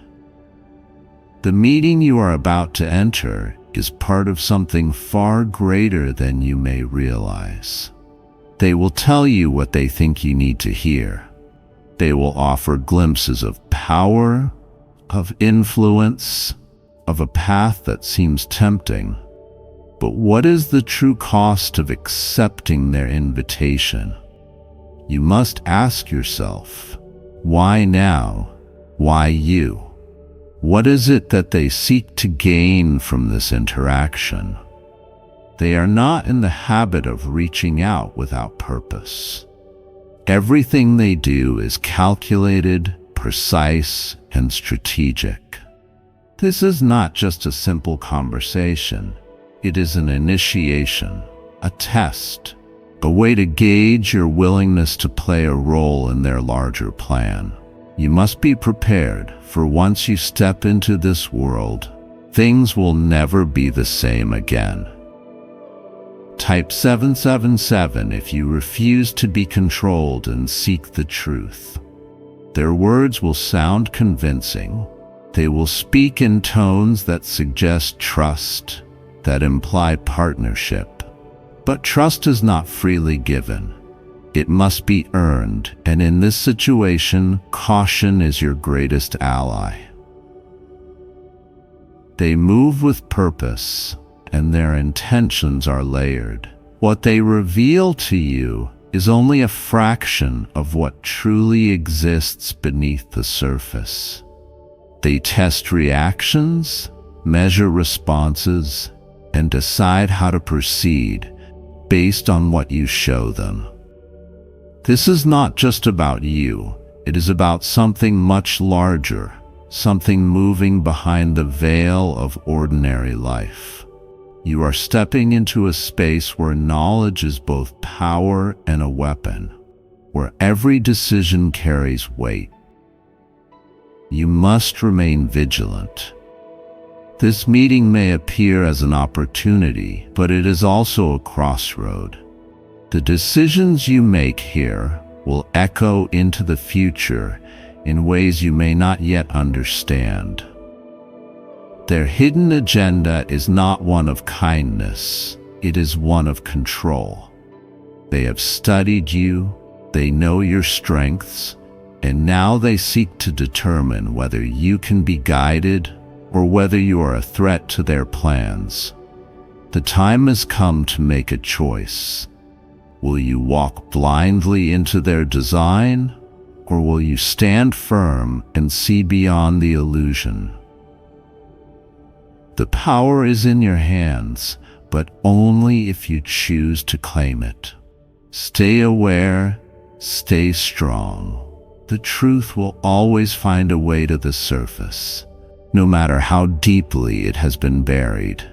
The meeting you are about to enter is part of something far greater than you may realize. They will tell you what they think you need to hear. They will offer glimpses of power, of influence, of a path that seems tempting. But what is the true cost of accepting their invitation? You must ask yourself, why now? Why you? What is it that they seek to gain from this interaction? They are not in the habit of reaching out without purpose. Everything they do is calculated, precise, and strategic. This is not just a simple conversation. It is an initiation, a test, a way to gauge your willingness to play a role in their larger plan. You must be prepared, for once you step into this world, things will never be the same again. Type 777 if you refuse to be controlled and seek the truth. Their words will sound convincing, They will speak in tones that suggest trust, that imply partnership. But trust is not freely given. It must be earned, and in this situation, caution is your greatest ally. They move with purpose, and their intentions are layered. What they reveal to you is only a fraction of what truly exists beneath the surface. They test reactions, measure responses, and decide how to proceed based on what you show them. This is not just about you, it is about something much larger, something moving behind the veil of ordinary life. You are stepping into a space where knowledge is both power and a weapon, where every decision carries weight. You must remain vigilant. This meeting may appear as an opportunity, but it is also a crossroad. The decisions you make here will echo into the future in ways you may not yet understand. Their hidden agenda is not one of kindness, it is one of control. They have studied you, they know your strengths, and now they seek to determine whether you can be guided or whether you are a threat to their plans. The time has come to make a choice. Will you walk blindly into their design, or will you stand firm and see beyond the illusion? The power is in your hands, but only if you choose to claim it. Stay aware, stay strong. The truth will always find a way to the surface, no matter how deeply it has been buried.